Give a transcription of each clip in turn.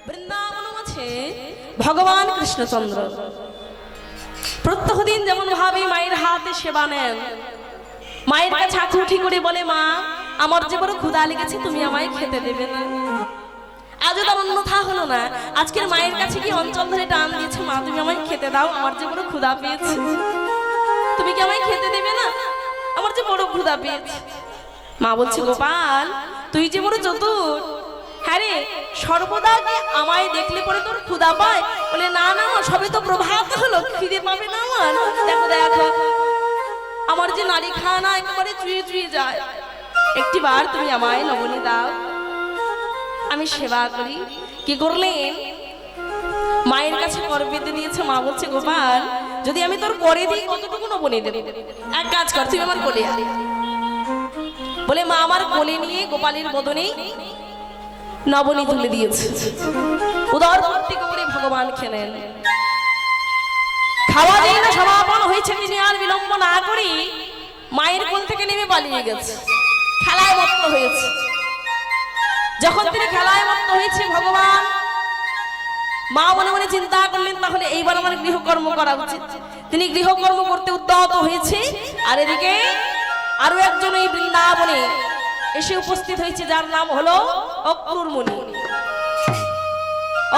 বৃন্দাবন আছে ভগবান কৃষ্ণচন্দ্র প্রত্যেকদিন যেমন ভাবে মায়ের হাতে সেবা নেন, মায়ের কাছে আকুঠি করে বলে, মা আমার যে বড় ক্ষুধা লেগেছে, তুমি আমায় খেতে দেবে না? আজও তার অন্যথা হলো না, আজকের মায়ের কাছে কি অঞ্চল ধরে টান দিয়েছে, মা তুমি আমায় খেতে দাও, আমার যে বড় ক্ষুধা পেয়েছে। তুমি কি আমায় খেতে দেবে না? আমার যে বড় ক্ষুধা পেয়েছে। মা বলছে, গোপাল তুই যে বড় চতুর, হ্যাঁ রে, সর্বদা কি আমায় দেখলে পরে তোর ক্ষুধা পায়? বলে, না না মা, সবে তো প্রভাত হলো, খিদে পাবে না আমার? দেখো দেখো আমার যে নারী খানা একেবারে চুয়ে চুয়ে যায়, একটিবার তুমি আমায় লবণী দাও, আমি সেবা করি। কি করলেন? মায়ের কাছে কর পেতে দিয়েছে। মা বলছে, গোপাল যদি আমি তোর করে দিই কতটুকু লবণী দেবে? এক কাজ কর, তুমি আমার কোলে আয়। বলে মা আমার কোলে নিয়ে গোপালের বদনে নবনী তুলে দিয়েছে। উদর ভর্তি করে ভগবান খেলেন। খাওয়া যেই না সমাপন হয়েছে, তিনি আর বিলম্ব না করি মায়ের কোল থেকে নেমে পালিয়ে গেছে, খেলায় মত্ত হয়েছে। যখন তিনি খেলায় মত্ত হয়েছে, ভগবান মা মনে মনে চিন্তা করলেন, তাহলে এইবার আমার গৃহকর্ম করা উচিত। তিনি গৃহকর্ম করতে উদ্যত হয়েছে। আর এদিকে আরো একজন এই বৃন্দাবনে এসে উপস্থিত হয়েছে, যার নাম হলো অক্রুর মুনি।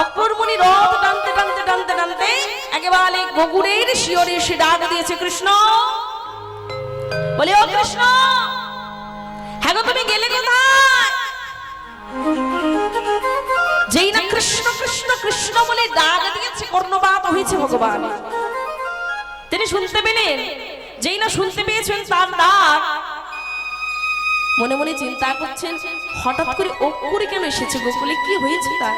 অক্রুর মুনি রথ টানতে টানতে টানতে টানতে একেবারে গগুড়ের শিয়রে এসে ডাক দিয়েছে, কৃষ্ণ। বলে, ও কৃষ্ণ, হ্যাঁ গো, তুমি গেলে কোথায়? যেই না কৃষ্ণ কৃষ্ণ কৃষ্ণ বলে ডাক দিয়েছে, কর্ণপাত হয়েছে ভগবান। তিনি শুনতে পেলেন। যেই না শুনতে পেয়েছেন তার ডাক, মনে মনে চিন্তা করছেন, হঠাৎ করে অক্কুরে কেন এসেছে গোকুলে, কি হয়েছে তার?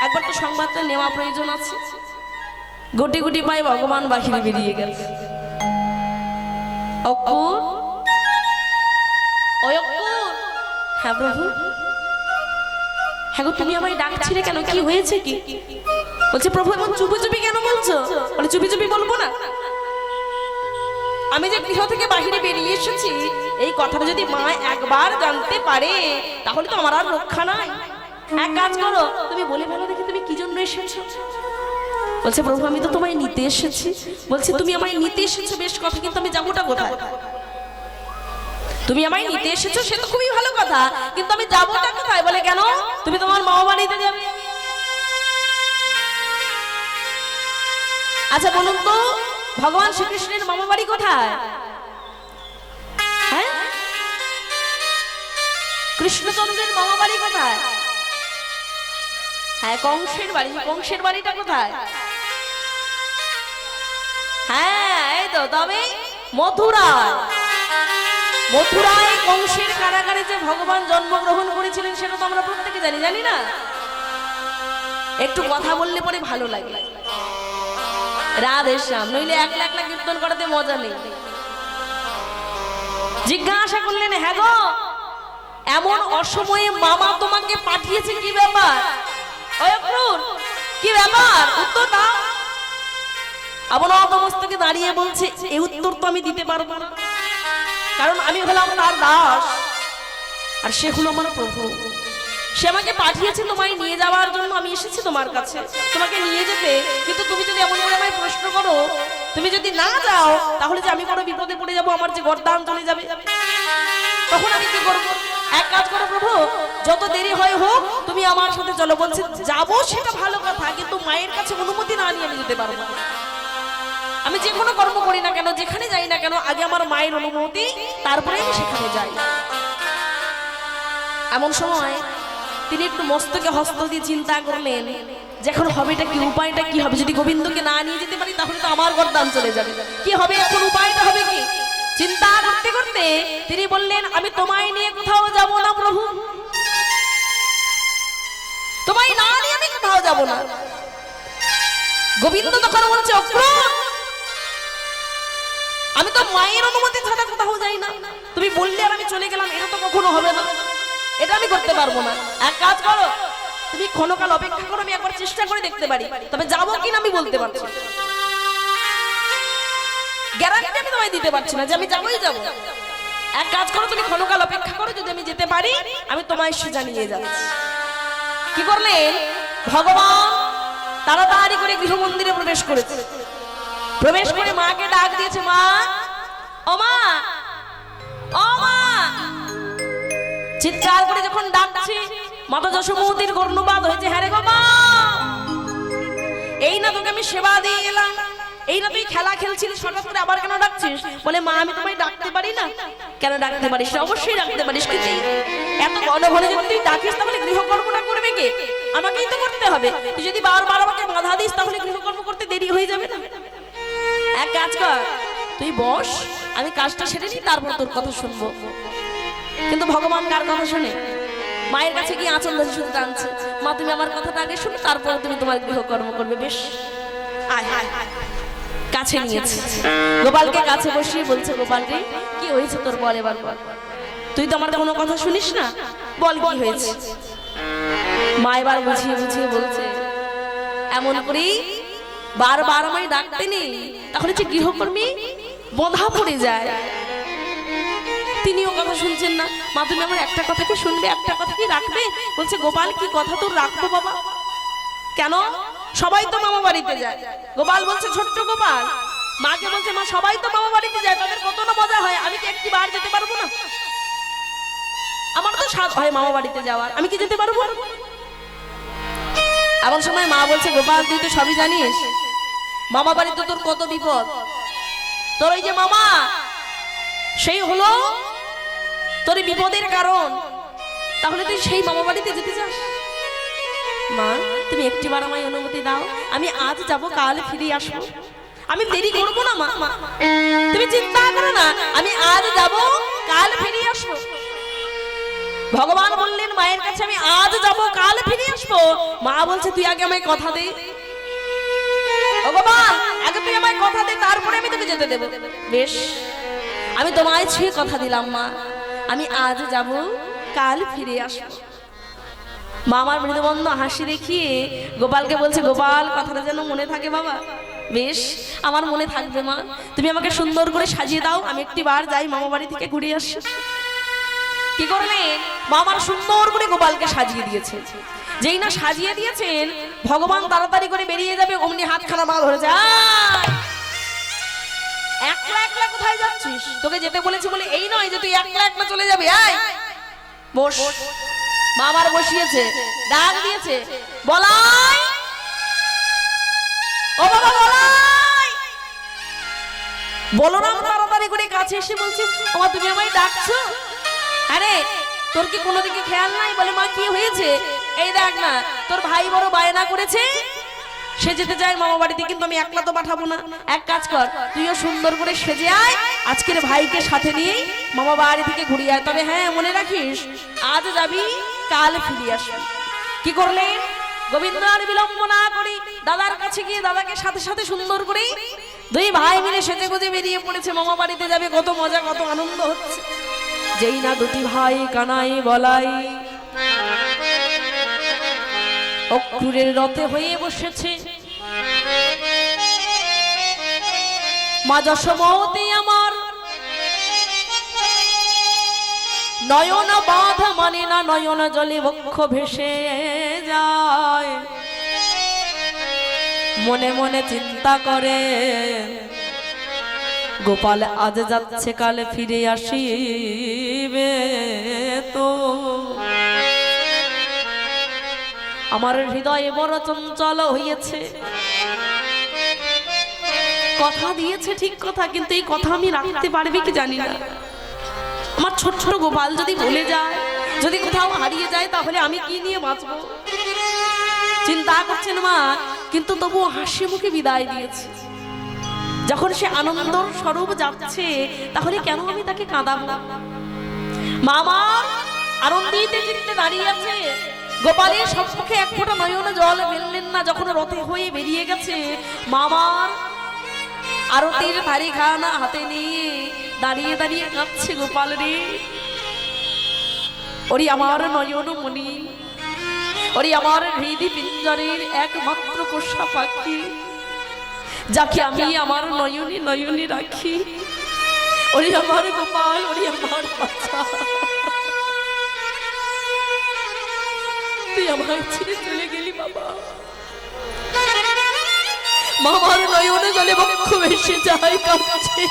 একবার তো সংবাদটা নেওয়া প্রয়োজন আছে। গুটি গুটি পায়ে ভগবান বাহিরে বেরিয়ে গেল। অক্কুর, ওই অক্কুর। হ্যাঁ প্রভু। হ্যাঁ গো, তুমি আমায় ডাকছিলে কেন, কি হয়েছে কি? বলছে, প্রভু এমন চুপি চুপি কেন বলছো? বলে, চুপি চুপি বলবো না, আমি যে গৃহ থেকে বাহিরে বেরিয়ে এসেছি এই কথাটা যদি মা একবার জানতে পারে, তাহলে তো আমার আর রক্ষা নাই। এক কাজ করো, তুমি বলে ফেলো দেখি তুমি কি জন্য এসেছো। বলছে, প্রভু আমি তো তোমায় নিতে এসেছি। বলছে, তুমি আমায় নিতে এসেছো বেশ কথা, কিন্তু আমি যাবোটা কোথায়? তুমি আমায় নিতে এসেছো সে তো খুবই ভালো কথা, কিন্তু আমি যাবোটা কোথায়? বলে, কেন? তুমি তোমার মামা বাড়িতে যাবে। আচ্ছা বলুন তো, ভগবান শ্রীকৃষ্ণের মামা বাড়ি কোথায়? হ্যাঁ, কৃষ্ণচন্দ্রের মামা বাড়ি কোথায়? হ্যাঁ, কংসের বাড়ি। কংসের বাড়িটা কোথায়? হ্যাঁ, এই তো। তবে মথুরায়। মথুরায় কংসের কারাগারে যে ভগবান জন্মগ্রহণ করেছিলেন সেটা তো আমরা প্রত্যেকে জানি, জানি না? একটু কথা বললে পরে ভালো লাগে। রাধে শ্যাম, নইলে একলা একলা কীর্তন করাতে মজা নেই। জিজ্ঞাসা করলেন, হ্যাঁ গো, এমন অসময়ে মামা তোমাকে পাঠিয়েছে, কি ব্যাপার? কি ব্যাপার, উত্তর দাও। অবনতমস্তকে দাঁড়িয়ে বলছে, এই উত্তর তো আমি দিতে পারবো না, কারণ আমি হলাম তার দাস আর সে হলো আমার প্রভু। সে আমাকে পাঠিয়েছে তোমায় নিয়ে যাওয়ার জন্য, আমি এসেছি তোমার কাছে তোমাকে নিয়ে যেতে। কিন্তু তুমি যদি এমন করে আমায় প্রশ্ন করো, তুমি যদি না যাও, তাহলে যে আমি বড় বিপদে পড়ে যাবো, আমার যে গর্দান চলে যাবে, তখন আমি কি করবো? এক কাজ করো প্রভু, যত দেরি হয় হোক, তুমি আমার সাথে চলো। বলছে, যাবো সেটা ভালো কথা, কিন্তু মায়ের কাছে অনুমতি না নিয়ে আমি যেতে পারবো না। আমি যে কোনো কর্ম করি না কেন, যেখানে যাই না কেন, আগে আমার মায়ের অনুমতি, তারপরে আমি সেখানে যাই। এমন সময় তিনি একটু মস্তকে হস্ত দিয়ে চিন্তা করলেন, যে এখন হবেটা কি, উপায়টা কি হবে? যদি গোবিন্দকে না নিয়ে যেতে পারি, তাহলে তো আমার গর্দান চলে যাবে। কি হবে এখন, উপায়টা হবে কি? চিন্তা করতে করতে তিনি বললেন, আমি তোমায় নিয়ে কোথাও যাব না প্রভু, তোমায় না নিয়ে আমি কোথাও যাব না। গোবিন্দ তখন বলছে, অক্রুর, আমি তো মায়ের অনুমতি ছাড়া কোথাও যাই না। তুমি বললে আর আমি চলে গেলাম, এটা তো কখনো হবে না, এটা আমি করতে পারবো না। এক কাজ করো, তুমি ক্ষণকাল অপেক্ষা করো, আমি একবার চেষ্টা করে দেখতে পারি, তবে যাবো কিনা আমি বলতে পারছি, গ্যারান্টি আমি তোমায় দিতে পারছি না যে আমি যাবোই যাবো। এক কাজ করো, তুমি ক্ষণকাল অপেক্ষা করো, যদি আমি যেতে পারি আমি তোমায় সোজা নিয়ে যাচ্ছি। কি করলেন? ভগবান তাড়াতাড়ি করে গৃহমন্দিরে প্রবেশ করেছে। প্রবেশ করে মাকে ডাক দিয়েছে, মা, ও মা, ও মা। চিৎকার করে যখন ডাকছে, মাতা যশোমতীর কর্ণপাত হয়েছে। হ্যাঁ রে গো মা, এই না তোকে আমি সেবা দিয়ে এলাম, এই না তুই খেলা খেলছিলিস, হঠাৎ করে আবার কেন ডাকছিস? বলে, মা, আমি তোমায় ডাকতে পারি না। কেন ডাকতে পারিস? অবশ্যই ডাকতে পারিস, কিন্তু এত ঘন ঘন যদি তুই ডাকিস তাহলে গৃহকর্মটা করবে কে? আমাকেই তো করতে হবে। তুই যদি বারবার আমাকে বাধা দিস তাহলে গৃহকর্ম করতে দেরি হয়ে যাবে না। এক কাজ কর, তুই বস, আমি কাজটা সেরে নিই, তারপর তোর কথা শুনবো। কিন্তু ভগবান কার কথা শুনে? মায়ের কাছে গিয়ে আঁচল ধরে শুনতে টানছে, মা, তুমি আমার কথাটা আগে শুনো, তারপর তুমি তোমার গৃহকর্ম করবে। বেশ, আয় আয়। কাছে নিয়েছে, গোপালকে কাছে বসিয়ে বলছে, গোপাল রে, কি হয়েছে তোর? বল, এবার বল। তুই তো আমার কোনো কথা শুনিস না, বল কি হয়েছে? মা এবার বুঝিয়ে বুঝিয়ে বলছে, এমন করেই বারবার আমায় ডাকতে নেই, তাহলে যে গৃহকর্মী বঁধা পড়ে যায়। তিনিও কথা শুনছেন না। মা, তুমি আমার একটা কথা কি শুনবে, একটা কথা কি রাখবে? বলছে, গোপাল, কি কথা তোর রাখবো বাবা? কেন? সবাই তো মামা বাড়িতে যায়। গোপাল বলছে, ছোট্ট গোপাল মাকে বলছে, মা, সবাই তো মামা বাড়িতে যায়, তাদের কত না মজা হয়, আমি কি একটি বার যেতে পারবো না? আমার তো স্বাদ হয় মামা বাড়িতে যাওয়ার, আমি কি যেতে পারবো? এমন সময় মা বলছে, গোপাল, তুই তো সবই জানিস, মামা বাড়িতে তোর কত বিপদ। তোর ওই যে মামা, সেই হলো তোর বিপদের কারণ, তাহলে তুই সেই মামা বাড়িতে যেতে চাস? মা, তুমি একটিবার আমায় অনুমতি দাও, আমি আজ যাব, কাল ফিরে আসবো, আমি দেরি করবো না। মা, তুমি চিন্তা করো না, আমি আজ যাব, কাল ফিরে আসবো। ভগবান বললেন মায়ের কাছে, আমি আজ যাব, কাল ফিরে আসবো। মা বলছে, তুই আগে আমায় কথা দে। ভগবান, আগে তুই আমায় কথা দে, তারপরে আমি তোকে যেতে দেবো। বেশ, আমি তোমায় ছুঁয়ে কথা দিলাম, মা, আমি আজ যাব, কাল ফিরে আসবো। মা আমার মৃদুবন্ধ হাসি দেখিয়ে গোপালকে বলছে, গোপাল, কথাটা যেন মনে থাকে বাবা। বেশ, আমার মনে থাকবে মা, তুমি আমাকে সুন্দর করে সাজিয়ে দাও, আমি একটি বার যাই, মামা বাড়ি থেকে ঘুরে আসি। কি করলেন? মা আমার সুন্দর করে গোপালকে সাজিয়ে দিয়েছে। যেই না সাজিয়ে দিয়েছেন, ভগবান তাড়াতাড়ি করে বেরিয়ে যাবে, অমনি হাতখানা মা ধরেছে। একলা একলা কোথায় যাচ্ছিস? তোকে যেতে বলেছি বলে এই নয় যে তুই একলা একলা চলে যাবি। আয়, বস। মা আমার বসিয়েছে, ডাক দিয়েছে, বলাই, ও বাবা বলাই। বলরাম তাড়াতাড়ি করে কাছে এসে বলছে, ওমা, তুমি আমায় ডাকছো? আরে, তোর কি কোনো দিকে খেয়াল নাই? বলে, মা, কি হয়েছে? এই দেখ না, তোর ভাই বড় বায়না করেছে, সে যেতে চায় মামা বাড়িতে, কিন্তু আমি একলা তো পাঠাবো না। এক কাজ কর, তুইও সুন্দর করে সেজে আয়, আজকের ভাইকে সাথে নিয়ে মামা বাড়ি থেকে ঘুরিয়ে আয়। তবে হ্যাঁ, মনে রাখিস, আজ যাবি, কাল ফিরে আসবি। কি করলেন? গোবিন্দ আর বিলম্ব না করে দাদার কাছে গিয়ে দাদাকে সাথে সাথে সুন্দর করে দুই ভাই মিলে সেজে গুজে বেরিয়ে পড়েছে, মামা বাড়িতে যাবে। কত মজা, কত আনন্দ হচ্ছে। যেই না দুটি ভাই কানাই বলাই অক্রুরের রথে হয়ে বসেছে, মা যশোমতী আমার নয়ন বাঁধা মানে না, নয়ন জলে বক্ষ ভেসে যায়। মনে মনে চিন্তা করে, গোপাল আজ যাচ্ছে, কাল ফিরে আসিবে তো। আমার হৃদয়ে বড় চঞ্চল হইয়াছে। কথা দিয়েছে ঠিক কথা, কিন্তু এই কথা আমি রাখতে পারবি কি জানি না। আমার ছোট ছোট গোপাল যদি ভুলে যায়, যদি কোথাও হারিয়ে যায়, তাহলে আমি কি নিয়ে বাঁচবো? চিন্তা করছেন মা, কিন্তু তবুও হাসি মুখে বিদায় দিয়েছে। যখন সে আনন্দ স্বরূপ যাচ্ছে, তাহলে কেন আমি তাকে কাঁদাবো? মামা আনন্দিতে চিত্তে দাঁড়িয়ে আছে, গোপালের সম্মুখে এক ফোঁটা নয়ন জল ফেললেন না। যখন রথে হয়ে বেরিয়ে গেছে, মামার আরতির ভারী খানা হাতে নিয়ে দাঁড়িয়ে দাঁড়িয়ে কাঁদছে, গোপাল রে, ওরে আমার নয়ন মণি, ওরে আমার হৃদি পিঞ্জরের একমাত্র পোষা পাখি, যাকে আমি আমার নয়নে নয়নে রাখি, ওরে আমার গোপাল, ওরে আমার বাচ্চা, তুই আমার ছেড়ে চলে গেলি বাবা। মামার নয়নে জলে বক্ষ ভেসে যায় কাঁদছে।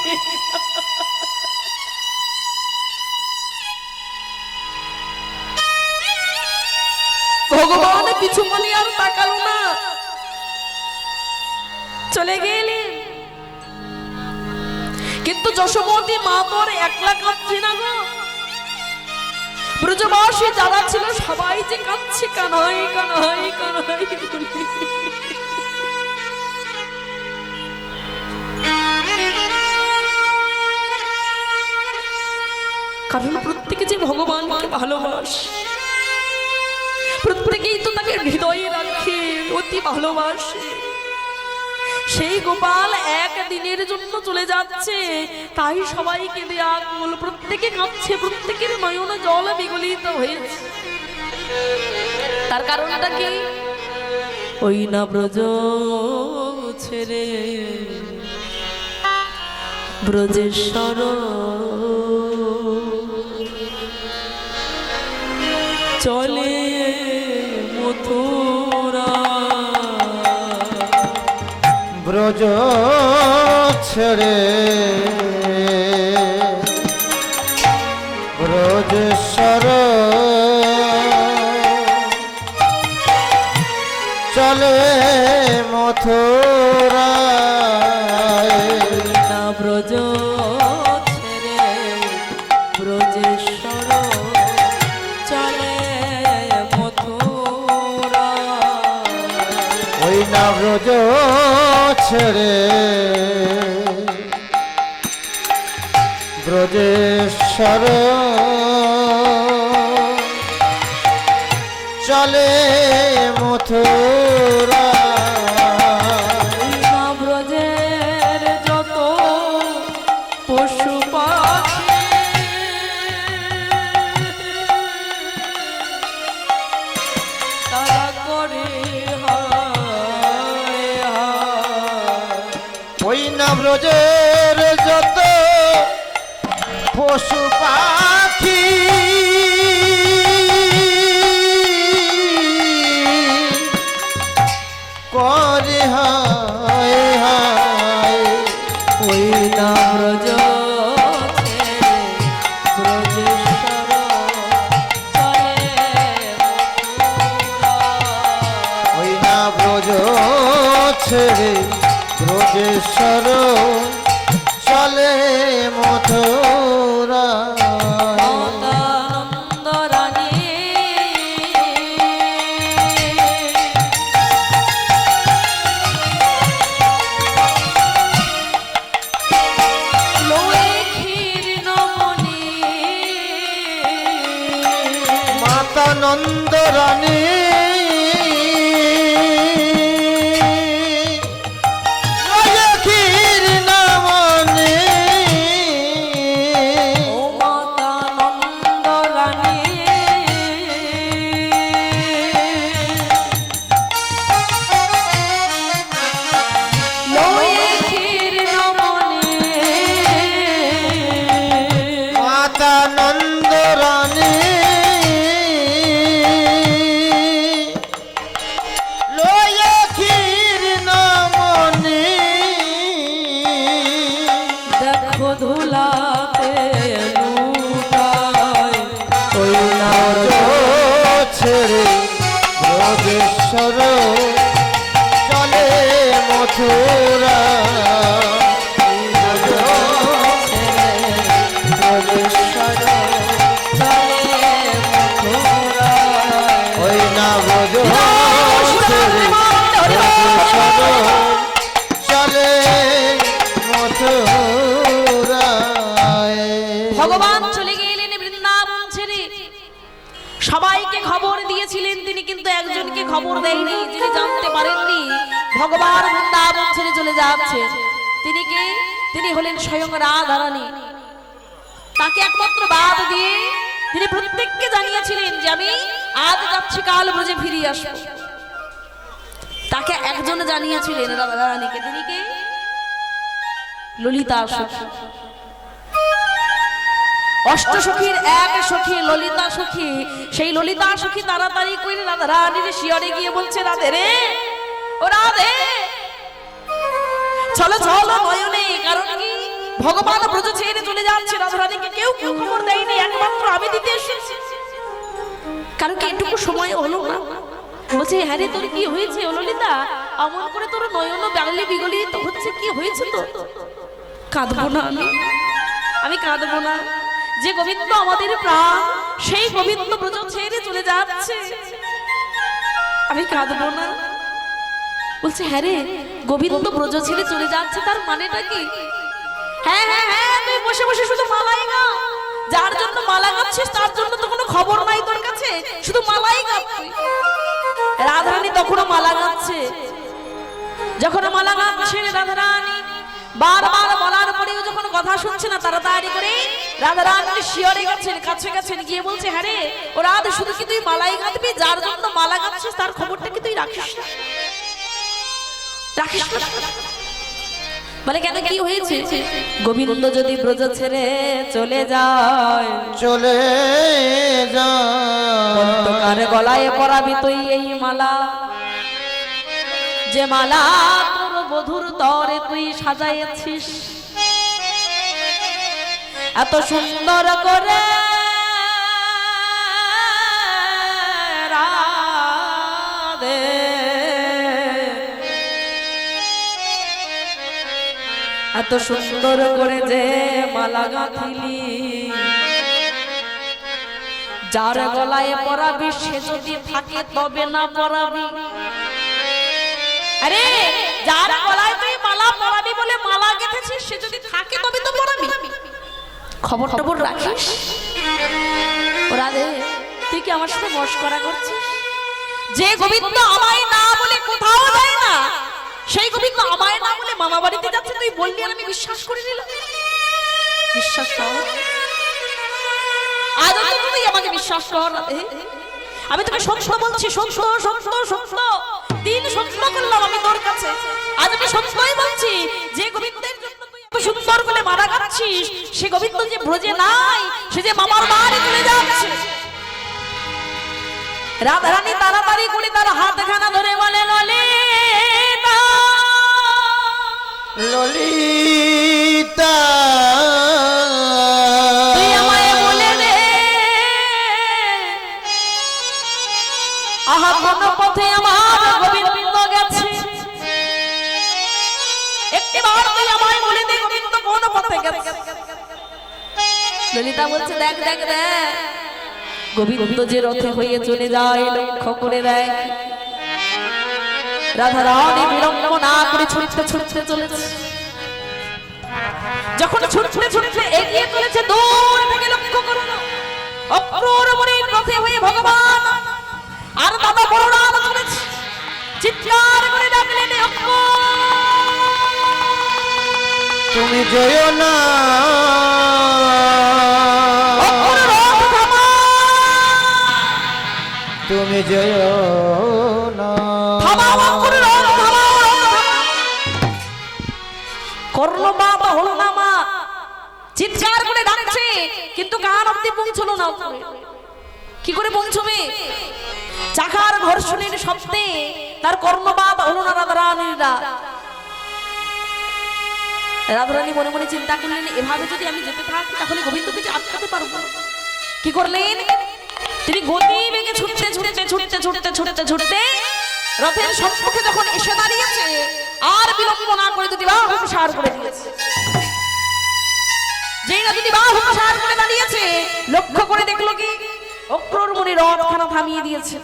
ভগবান পিছু বলি আর তাকালো না, চলে গেলেন। কিন্তু যশোমতী মা তোর একলা কাঁদছে না গো, ব্রজবাসী যারা ছিল সবাই যে কাঁদছে, কানাই কানাই কানাই। কারণ প্রত্যেকে যে ভগবানকে ভালোবাসে, প্রত্যেকেই তো তাকে হৃদয়ে রাখে, অতি ভালোবাসে। সেই গোপাল একদিনের জন্য চলে যাচ্ছে, তাই সবাই কেঁদে আকুল, প্রত্যেকে কাঁদছে, প্রত্যেকের নয়নে জল বিগলিত হয়েছে। তার কারণটা কি? ওই না ব্রজ ছেড়ে ব্রজেশ্বর চলে মথুরা। ব্রজ ছেড়ে ব্রজেশ্বর চলে মথুরা। না ব্রজ ছেড়ে ব্রজেশ্বর চলে মথুরা। ওই না ব্রজ ছেড়ে ব্রজেশ্বর চলে মথুরা। না ব্রজের যত পশু পাখি তারা করে হায় হায়। ওই না ব্রজের যত পশু পাখি করে হায় হায়। ওই না ব্রজ ছেড়ে ব্রজেশ্বর চলে মথুরা। ওই না ব্রজ ছেড়ে ব্রজেশ্বর চলে মথুরা। নন্দ রানী লোয়ে ক্ষীর নমনি, মাতা নন্দ রানী ক্ষীর নামনে। ও মাতা নন্দ রানী লোয়ে ক্ষীর নমনি, মাতা নন্দ রানী লয়ে ক্ষীর নামনে। দেখো ধুলাতে লুটায় ওই না ব্রজ ছেড়ে ব্রজেশ্বর চলে মথুরা। ব্রজেশ্বর চলে মথুরা। ওই না ব্রজ ছেড়ে ব্রজেশ্বর চলে মথুরা। ভগবান চলে গেলেন বৃন্দাবন ছেড়ে। সবাইকে খবর দিয়েছিলেন তিনি, কিন্তু একজনকে খবর দেয়নি, যিনি জানতে পারেননি ভগবান বৃন্দাবন ছেড়ে চলে যাচ্ছে। তিনি কে? তিনি হলেন স্বয়ং রাধারানী। তাকে একমাত্র বাদ দিয়ে তিনি প্রত্যেককে জানিয়েছিলেন যে আমি আজ যাচ্ছি, কাল ব্রজে ফিরে আসবো। তাকে একজন জানিয়েছিলেন রাধারানীকে, তিনি কে? ললিতা সখী। অষ্টসখীর এক সখী ললিতা সখী। সেই ললিতা সখী তাড়াতাড়ি করে রাধারানীর শিয়রে গিয়ে বলছে, রাধে রে, ও রাধে, চলো চলো নয়নে, কারণ কি ভগবান ব্রজ ছেড়ে চলে যাচ্ছে, রাধারানীকে কেউ কেউ খবর দেয়নি, একমাত্র আমি দিতে এসেছি। কারণ কি এটুকু সময় হলো না। বলছে হ্যাঁ রে তোর কি হয়েছে ললিতা, অমন করে তোর নয়ন বাগলি বিগলি তো হচ্ছে, কি হয়েছে তো? কাঁদবো না আমি কাঁদবো না, যে গোবিন্দ আমাদের প্রাণ, সেই গোবিন্দ ব্রজ ছেড়ে চলে যাচ্ছে, আমি কাঁদবো না। বলছে হ্যাঁ রে গোবিন্দ ব্রজ ছেড়ে চলে যাচ্ছে, তার মানেটা কি? হ্যাঁ হ্যাঁ হ্যাঁ, তুই বসে বসে শুধু মালাই গা, যার জন্য মালা গাচ্ছিস তার জন্য তো কোনো খবর নাই তোর কাছে, শুধু মালাই গাচ্ছিস। রাধারানী তখনও মালা গাচ্ছে, যখন মালা গাচ্ছে রাধারানী বারবার বলার পরেও যখন কথা শুনছে না, তাড়াতাড়ি করে রাধারানী শিয়রে গেছেন, কাছে গেছেন, গিয়ে বলছে হ্যাঁ রে ও রাধা, শুধু কি তুই মালাই গাঁথবি? যার জন্য মালা গাচ্ছিস তার খবরটা কি তুই রাখিস না? রাখিস না? বলে কেন, কি হয়েছে? গোবিন্দ যদি ব্রজ ছেড়ে চলে যায়, চলে যায়, অন্ধকার গলায় পরাবি তুই এই মালা, যে মালা তোর বধুর তরে তুই সাজাইছিস এত সুন্দর করে রাধে, এত সুন্দর করে যে মালা গাঁথিলি, যার গলায় পরাবি সে যদি থাকে তবে না পরাবি। আরে যার গলায় তুই মালা পরাবি বলে মালা গেঁথেছিস, সে যদি থাকে তবে তো পরাবি। খবর টবর রাখিস? ও রাধে, তুই কি আমার সাথে মস্করা করছিস? যে গোবিন্দ আমায় না বলে কোথাও যায় না, সেই গোবিন্দ আমায় না বলে মামা বাড়িতে যাচ্ছে, তুই বললি আর আমি বিশ্বাস করে নিলাম। বিশ্বাস কর, আজ তুই আমাকে বিশ্বাস কর রাধে, আমি তোকে সত্য বলছি, সত্য সত্য সত্য, দিন সত্য করলাম আমি তোর কাছে, আজ আমি সত্যই বলছি, যে গোবিন্দের জন্য তুই এত সুন্দর করে মারা গাচ্ছিস, সে গোবিন্দ যে ব্রজে নাই, সে যে মামার বাড়ি চলে যাচ্ছে। রাধারানী তাড়াতাড়ি করে তার হাতখানা ধরে বলে ললিতা, ললিতা, তুই আমায় বলে দে, আহা কোন পথে আমার গোবিন্দ গেছে, একটিবার তুই আমায় বলে দে গোবিন্দ কোন পথে গেছে। ললিতা বলছে দেখ দেখ দেখ, গোবিন্দ যে রথে হয়ে চলে যায়, লক্ষ্য করে দেখ। রাধারানী বিলম্ব না করে ছুটতে ছুটতে চলেছে, যখন ছুটতে ছুটতে এগিয়ে চলেছে, দূর থেকে লক্ষ্য করলো অক্রূর মুনির রথে হয়ে ভগবান আর দাদা বলরাম চলেছে, চিৎকার করে ডাকলেন তুমি যেও না, তুমি যেও না, কর্ণবাবা হল না মা, চিৎকার করে ডাকছে কিন্তু কান অব্দি পৌঁছলো না। কি করে পৌঁছবে? চাকার ঘর্ষণের শব্দে তার কর্ণবাদ হলো না রাধারানীরা। রাধারানী মনে মনে চিন্তা করলেন, এভাবে যদি আমি যেতে থাকি তাহলে গোবিন্দকে যে আটকাতে পারবো। কি করলেন? তিনি গতি বেগে ছুটতে ছুটতে ছুটতে ছুটতে ছুটতে ছুটতে রথের সম্মুখে যখন এসে দাঁড়িয়েছে, আর বিলম্ব না করে দুটি বাহু প্রসার করে দিয়েছে। যেই না দুটি বাহু প্রসার করে দাঁড়িয়েছে, লক্ষ্য করে দেখলো কি অক্রূর মুনি রথখানা থামিয়ে দিয়েছে।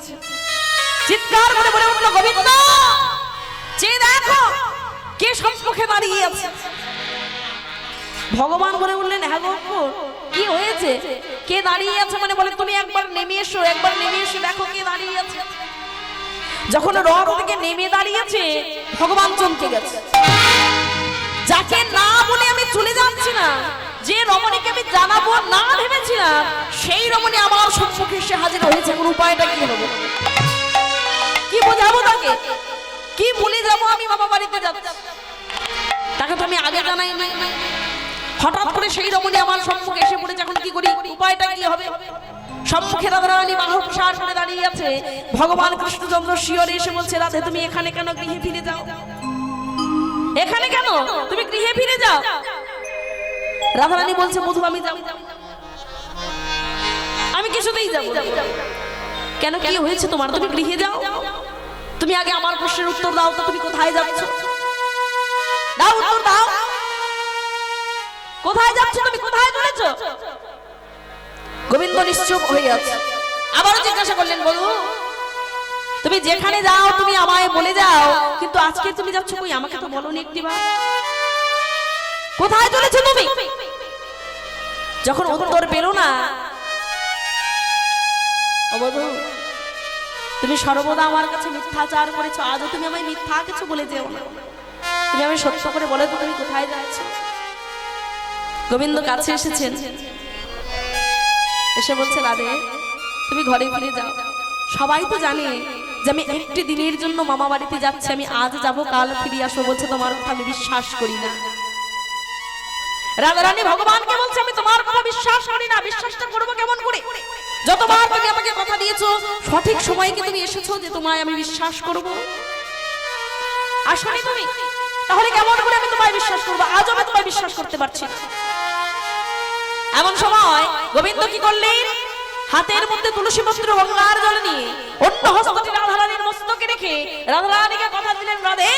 চিৎকার করে বলে উঠলো, গোবিন্দ যে দেখো কে সম্মুখে দাঁড়িয়ে আছে। ভগবান বলে উঠলেন, হ্যাঁ গো কি হয়েছে, কে দাঁড়িয়ে আছে? মানে বলে তুমি একবার নেমে এসো, একবার নেমে এসে দেখো কে দাঁড়িয়ে আছে। যখন রথ থেকে নেমে দাঁড়িয়েছে, ভগবান চমকে গেছে। যাকে না বলে আমি চলে যাচ্ছি না, যে রমণীকে আমি জানাবো না ভেবেছিলাম, সেই রমণী আমার সম্মুখে এসে হাজির হয়েছে। কোন উপায়টা কি হবে? কি বোঝাবো তাকে? কি বলে যাবো আমি বাবা বাড়িতে যাচ্ছি? তাকে তো আমি আগে জানাই নাই। হঠাৎ করে সেই রমণী আমার সম্মুখে এসে পড়েছে, এখন কি করি? উপায়টা কি হবে? সম্মুখে রাধারানী বাহু প্রসার করে দাঁড়িয়ে আছে। ভগবান কৃষ্ণচন্দ্র শিয়রে এসে বলছে, রাধে তুমি এখানে কেন? গৃহে ফিরে যাও। এখানে কেন? তুমি গৃহে ফিরে যাও। রাধারানী বলছে মধু আমি যাব, আমি কিছুতেই যাব। কেন, কি হয়েছে তোমার? তুমি গৃহে যাও। তুমি আগে আমার প্রশ্নের উত্তর দাও তো, তুমি কোথায় যাচ্ছ? দাও উত্তর দাও, কোথায় যাচ্ছ তুমি? কোথায় চলেছ? গোবিন্দ নিশ্চুপ হয়ে আছে। আবারও জিজ্ঞাসা করলেন, বলু তুমি যেখানে যাও তুমি আমায় বলে যাও, কিন্তু আজকে তুমি যাচ্ছ কই? আমাকে তো বলোনি একটিবার। কোথায় চলেছো তুমি? যখন উত্তর পেল না, ও বধূ তুমি সর্বদা আমার কাছে মিথ্যাচার করেছো, আজও তুমি আমায় মিথ্যা কিছু বলে যেও না। তুমি আমি সত্য করে বলে তো তুমি কোথায় যাচ্ছ? গোবিন্দ কাছে এসেছেন, এসে বলছে রাধে তুমি ঘরে ফিরে যাও। সবাই তো জানে যে আমি একটি দিনের জন্য মামা বাড়িতে যাচ্ছি, আমি আজ যাব কাল ফিরে আসবো। বলছে তোমার কথা আমি বিশ্বাস করি না। রাধারানী ভগবানকে বলছে আমি তোমার কথা বিশ্বাস করি না। বিশ্বাসটা করবো কেমন করে? যতবার তুমি আমাকে কথা দিয়েছো সঠিক সময়ে কি তুমি এসেছো যে তোমায় আমি বিশ্বাস করব? আসনি তুমি, তাহলে কেমন করে আমি তোমায় বিশ্বাস করবো? আজও আমি তোমায় বিশ্বাস করতে পারছি না। এমন সময় গোবিন্দ কি করলেন? হাতের মধ্যে তুলসী পত্র গঙ্গার জল নিয়ে অন্য হস্তটি রাধারানীর মস্তকে রেখে রাধারানীকে কথা দিলেন, রাধে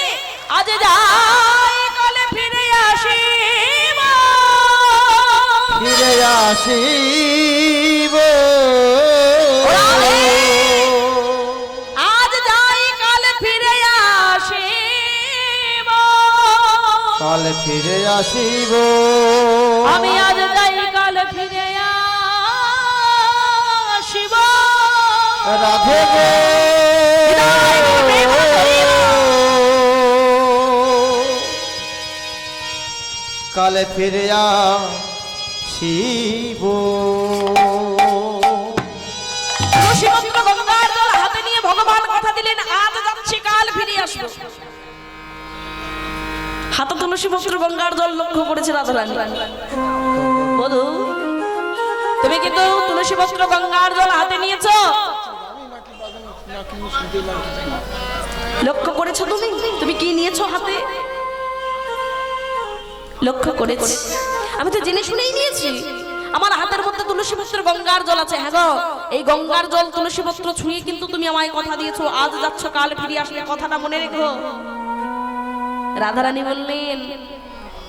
আজ যাই কালে ফিরে আসিব, ফিরে আসিব। আজ যাই কাল ফিরে আসিব, কাল ফিরে আসিব। আমি আজ যাই কাল ফিরে আসিব। রাধে গো কালে ফিরে আসিব। তুলসীপত্র গঙ্গার জল হাতে নিয়ে ভগবান কথা দিলেন, আজ যাচ্ছি কাল ফিরে আসবো। হাতে তুলসীপত্র গঙ্গার জল লক্ষ্য করেছে রাধারানী। বধূ তুমি কিন্তু তুলসীপত্র গঙ্গার জল হাতে নিয়েছো, লক্ষ্য করেছো? তুমি তুমি কি নিয়েছো হাতে? লক্ষ্য করেছি, আমি তো জেনে শুনেই নিয়েছি। আমার হাতের মধ্যে তুলসীপত্র গঙ্গার জল আছে। হ্যাঁ গো, এই গঙ্গার জল তুলসীপত্র ছুঁয়ে কিন্তু তুমি আমায় কথা দিয়েছো আজ যাচ্ছ কাল ফিরে আসলে, কথাটা মনে রেখো। রাধারানী বললেন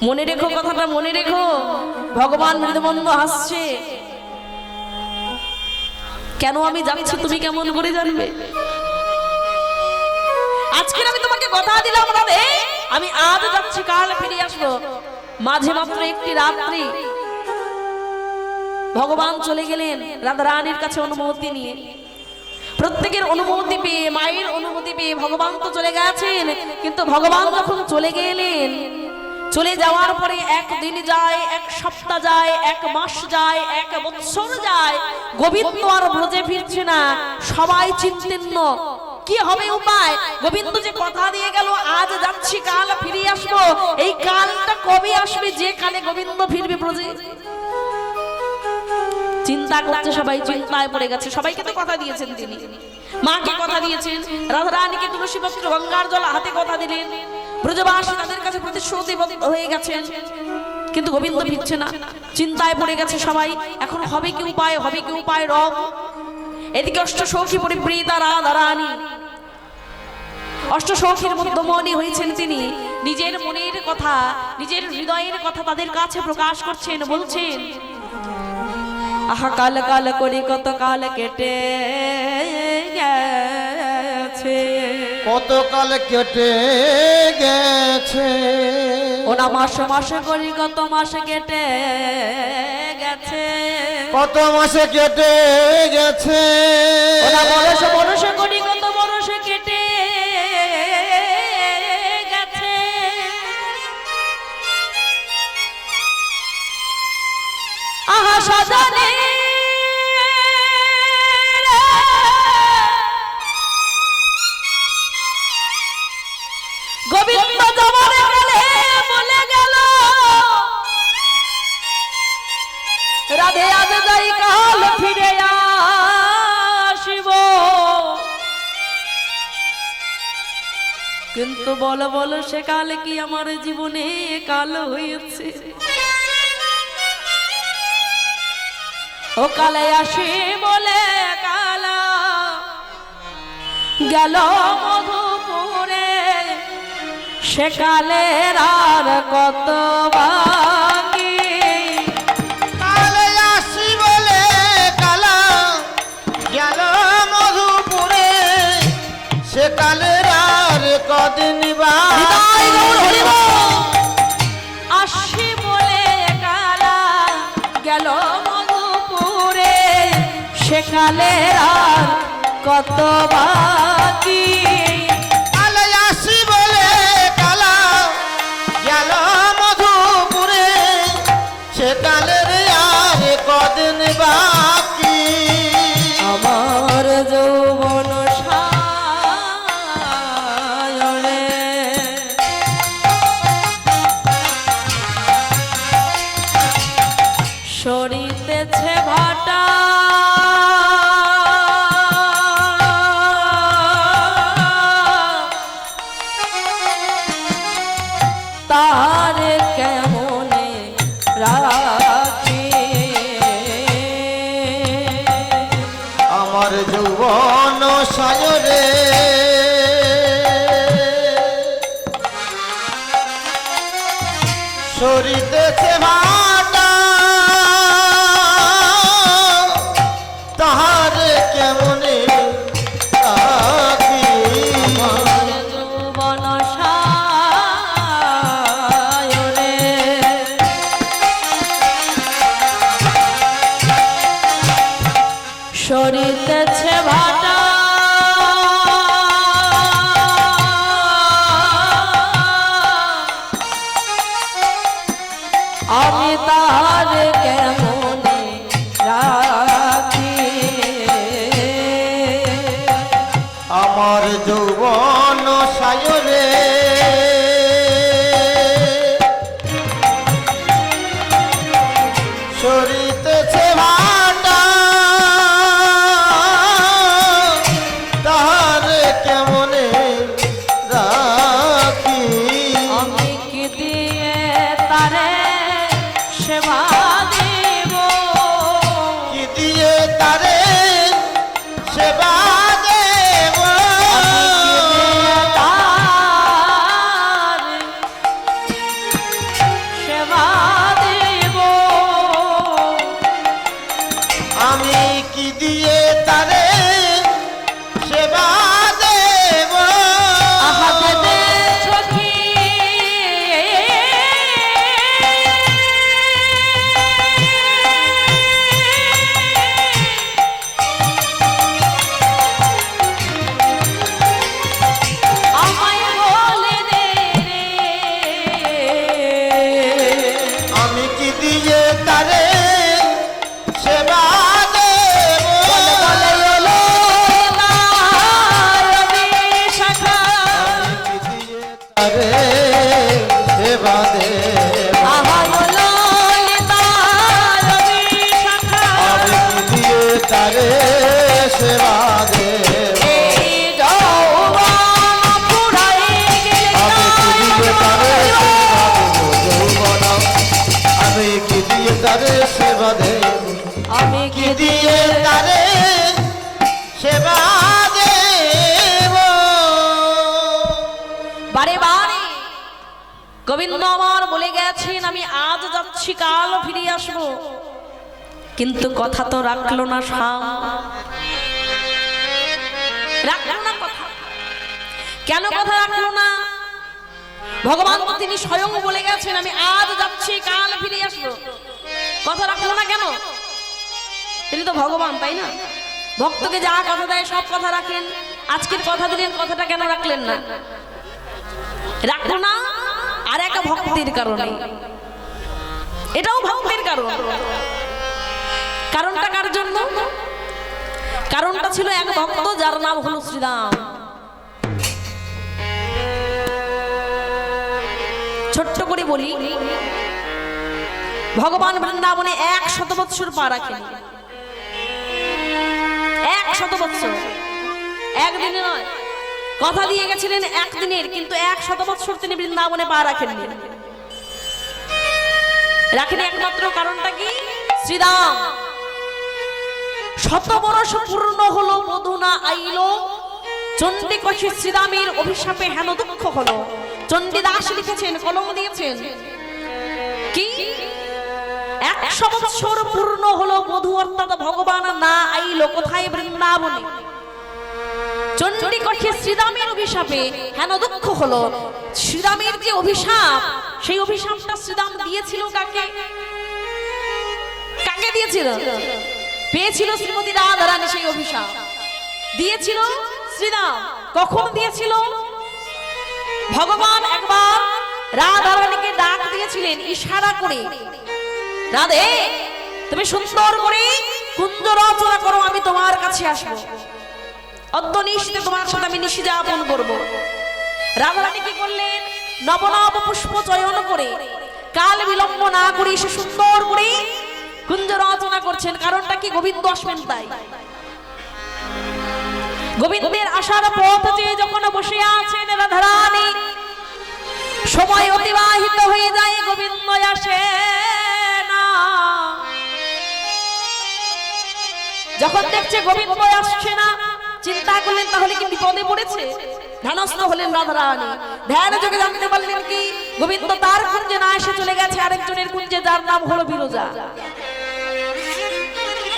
মনে রেখো, কথাটা মনে রেখো। ভগবান মৃদুমন্দ হাসছে। কেন আমি যাচ্ছি তুমি কেমন করে জানবে? আজকে আমি তোমাকে কথা দিলাম রাধে, আমি আজ যাচ্ছি কাল ফিরে আসবো। মাঝে মাত্র একটি রাত্রি ভগবান চলে গেলেন রাধারানীর কাছে অনুমতি নিয়ে। প্রত্যেকের অনুমতি পেয়ে, মায়ের অনুমতি পেয়ে ভগবান তো চলে গেছেন, কিন্তু ভগবান যখন চলে গেলেন, চলে যাওয়ার পরে একদিন যায়, এক সপ্তাহ যায়, এক মাস যায়, এক বৎসর যায়, গোবিন্দ আর ব্রজে ফিরছে না। সবাই চিন্তিন্ন, কি হবে উপায়? গোবিন্দ যে কথা দিয়ে গেল আজ যাচ্ছি কাল ফিরে আসবো, এই কালটা কবে আসবে যে কালে গোবিন্দ ফিরবে ব্রজে? চিন্তা করছে সবাই, চিন্তায় পড়ে গেছে। সবাইকে তো কথা দিয়েছেন তিনি, মাকে কথা দিয়েছেন, রাধারানীকে তুলসীপত্র গঙ্গার জল হাতে কথা দিলেন, ব্রজবাসী তাদের কাছে প্রতিশ্রুতিবদ্ধ হয়ে গেছেন, কিন্তু গোবিন্দ ফিরছে না। চিন্তায় পড়ে গেছে সবাই, এখন হবে কি উপায়, হবে কি উপায়? রব এদিকে অষ্টসখী পরিবৃতা রাধারানী, অষ্টসখীর মধ্যমণি হয়েছেন তিনি। নিজের মনের কথা, নিজের হৃদয়ের কথা তাদের কাছে প্রকাশ করছেন, বলছেন আহা কাল কাল করে কত কাল কেটে গেছে, কত কাল কেটে গেছে। ওনা মাস মাস করি কত মাস কেটে গেছে, কত মাসে কেটে গেছে। ওনা বরস বরস করি কত বরস কেটে গেছে। আহা সাজানে গোবিন্দ যাবার গেলে বলে গেল, রাধে আজ যাই কাল ফিরে আসিব। কিন্তু বলো বলো সে কাল কি আমার জীবনে কালো হয়েছে? ও কালে আসি বলে কালা গেল মধুপুরে, সে কালের আর কত বাকি। কালে আসি বলে কালা গেল মধুপুরে, সে কালের আর কদিন আসি বলে কালা গেল মধুপুরে, সে কালের আর কত বাকি। কালে আসি বলে কালা গেল মধুপুরে, সে কালের আর কদিন বাকি। আমার যৌবন সায়রে সরিতেছে ভাটা, তারে কেমনে রাখি। আমার যৌবন সায়রে সরিতেছে ভাটা, তাহার কেমনে রাখি। আমার যৌবন সায়রে সরিতেছে ভাটা, আমি তার কেমনে রাখি। আমার যৌবন সায়রে সরিতেছে ভাটা, তাহার কেমনে রাখি। আমি কি দিয়ে তারে সেবা দেব, কি দিয়ে তারে সেবা দেব, আমি কি দিয়ে তার সেবা দেব, আমি কি দিয়ে তারে সেবা দেব। আহা দেবে সখী আমায় বলে দে রে, আমি কি দিয়ে তারে সেবা দেব। বলে বলে এলো তার বিশাখা। আমি কি দিয়ে তারে সেবা দেব। আহা বলো তার বিশাখা। আমি কি দিয়ে তারে সেবা দেব। এই যৌবন ফুরাই গেলে আমি কি দিয়ে তারে সেবা দেব। যৌবন আমি কি দিয়ে তারে সেবা দেব। আমি কি দিয়ে তারে সেবা দেব। বারে বারে গোবিন্দ আমার বলে গেছেন আমি আজ যাচ্ছি কাল ফিরে আসবো, কিন্তু কথা তো রাখলো না শাম, রাখলো না কথা। কেন কথা রাখলো না? ভগবান তো তিনি স্বয়ং বলে গেছেন আমি আজ যাচ্ছি কাল ফিরে আসবো, কথা রাখলো না কেন? তিনি তো ভগবান, তাই না? ভক্তকে যা কথা দেয় সব কথা রাখেন। আজকের কথা দিলেন, কথাটা কেন রাখলেন না? রাখলো না আর একটা ভক্তির কারণে, এটাও ভক্তির কারণ। কারণটা কার জন্য? কারণটা ছিল এক ভক্ত যার নাম হলো শ্রীরাম। ছোট্ট করে বলি, ভগবান বৃন্দাবনে 100 বৎসর পা রাখেন। 100 বৎসর, একদিনে নয়, কথা দিয়ে গেছিলেন একদিনের, কিন্তু 100 বছর তিনি বৃন্দাবনে পা রাখেননি। রাখেনি একমাত্র কারণটা কি? শ্রীরাম 100 বরস পূর্ণ হলো, বধূ না আইলো। চণ্ডীকোষে শ্রীরামের অভিশাপে হেন দুঃখ হলো। চণ্ডীদাস লিখেছেন, কলম দিয়েছেন কি 100 বছর পূর্ণ হলো, বধূ অর্থাৎ ভগবান না আইলো কোথায়? বৃন্দাবনে। চণ্ডীকোষে শ্রীরামের অভিশাপে হেন দুঃখ হলো। শ্রীরামের যে অভিশাপ, সেই অভিশাপটা শ্রীরাম দিয়েছিল কাকে? কাকে দিয়েছিল? পেয়েছিল শ্রীমতী রাধারানী। সেই অভিশাপ দিয়েছিল শ্রীরাম। কখন দিয়েছিল? ভগবান একবার রাধারানীকে ডাক দিয়েছিলেন ইশারা করে, রাধে তুমি সুন্দর করে কুঞ্জ রচনা করো, আমি তোমার কাছে আসবো। অদ্য নিশিতে তোমার সাথে আমি নিশি যাপন করবো। রাধারানী কি করলেন? নবনব পুষ্প চয়ন করে কাল বিলম্ব না করে এসে সুন্দর করে কুঞ্জ রচনা করছেন। কারণটা কি? গোবিন্দ আসবেন তাই। গোবিন্দের আসার পথ চেয়ে যখন বসে আছেন রাধারানী, সময় অতিবাহিত হয়ে যায়, গোবিন্দ আসে না। যখন দেখছে গোবিন্দ আসছে না, চিন্তা করলেন তাহলে কি বিপদে পড়েছে? ধ্যানস্থ হলেন রাধারানী। ধ্যান যোগে জানতে পারলেন কি গোবিন্দ তার কুঞ্জে না এসে চলে গেছে আরেকজনের কুঞ্জে, যার নাম হলো বিরজা।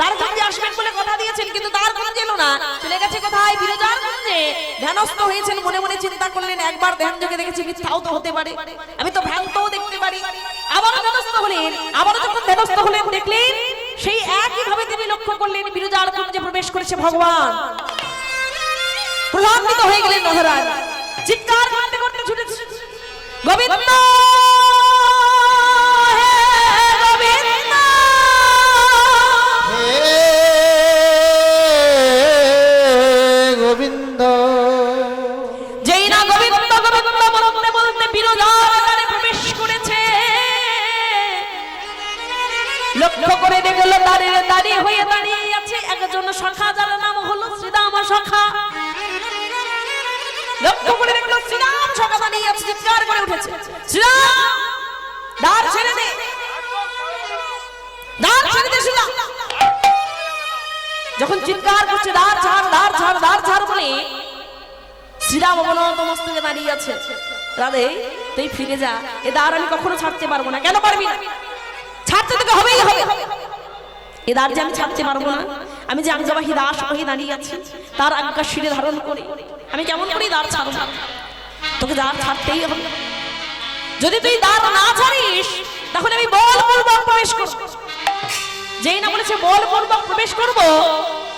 তার কুঞ্জে আসবেন বলে কথা দিয়েছেন, কিন্তু তার কুঞ্জে এলো না, চলে গেছে কোথায়? বিরজার কুঞ্জে। ধ্যানস্থ হয়েছেন, মনে মনে চিন্তা করলেন একবার ধ্যান যোগে দেখেছি, মিথ্যাও তো হতে পারে, আমি তো ভ্রান্তও দেখতে পারি। আবার ধ্যানস্থ হলেন, আবার যখন ধ্যানস্থ হলেন দেখলেন সেই একই ভাবে তিনি লক্ষ্য করলেন বিরজার কুঞ্জে প্রবেশ করেছে ভগবান। প্রলাপিত হয়ে গেলেন রাধারানী, চিৎকার করতে করতে ছুটে গোবিন্দ গোবিন্দ। যেই না গোবিন্দ গোবিন্দ বলতে বলতে বিরজার প্রবেশ করেছে, লক্ষ্য করে দেখল দাঁড়িয়ে হয়ে দাঁড়িয়ে আছে একজন সখা, যার নাম হলো শ্রীরাম সখা। লক্ষ্য করে দেখলো শ্রীরাম সখা দাঁড়িয়ে আছে, চিৎকার করে উঠেছে, শ্রীরাম দ্বার ছেড়ে দে, দ্বার ছেড়ে দে শ্রীরাম। যখন চিৎকার করছে দ্বার ছাড়, দ্বার ছাড়, দ্বার ছাড় বলে, শ্রীরাম অবনত মস্তকে দাঁড়িয়ে আছে। রাধে তুই ফিরে যা, এ দ্বার আমি কখনো ছাড়তে পারবো না। কেন পারবি না? ছাড়তে তোকে হবেই হবে। এ দ্বার যে আমি ছাড়তে পারবো না, আমি যে আজ্ঞাবাহী দাস হয়ে দাঁড়িয়ে আছি, তার আজ্ঞা শিরে ধারণ করে আমি কেমন করে দ্বার ছাড়বো? তোকে দ্বার ছাড়তেই হবে। যদি তুই দ্বার না ছাড়িস তাহলে আমি বলপূর্বক প্রবেশ করব। যেই না বলেছে বলপূর্বক প্রবেশ করব,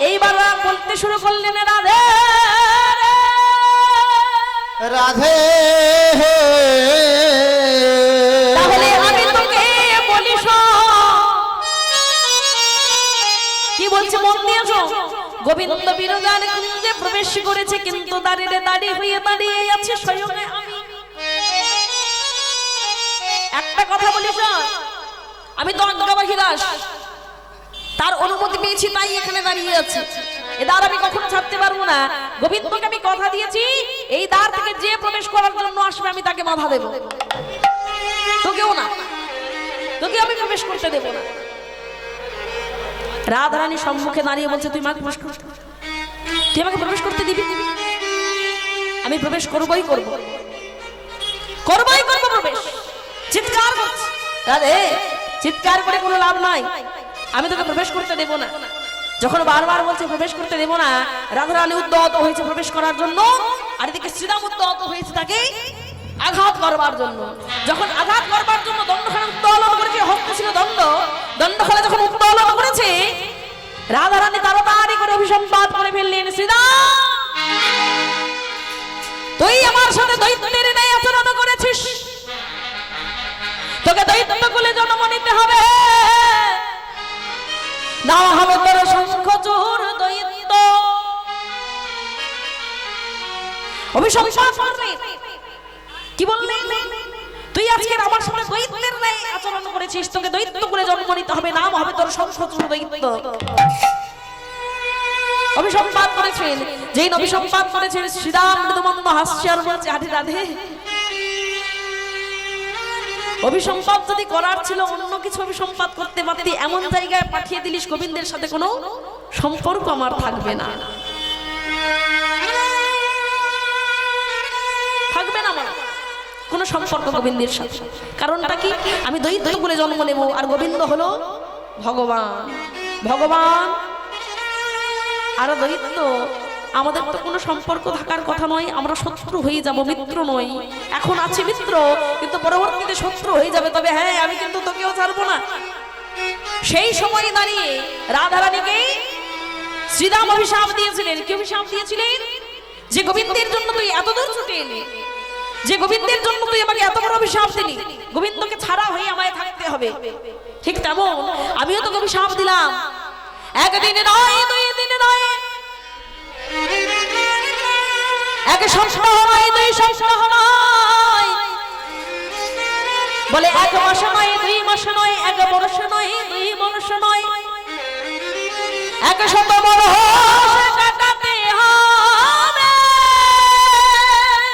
এইবার বলতে শুরু করলেন রাধে রাধে। তাহলে আমি তোকে বলি কি বলছে মন দিয়ে শোন। গোবিন্দ বিরজার কুঞ্জে প্রবেশ করেছে, কিন্তু দাঁড়িয়ে হয়ে দাঁড়িয়ে আছে স্বয়ং আমি। একটা কথা বলি শোন, আমি তো আজ্ঞাবাহী দাস, তার অনুমতি পেয়েছি তাই এখানে দাঁড়িয়ে আছি। এ দ্বার আমি কখনো ছাড়তে পারবো না। গোবিন্দকে আমি কথা দিয়েছি, এই দ্বার থেকে যে প্রবেশ করার জন্য আসবে আমি তাকে বাধা দেব, তোকেও না, তোকে আমি প্রবেশ করতে দেব না। রাধারানী সম্মুখে দাঁড়িয়ে বলছে, তুই আমাকে প্রবেশ করতে, তুই আমাকে প্রবেশ করতে দিবি? আমি প্রবেশ করবই করব, করবই করব প্রবেশ। চিৎকার করছে রাধে, চিৎকার করে কোনো লাভ নাই, আমি তোকে প্রবেশ করতে দেব না। যখন বারবার বলছে প্রবেশ করতে দেব না, রাধারানী উদ্যত হয়েছে প্রবেশ করার জন্য, আর এদিকে শ্রীরাম উদ্যত হয়েছে তাকে আঘাত করবার জন্য। যখন আঘাত করবার জন্য দণ্ডখানা উত্তোলন করেছে, হস্ত ছিল দণ্ড, দণ্ডখানা যখন উত্তোলন করেছে, রাধারানী তাড়াতাড়ি করে অভিসম্পাত করে ফেললেন, শ্রীরাম তুই আমার সাথে দৈত্যের ন্যায় আচরণ করেছিস, তোকে দৈত্য কুলে জন্ম নিতে হবে, না হবে তোর শঙ্খচূড় দৈত্য। অভিসম্পাত করবে কি বললেন? তুই আজকে আমার সাথে দৈত্যের ন্যায় আচরণ করেছিস, তোকে দৈত্য কুলে জন্ম নিতে হবে, নাম হবে তোর শঙ্খচূড় দৈত্য। অভিসম্পাত করেছেন। যেই অভিসম্পাত করেছেন শ্রীরাম মৃদুমন্দ হাস্য আর বলছে রাধে রাধে। অভিসম্পাত যদি করার ছিল অন্য কিছু অভিসম্পাত করতে পারতি, এমন জায়গায় পাঠিয়ে দিলিস গোবিন্দের সাথে কোনো সম্পর্ক আমার থাকবে না, থাকবে না আমার কোনো সম্পর্ক গোবিন্দের সাথে। কারণটা কি? আমি দৈত্য বলে জন্ম নেব আর গোবিন্দ হলো ভগবান। ভগবান আর দৈত্য, আমাদের তো কোনো সম্পর্ক থাকার কথা নয়। আমরা শত্রু হয়ে যাব, মিত্র নই। এখন আছে মিত্র, কিন্তু পরবর্তীতে শত্রু হয়ে যাবে। তবে হ্যাঁ, আমি কিন্তু তোকেও ছাড়বো না। সেই সময় দাঁড়িয়ে রাধারানীকে শ্রীরাম অভিশাপ দিয়েছিলেন। কি অভিশাপ দিয়েছিলেন? যে গোবিন্দের জন্য তুই এত দূর ছুটে এলি, যে গোবিন্দের জন্য তুই আমাকে এত বড় অভিশাপ দিলি, গোবিন্দকে ছাড়া হয়ে আমায় থাকতে হবে। ঠিক তেমন আমিও তোকে অভিশাপ দিলাম। একদিনে নয়, দুই দিনে নয়, এক সপ্তাহ নয়, দুই সপ্তাহ নয়, বলে এক মাস নয়, দুই মাস নয়, এক বর্ষ নয়, দুই বর্ষ নয়, 100 বর্ষ কাটাতে হবে,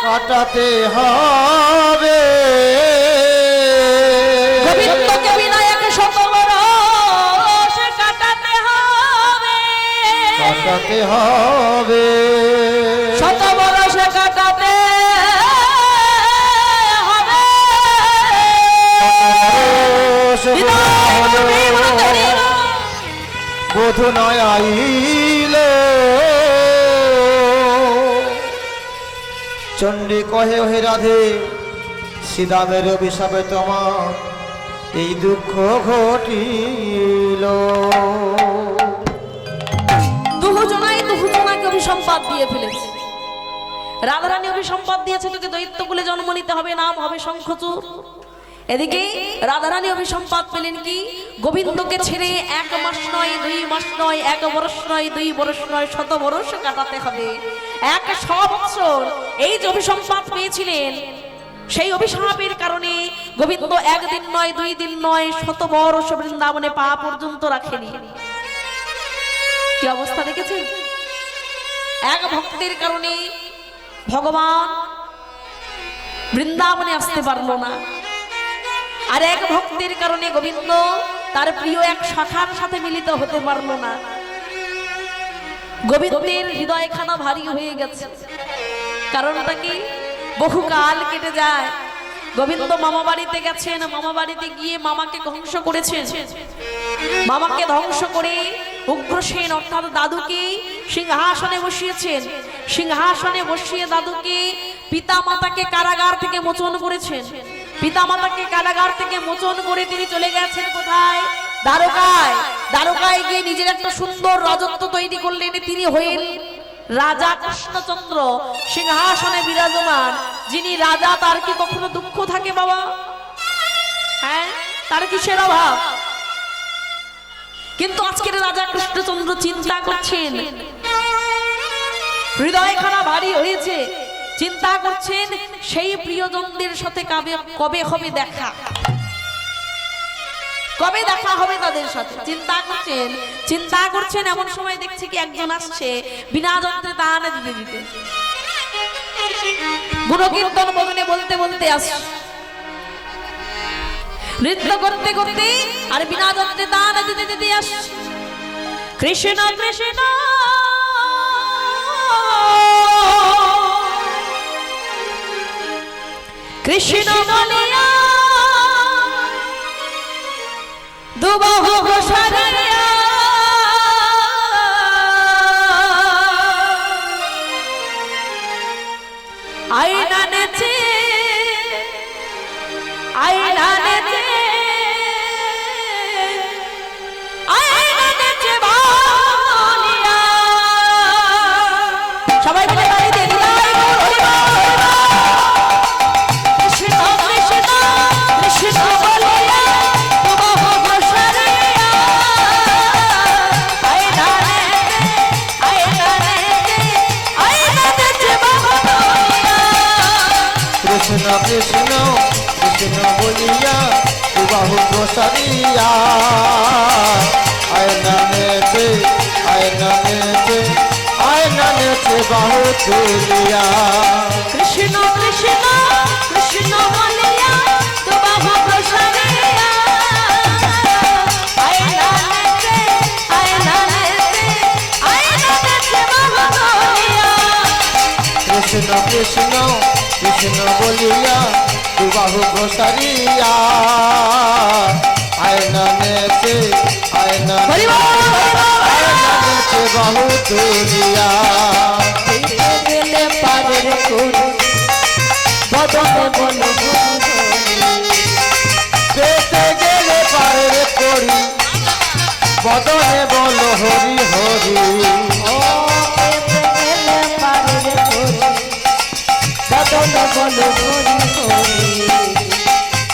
কাটাতে হবে। গোবিন্দকে বিনা 100 বর্ষ কাটাতে হবে, কাটাতে হবে। 100 বর্ষ কাটাতে হবে। বধূ নয় আইল, চণ্ডী কহে হে রাধে, শ্রীরামের অভিশাপে তোমার এই দুঃখ ঘটিল। দুজনাকে অভিসম্পাদ দিয়ে ফেলেছে। রাধারানী অভিসম্পাদ দিয়েছে, তোকে দৈত্য কুলে জন্ম নিতে হবে, নাম হবে শঙ্খচূড়। এদিকে রাধারানী অভিসম্পাদ পেলেন কি? গোবিন্দকে ছেড়ে 1 মাস নয়, 2 মাস নয়, 1 বর্ষ নয়, 2 বর্ষ নয়, 100 বর্ষ কাটাতে হবে, 100 বছর। এই যে অভিসম্পাদ পেয়েছিলেন, সেই অভিশাপের কারণে গোবিন্দ 1 দিন নয়, 2 দিন নয়, 100 বর্ষ বৃন্দাবনে পা পর্যন্ত রাখেনি। কি অবস্থা দেখেছেন? এক ভক্তের কারণে ভগবান বৃন্দাবনে আসতে পারলো না, আর এক ভক্তের কারণে গোবিন্দ তার প্রিয় এক শাখার সাথে মিলিত হতে পারলো না। গোবিন্দের হৃদয়খানা ভারী হয়ে গেছে। কারণটা কি? বহুকাল কেটে যায়, গোবিন্দ মামা বাড়িতে গেছেন, মামা বাড়িতে গিয়ে মামাকে ধ্বংস করেছেন। মামাকে ধ্বংস করে উগ্রসেন অর্থাৎ দাদুকে সিংহাসনে বসিয়েছেন। সিংহাসনে বসিয়ে দাদুকে পিতা মাতাকে কারাগার থেকে মোচন করেছেন। পিতা মাতাকে কারাগার থেকে মোচন করে তিনি চলে গেছেন কোথায়? দ্বারকায়। দ্বারকায় গিয়ে নিজের একটা সুন্দর রাজত্ব তৈরি করলেন। তিনি হলেন রাজা কৃষ্ণচন্দ্র, সিংহাসনে বিরাজমান। যিনি রাজা, তার কি কখনো দুঃখ থাকে বাবা? হ্যাঁ, তার কিসের অভাব? কিন্তু আজকের রাজা কৃষ্ণচন্দ্র চিন্তা করছেন, হৃদয়খানা ভারী হয়েছে, চিন্তা করছেন সেই প্রিয়জনদের সাথে কবে হবে দেখা, কবে দেখা হবে তাদের সাথে। চিন্তা করছেন এমন সময় দেখছে কি একজন আসছে বিনা যন্ত্রে তাহানা দিতে দিতে, গুণকীর্তন বদনে বলতে বলতে আসছে, নৃত্য করতে করতে আর বিনা যন্ত্রে তাহানা দিতে দিতে আসছে। কৃষ্ণ কৃষ্ণ কৃষ্ণ বলিয়া দুবাহু ঘোষারিয়া আইনা নেচে আইনা নেচে আইনা নেচে বলিয়া সবাই মিলে গালি দিয়ে দিলাই কৃষ্ণ কৃষ্ণ কৃষ্ণ বলিয়া বাহু প্রসারিয়া আয়না নেচে নাচে বাহু তুলিয়া কৃষ্ণ কৃষ্ণ কৃষ্ণ বলিয়া তো বাহু প্রসারিয়া আয়না নেচে আয়না নেচে আয়না নেচে বাহু তুলিয়া কৃষ্ণ কৃষ্ণ কৃষ্ণ বলিয়া তু বাহু প্রসারিয়া আয়না নেচে আয়না হরি বল, হরি বল। আয়না নেচে বাহু তুলিয়া গেলে পারের কোন বদনে বলো যেতে গেলে পারের করি বদনে বল হরি হরি ও গেলে পারের কোন বদনে বলো হরি হরি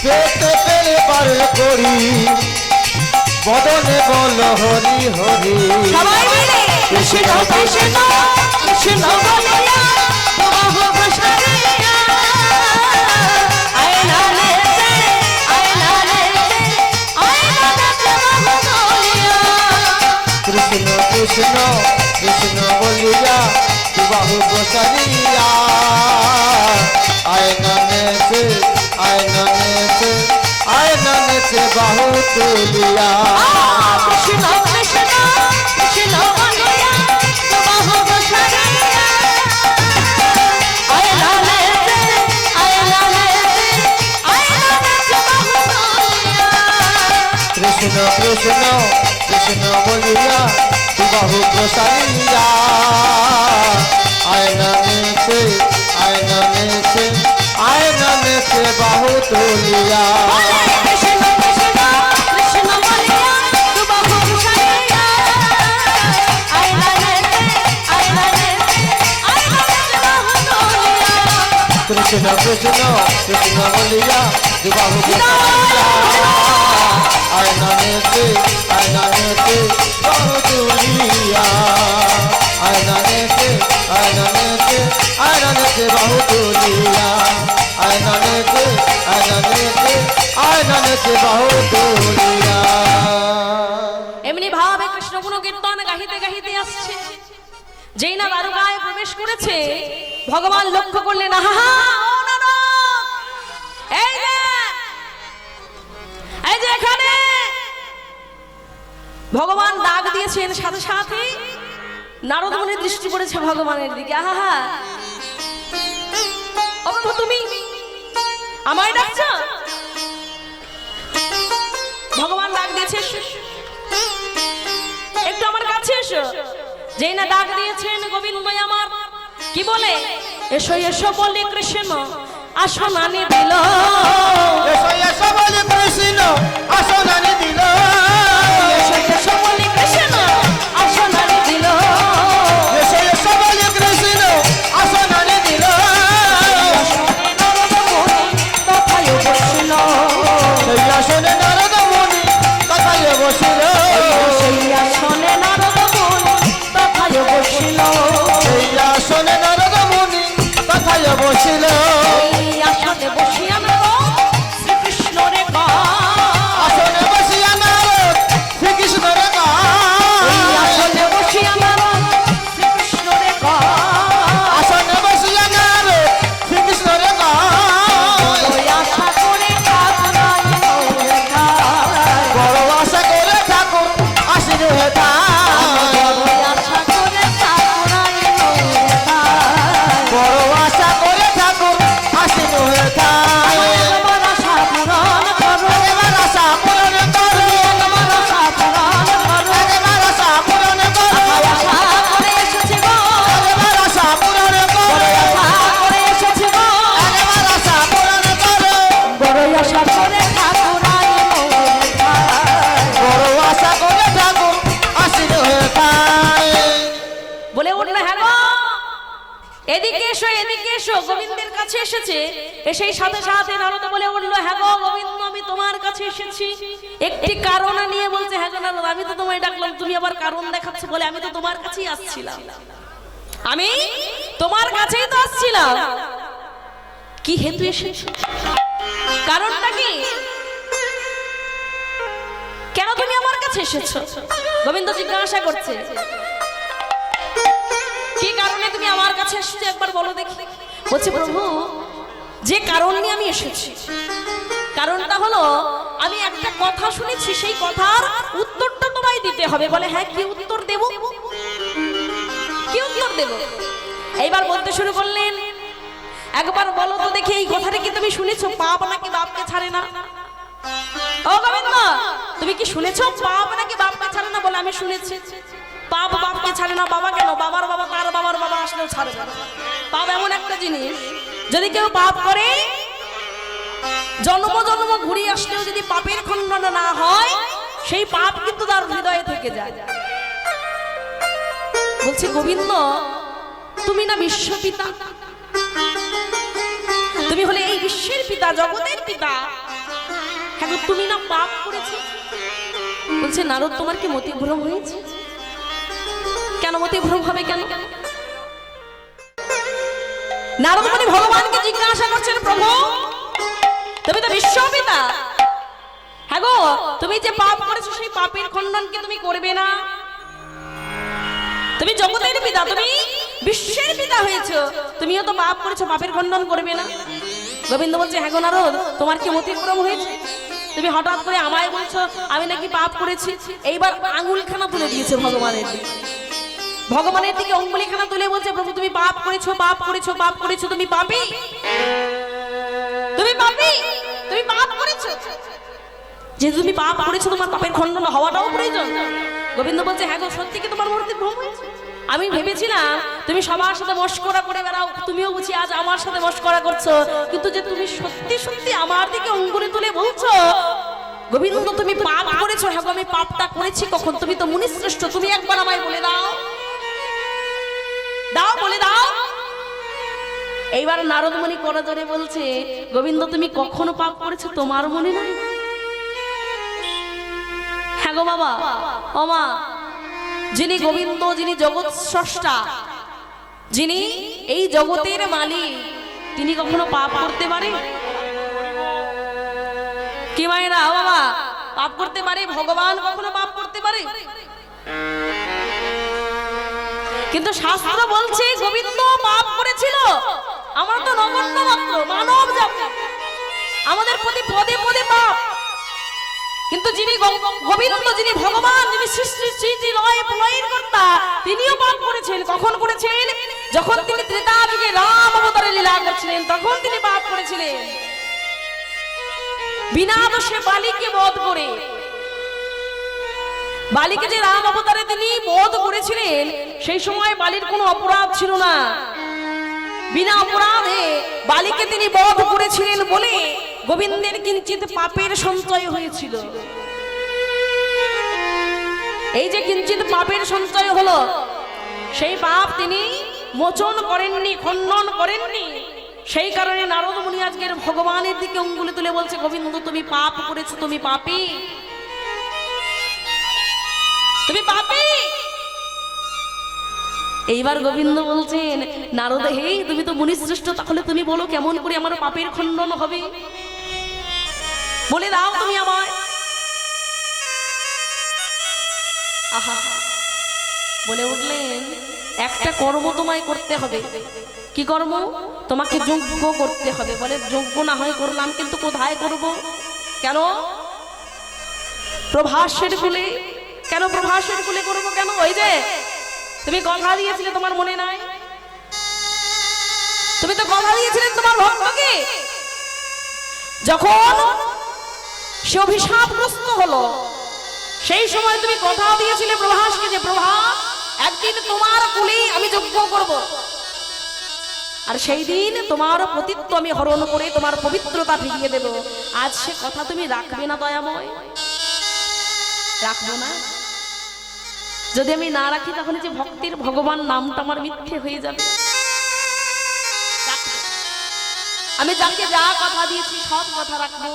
যেতে গেলে পারের করি বদনে বল হরি হরি সবাই মিলে কৃষ্ণ কৃষ্ণ কৃষ্ণ বলিয়া বাহু প্রসারিয়া আয়না নেচে আয়না নেচে আয়না নেচে বাহু তুলিয়া কৃষ্ণ কৃষ্ণ কৃষ্ণ বলিয়া তু বাহু প্রসারিয়া আয়না নেচে আয়না নেচে আয়না নেচে বাহু তুলিয়া কৃষ্ণ কৃষ্ণ কৃষ্ণ বলিয়া বাহু প্রসারিয়া আয়না নেচে আয়না নেচে আয়না নেচে বাহু তুলিয়া কৃষ্ণ কৃষ্ণ কৃষ্ণ বলিয়া তু বাহু প্রসারিয়া আয়না নেচে আয়না নেচে আয়না নেচে বাহু তুলিয়া কৃষ্ণ কৃষ্ণ কৃষ্ণ বলিয়া বাহু প্রসারিয়া আয়না নেচে আয়না নেচে আয়না নেচে বাহু তুলিয়া কৃষ্ণ কৃষ্ণ কৃষ্ণ বলিয়া তু বাহু প্রসারিয়া আয়না নেচে বাহু তুলিয়া আয়না নেচে আয়না নেচে বাহু তুলিয়া আয়না নেচে আয়না নেচে বাহু তুলিয়া এমনি ভাবে কৃষ্ণ গুণ কীর্তন গাহিতে গাহিতে আসছে যেই না দ্বারকায় প্রবেশ করেছে ভগবান লক্ষ্য করলেন আহা ও নারদ এই যে এখানে ভগবান ডাক দিয়েছেন সাথে সাথে নারদ মুনির দৃষ্টি পড়েছে ভগবানের দিকে আহা ও প্রভু তুমি আমায় ডাকছো ভগবান ডাক দিয়েছে একটু আমার কাছে এসো যেই না ডাক দিয়েছেন গোবিন্দ আমার কি বলে এসো এসো বলে কৃষ্ণ আসো নানি দিল এসো এসো বলে কৃষ্ণ আসনানি দিল এসো এসো বলে কৃষ্ণ আসো নানি দিল এসো এসো বলে কৃষ্ণ আসনানি দিল তথায় বসিল সেই আসনে নারদ মুনি কথায় বসিল সেই আসনে নারদ মুনি তথায় বসিল সেই আসনে নারদ মুনি কথায় বসিল এই আসনে বসিয়া শ্রীকৃষ্ণ রে আসনে বসিয়া নারদ শ্রীকৃষ্ণ রে এই আসনে বসিয়া শ্রীকৃষ্ণ রে আসনে বসিয়া নারদ শ্রীকৃষ্ণ রে আশা করে বড় আশা করে ঠাকুর আসিল হেতা আশা করে বড় আশা করে ঠাকুর আসিল হেতা আমার আশা পূরণ করো এবার আশা পূরণ করো আমার আশা পূরণ করো এবার আশা পূরণ করো আশা করে এসেছি গো এবার আশা পূরণ করো আশা করে এসেছি গো এবার আশা পূরণ করো বড় আশা করে ঠাকুর বড় আশা করে ঠাকুর আসিল হেতা বলে উঠল হ্যাঁ গো এদিকে এসো গোবিন্দের কাছে এসেছে এসেই সাথে সাথে নারদ বলে উঠলো হ্যাঁ গো গোবিন্দ আমি তোমার কাছে এসেছি একটি কারণ নিয়ে বলছে হ্যাঁ গো নারদ আমি তো তোমায় ডাকলাম তুমি আবার কারণ দেখাচ্ছ বলে আমি তো তোমার কাছেই আসছিলাম আমি তোমার কাছেই তো আসছিলাম কি হেতু এসেছো কারণটা কি কেন তুমি আমার কাছে এসেছো গোবিন্দ জিজ্ঞাসা করছে কি কারণে তুমি আমার কাছে এসেছো একবার বলো দেখি। বলছে প্রভু, যে কারণ নিয়ে আমি এসেছি, কারণটা হলো আমি একটা কথা শুনেছি, সেই কথার উত্তরটা তোমায় দিতে হবে। বলে হ্যাঁ, কি উত্তর দেব, কি উত্তর দেব? এইবার বলতে শুরু করলেন, একবার বলো তো দেখি, এই কথাটা কি তুমি শুনেছো, পাপ নাকি বাপকে ছাড়ে না? ও গোবিন্দ, তুমি কি শুনেছো পাপ নাকি বাপকে ছাড়ে না? বলে আমি শুনেছি, পাপ বাপকে ছাড়ে না। বাবা কেন? বাবার বাবা তার বাবার বাবা আসলেও ছাড়ে না। পাপ এমন একটা জিনিস, যদি কেউ পাপ করে জন্ম জন্ম ঘুরিয়ে আসলেও যদি পাপের খণ্ডন না হয়, সেই পাপ কিন্তু তার হৃদয়ে থেকে যায়। বলছে গোবিন্দ, তুমি না বিশ্বপিতা, তুমি হলে এই বিশ্বের পিতা, জগতের পিতা, হ্যাঁ তুমি না পাপ করেছো? বলছে নারদ, তোমার কি মতিভ্রম হয়েছে? কেন মতিভ্রম হবে কেন? নারদ মুনি ভগবানকে জিজ্ঞাসা করছেন, প্রভু তুমি তো বিশ্বপিতা, হ্যাঁ গো তুমি যে পাপ করেছো সেই পাপের খণ্ডন কি তুমি করবে না? তুমি জগতের পিতা, তুমি বিশ্বের পিতা হয়েছো, তুমিও তো পাপ করেছো, পাপের খণ্ডন করবে না? গোবিন্দ বলছে, হ্যাঁ গো নারদ, তোমার কি মতিভ্রম হয়েছে? তুমি হঠাৎ করে আমায় বলছো আমি নাকি পাপ করেছি। এইবার আঙুলখানা তুলে দিয়েছে ভগবানের দিকে, ভগবানের দিকে অঙ্গুলিখানা তুলে বলছে, প্রভু তুমি পাপ করেছো, পাপ করেছো, পাপ করেছো, তুমি পাপী, তুমি পাপী, তুমি পাপ করেছো। যে তুমি পাপ করেছো, তোমার পাপের খণ্ডন হওয়াটাও প্রয়োজন। গোবিন্দ বলছে, হ্যাঁ গো সত্যি কি তোমার মতিভ্রম হয়েছে? আমি ভেবেছিলাম তুমি সবার সাথে মস্করা করে বেড়াও, তুমিও বুঝি আজ আমার সাথে মস্করা করছো, কিন্তু যে তুমি সত্যি সত্যি আমার দিকে অঙ্গুলি তুলে বলছো গোবিন্দ তুমি পাপ করেছো। হ্যাঁ গো আমি পাপটা করেছি কখন? তুমি তো মুনিশ্রেষ্ঠ, তুমি একবার আমায় বলে দাও, দাও বলে দাও। এইবার নারদ মুনি করজোরে বলছে, গোবিন্দ তুমি কখনো পাপ করেছো তোমার মনে নাই? হ্যাঁ গো বাবা, ও মা, যিনি গোবিন্দ, যিনি জগৎ স্রষ্টা, যিনি এই জগতের মালিক, তিনি কখনো পাপ করতে পারে কি মায়েরা? ও বাবা, পাপ করতে পারে? ভগবান কখনো পাপ করতে পারে? কিন্তু শাস্ত্র বলছে গোবিন্দ পাপ করেছিল। আমরা তো নগণ্য মাত্র মানব জাতি, আমাদের প্রতি পদে পদে পাপ, কিন্তু যিনি গোবিন্দ, যিনি ভগবান, যিনি সৃষ্টি লয় প্রলয়ের কর্তা, তিনিও পাপ করেছেন। কখন করেছেন? যখন তিনি ত্রেতা যুগে রাম অবতারে লীলা করছিলেন, তখন তিনি পাপ করেছিলেন। বিনা দোষে বালিকে বধ করে, বালিকে যে রাম অবতারে তিনি বধ করেছিলেন, সেই সময় বালির কোনো অপরাধ ছিল না। বিনা অপরাধে বালিকে তিনি বধ করেছিলেন বলে গোবিন্দের কিঞ্চিত পাপের সঞ্চয় হয়েছিল। এই যে কিঞ্চিত পাপের সঞ্চয় হলো, সেই পাপ তিনি মোচন করেননি, খণ্ডন করেননি। সেই কারণে নারদ মুনি আজকের ভগবানের দিকে অঙ্গুলি তুলে বলছে, গোবিন্দ তুমি পাপ করেছো, তুমি পাপী, তুমি পাপী। এইবার গোবিন্দ বলছেন, নারদ হে তুমি তো মুনিশ্রেষ্ঠ, তাহলে তুমি বলো কেমন করে আমার পাপের খণ্ডন হবে, বলে দাও তুমি আমায়। আহা, বলে উঠলেন, একটা কর্ম তোমায় করতে হবে। কি কর্ম? তোমাকে যজ্ঞ করতে হবে। বলে যজ্ঞ না হয় করলাম, কিন্তু কোথায় করব? কেন? প্রভাসের কুলে। কেন প্রভাসের কুলে করব? কেন? ওই যে তুমি কথা দিয়েছিলে, তোমার মনে নাই? তুমি তো কথা দিয়েছিলেন তোমার ভক্তকে, যখন সে অভিশাপগ্রস্ত হলো, সেই সময় তুমি কথা দিয়েছিলে প্রভাসকে যে প্রভাস একদিন তোমার কুলেই আমি যজ্ঞ করব, আর সেই দিন তোমার পতিত্ব আমি হরণ করে তোমার পবিত্রতা ফিরিয়ে দেব। আজ সে কথা তুমি রাখবে না দয়াময়? রাখবো না? যদি আমি না রাখি তাহলে যে ভক্তির ভগবান নামটা আমার মিথ্যে হয়ে যাবে। আমি যাকে যা কথা দিয়েছি সব কথা রাখবো।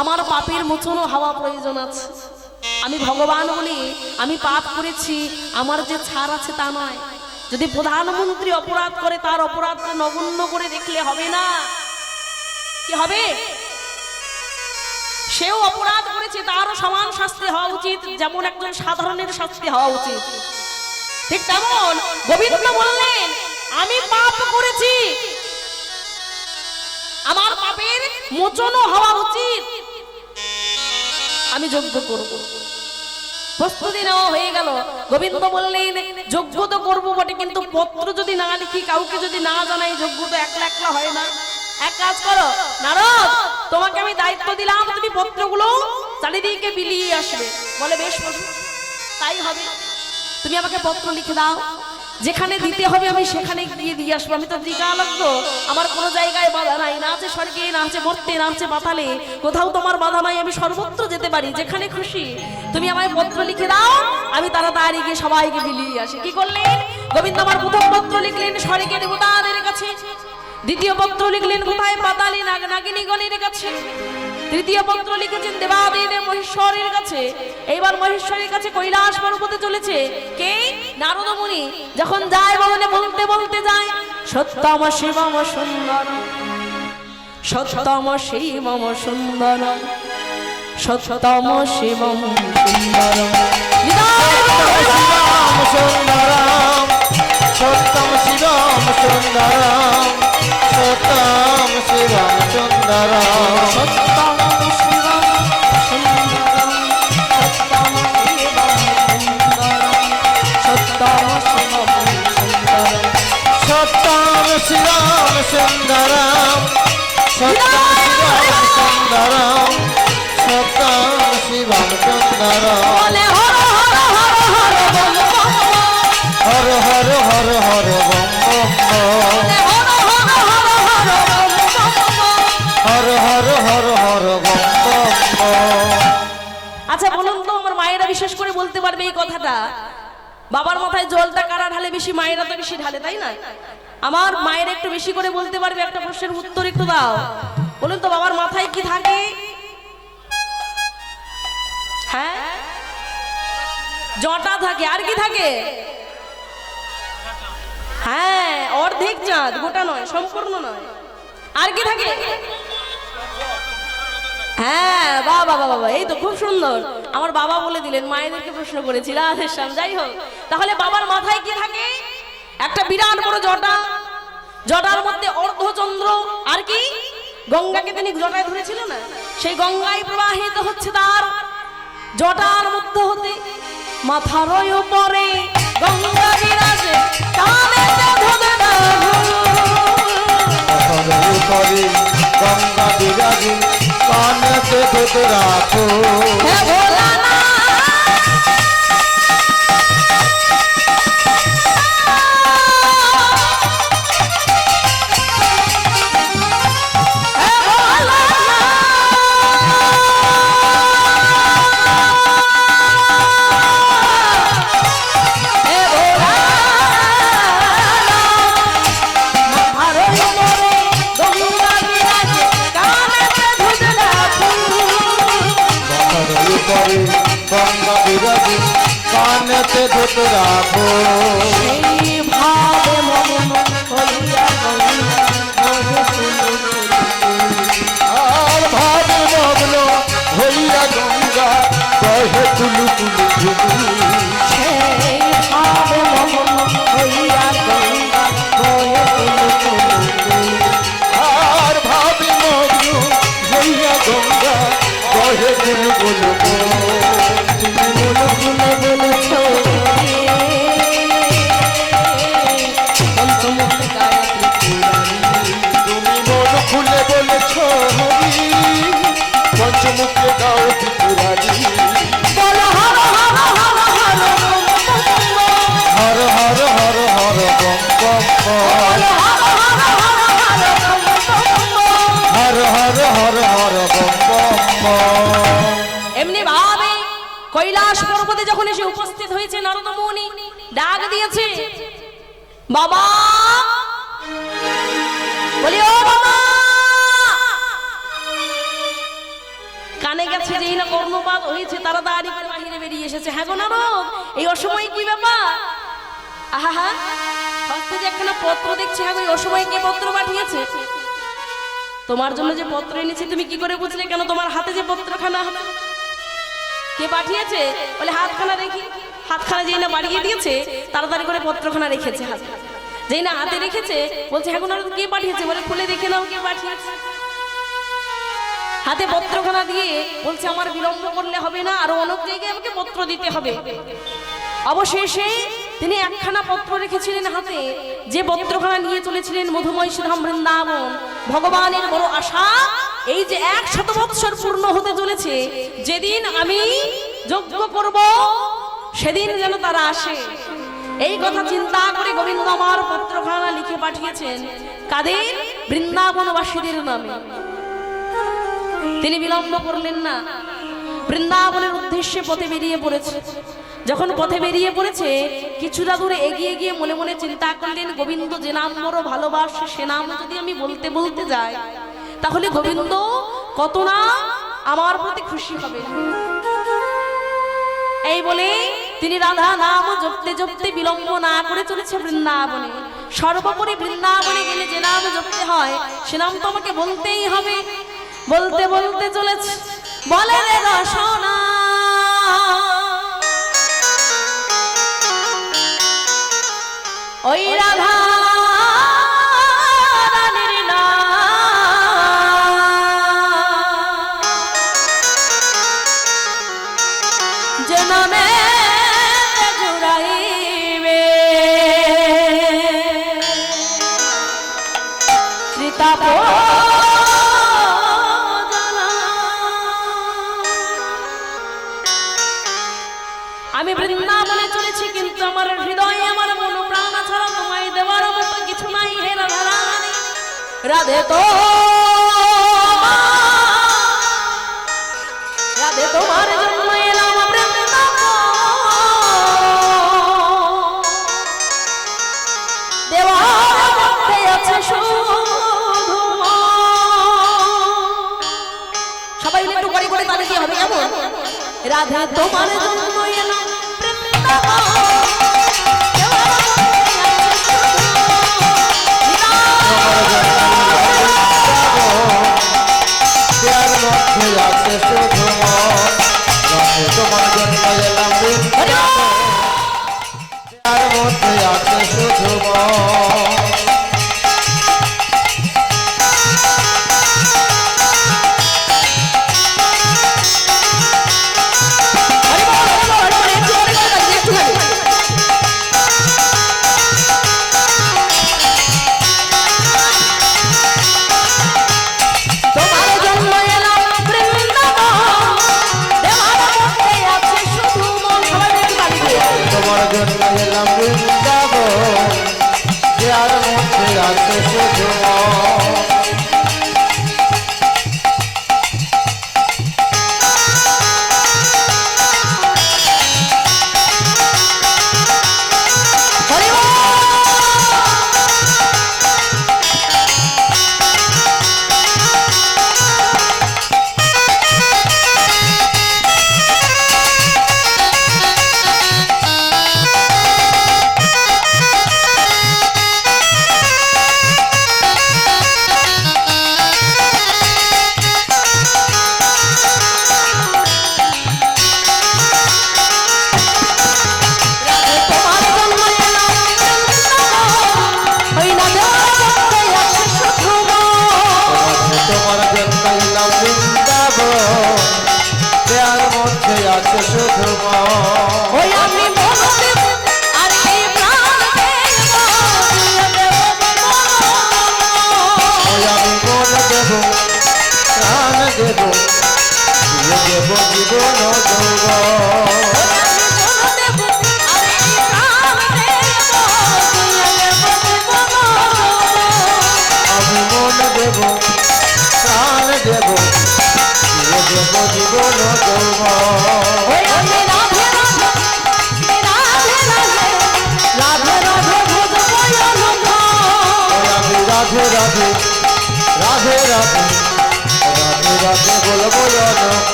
আমার পাপের মোচনও হওয়া প্রয়োজন আছে। আমি ভগবান বলি আমি পাপ করেছি, আমার যে ছাড় আছে তা নয়। যদি প্রধানমন্ত্রী অপরাধ করে, তার অপরাধটা নগণ্য করে দেখলে হবে না। কি হবে? সেও অপরাধ করেছে, তারও সমান শাস্তি হওয়া উচিত, যেমন একজন সাধারণের শাস্তি হওয়া উচিত। ঠিক তেমন গোবিন্দ বললেন আমি পাপ করেছি, আমার পাপের মোচনও হওয়া উচিত, আমি যজ্ঞ করব। প্রস্তুতি নেওয়া হয়ে গেল। গোবিন্দ বললেন যজ্ঞ তো করবো বটে, কিন্তু পত্র যদি না লিখি, কাউকে যদি না জানাই, যজ্ঞ তো একলা একলা হয় না। এক কাজ করো নারদ, তোমাকে আমি দায়িত্ব দিলাম, তুমি পত্রগুলো চারিদিকে বিলিয়ে আসবে। বলে বেশ প্রভু, তাই হবে। তুমি আমাকে পত্র লিখে দাও, যেখানে দিতে হবে আমি সেখানে গিয়ে দিয়ে আসবো। আমি তো দিকালগ্ন, আমার কোনো জায়গায় বাধা নাই, না আছে স্বর্গে, না আছে মর্তে, না আছে পাতালে, কোথাও তোমার বাধা নাই, আমি সর্বত্র যেতে পারি, যেখানে খুশি। তুমি আমায় পত্র লিখে দাও, আমি তাড়াতাড়ি গিয়ে সবাইকে বিলিয়ে আসি। কি করলেন গোবিন্দ? আমার প্রথম পত্র লিখলেন স্বর্গে দেবতাদের কাছে, দ্বিতীয় পত্র লিখলেন কোথায়? পাতালে নাগিনীগণের কাছে। তৃতীয় পত্র লিখেছেন দেবাদিদেব মহেশ্বরের কাছে। এইবার মহেশ্বরের কাছে কৈলাস পর্বতে চলেছে কে? নারদ মুনি। যখন যায় বলনে বলতে বলতে যায় সত্যম শিবম সুন্দর, সত্যম শিবম সুন্দর, সত্যম শিবম সুন্দর, সুন্দরম সত্যম শিবম সুন্দরম, সত্যম শিবম সুন্দরম, সত্যম শিবম সুন্দরম, সত্যম শিবম সুন্দরম, সত্যম শিবম সুন্দরম, সত্যম শিবম সুন্দরম, সত্যম শিবম সুন্দরম, সত্যম শিবম সুন্দরম। বলে হর হর হর হর বল বল, Har Har Har Har bomb bomb bomb, Har Har Har Har bomb bomb bomb. আচ্ছা বলুন তো, আমার মায়েরা বিশেষ করে বলতে পারবে এই কথাটা? বাবার মাথায় জলটা কারা ঢালে বেশি? মায়েরা তো বেশি ঢালে, তাই না? আমার মায়েরা একটু বেশি করে বলতে পারবে? একটা প্রশ্নের উত্তর একটু দাও। বলুন তো, বাবার মাথায় কি থাকে? হ্যাঁ, জটা থাকে। আর কি থাকে? হ্যাঁ, অর্ধেক চাঁদ, গোটা নয়, সম্পূর্ণ নয়। আর কি থাকে? হ্যাঁ, বাবা বাবা বাবা, এই তো খুব সুন্দর। আমার বাবা বলে দিলেন, মায়েদেরকে প্রশ্ন করেছি। রাধেশ্যাম, যাই হোক, তাহলে বাবার মাথায় কি থাকে? একটা বিরাট বড় জটা, জটার মধ্যে অর্ধচন্দ্র। আর কি? গঙ্গাকে তিনি জটায় ধরেছিল না, সেই গঙ্গায় প্রবাহিত হচ্ছে তার জটার মধ্যে হতে। মাথার উপরে গঙ্গা বিরাজে, কানেতে ধরে মাথার উপরে গঙ্গা বিরাজে, কানেতে ধরে রাখো। হে ভোলানাথ, হে ভোলানাথ, হে ভোলানাথ, মাথার উপরে গঙ্গা বিরাজে, কানেতে ধরে রাখো। মাথার উপরে গঙ্গা বিরাজে, কানেতে ধরে রাখো। সেই ভাবে মন হইয়া গঙ্গা আর ভাবে মগ্ন হইয়া গঙ্গা বহে তুলু তুলু তুলু। সেই ভাবে মন হইয়া গঙ্গা বহে তুলু তুলু তুলু। আর ভাবে মগ্ন হইয়া গঙ্গা বহে তুলু তুলু তুলু। বলো বলে বলেছ পঞ্চমুখী গায়ত্রী পুরাণী। তুমি মন খুলে বলেছ হরি, পঞ্চমুখে গাও ত্রিপুরারি। বলো Har Har Har Har Har Har Har Har bomb bomb bomb, Har Har Har Har bomb bomb bomb. এমনি ভাবে কৈলাস পর্বতে যখন এসে উপস্থিত হয়েছে নারদ মুনি, ডাক দিয়েছে বাবা। বলি ও বাবা। কানে গেছে, যেই না কর্ণপাত হয়েছে তাড়াতাড়ি করে বাহিরে বেরিয়ে এসেছে। হ্যাঁ গো নারদ, এই অসময়ে কি ব্যাপার? আহা, হস্তে যে একখানা পত্র দেখছি। হ্যাঁ গো, এই অসময়ে কে পত্র পাঠিয়েছে? তোমার জন্য যে পত্র এনেছি, তুমি কি করে বুঝলে? কেন তোমার হাতে যে পত্রখানা, কে পাঠিয়েছে? বলে হাতখানা দেখি। হাতখানা যেই না বাড়িয়ে দিয়েছে তাড়াতাড়ি করে পত্রখানা রেখেছে হাতে, যেই না হাতে রেখেছে বলছে হ্যাঁ ওনারা কে পাঠিয়েছে, বলে খুলে দেখে নাও কে পাঠিয়েছে। হাতে পত্রখানা দিয়ে বলছে আমার বিলম্ব করলে হবে না, আরো অনেক জায়গায় আমাকে পত্র দিতে হবে। অবশেষে তিনি একখানা পত্র রেখেছিলেন হাতে, যে পত্রখানা নিয়ে চলেছিলেন মধুময় সুধাম বৃন্দাবন। ভগবানের বড় আশা এই যে 100 বৎসর পূর্ণ হতে চলেছে, যেদিন আমি যজ্ঞ করব সেদিন যেন তারা আসে। এই কথা চিন্তা করে গোবিন্দ আমার পত্রখানা লিখে পাঠিয়েছেন কাদের? বৃন্দাবনবাসীদের নামে। তিনি বিলম্ব করলেন না, বৃন্দাবনের উদ্দেশ্যে পথে বেরিয়ে পড়েছে। যখন পথে বেরিয়ে পড়েছে কিছুটা দূরে এগিয়ে গিয়ে মনে মনে চিন্তা করলেন গোবিন্দ যে নাম বড় ভালোবাসে সে নাম যদি আমি বলতে বলতে যাই তাহলে গোবিন্দ কত না আমার প্রতি খুশি হবে। এই বলে তিনি রাধা নাম জপতে জপতে বিলম্ব না করে চলেছে বৃন্দাবনে। সর্বোপরি বৃন্দাবনে গেলে যে নাম জপতে হয় সে নাম তো আমাকে বলতেই হবে। বলতে বলতে চলেছে, বলে রে রসনা ওই রাধা রানীর নাম যে নামে জুড়াইবে শ্রীতাপ। আমি বৃন্দাবনে চলেছি কিন্তু আমার হৃদয়ে আমার মন প্রাণ ছাড়া তোমায় দেওয়ার মতো কিছু নাই হে রাধা রানী। রাধে তো রাধে তোমার জন্য এলাম বৃন্দাবন, দেওয়ার মধ্যে আছে শুধু। সবাই একটু করে করে তালে কি হবে কেমন? রাধে তোমার জন্য এলাম বৃন্দাবন, তোমার জন্য এলাম বৃন্দাবন, তার মধ্যে আছে শুধু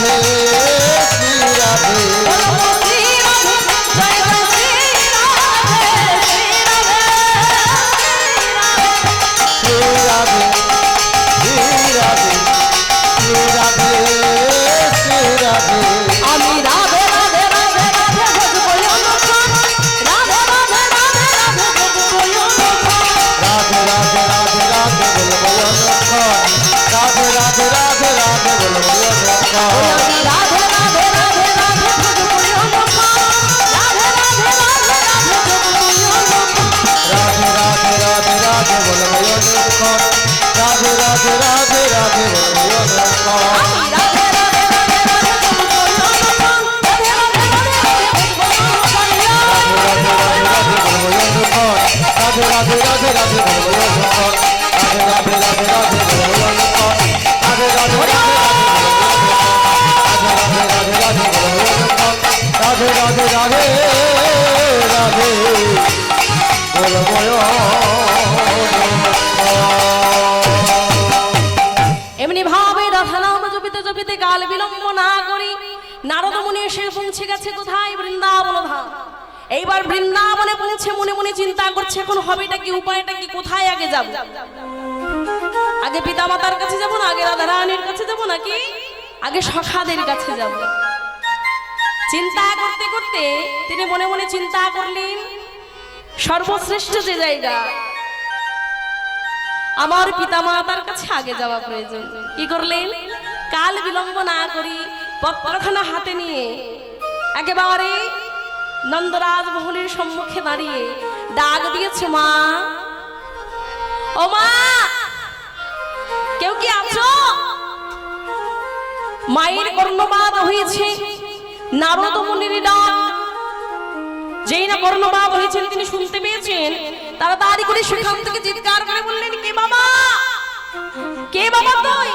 রাধে শ্রী রাধে বলো শ্রী রাধে, জয় জয় শ্রী রাধে, শ্রী রাধে, শ্রী রাধে। শ্রী রাধে শ্রী রাধে শ্রী রাধে আমি রাধে রাধে রাধে রাধে ভজবো অনুক্ষণ, রাধে রাধে রাধে রাধে ভজবো অনুক্ষণ। রাধে রাধে রাধে রাধে বলবো অনুক্ষণ রাধে রাধে রাধে রাধে বলবো অনুক্ষণ আমি রাধে রাধে রাধে রাধে ভজবো অনুক্ষণ, রাধে রাধে রাধে রাধে ভজবো অনুক্ষণ। রাধে রাধে রাধে রাধে বলবো অনুক্ষণ রাধে রাধে রাধে রাধে বলবো অনুক্ষণ আমি রাধে রাধে রাধে রাধে ভজবো অনুক্ষণ, রাধে রাধে রাধে রাধে ভজবো অনুক্ষণ। রাধে রাধে রাধে রাধে বলবো অনুক্ষণ রাধে রাধে রাধে রাধে বলবো অনুক্ষণ রাধে রাধে রাধে রাধে বলবো অনুক্ষণ রাধে রাধে রাধে রাধে বলবো এমনি ভাবে রাধা নাম জপিতে জপিতে কাল বিলম্ব না করি নারদ মুনি এসে পৌঁছে গেছে কোথায়? বৃন্দাবন ধাম। এইবার বৃন্দাবনে পৌঁছে মনে মনে চিন্তা করছে এখন হবেটা কি, উপায়টা কি, কোথায় আগে যাব? আগে পিতা মাতার কাছে যাব না, আগে রাধা রানীর কাছে যাব নাকি আগে সখাদের কাছে যাব? চিন্তা করতে করতে তিনি মনে মনে চিন্তা করলেন সর্বশ্রেষ্ঠ যে জায়গা আমার পিতা মাতার কাছে আগে যাওয়া প্রয়োজন। কি করলেন? কাল বিলম্ব না করি পত্রখানা হাতে নিয়ে একেবারে নন্দরাজ মোহনের সম্মুখে দাঁড়িয়ে ডাক দিয়েছে, মা ও মা, কেউ কি আছো? মায়ের কর্ণপাত হয়েছে নারদ মুনির ডাক। যেই না কর্ণপাত হয়েছেন তিনি শুনতে পেয়েছেন, তাড়াতাড়ি করে সেখান থেকে চিৎকার করে বললেন, কে বাবা, কে বাবা তুই?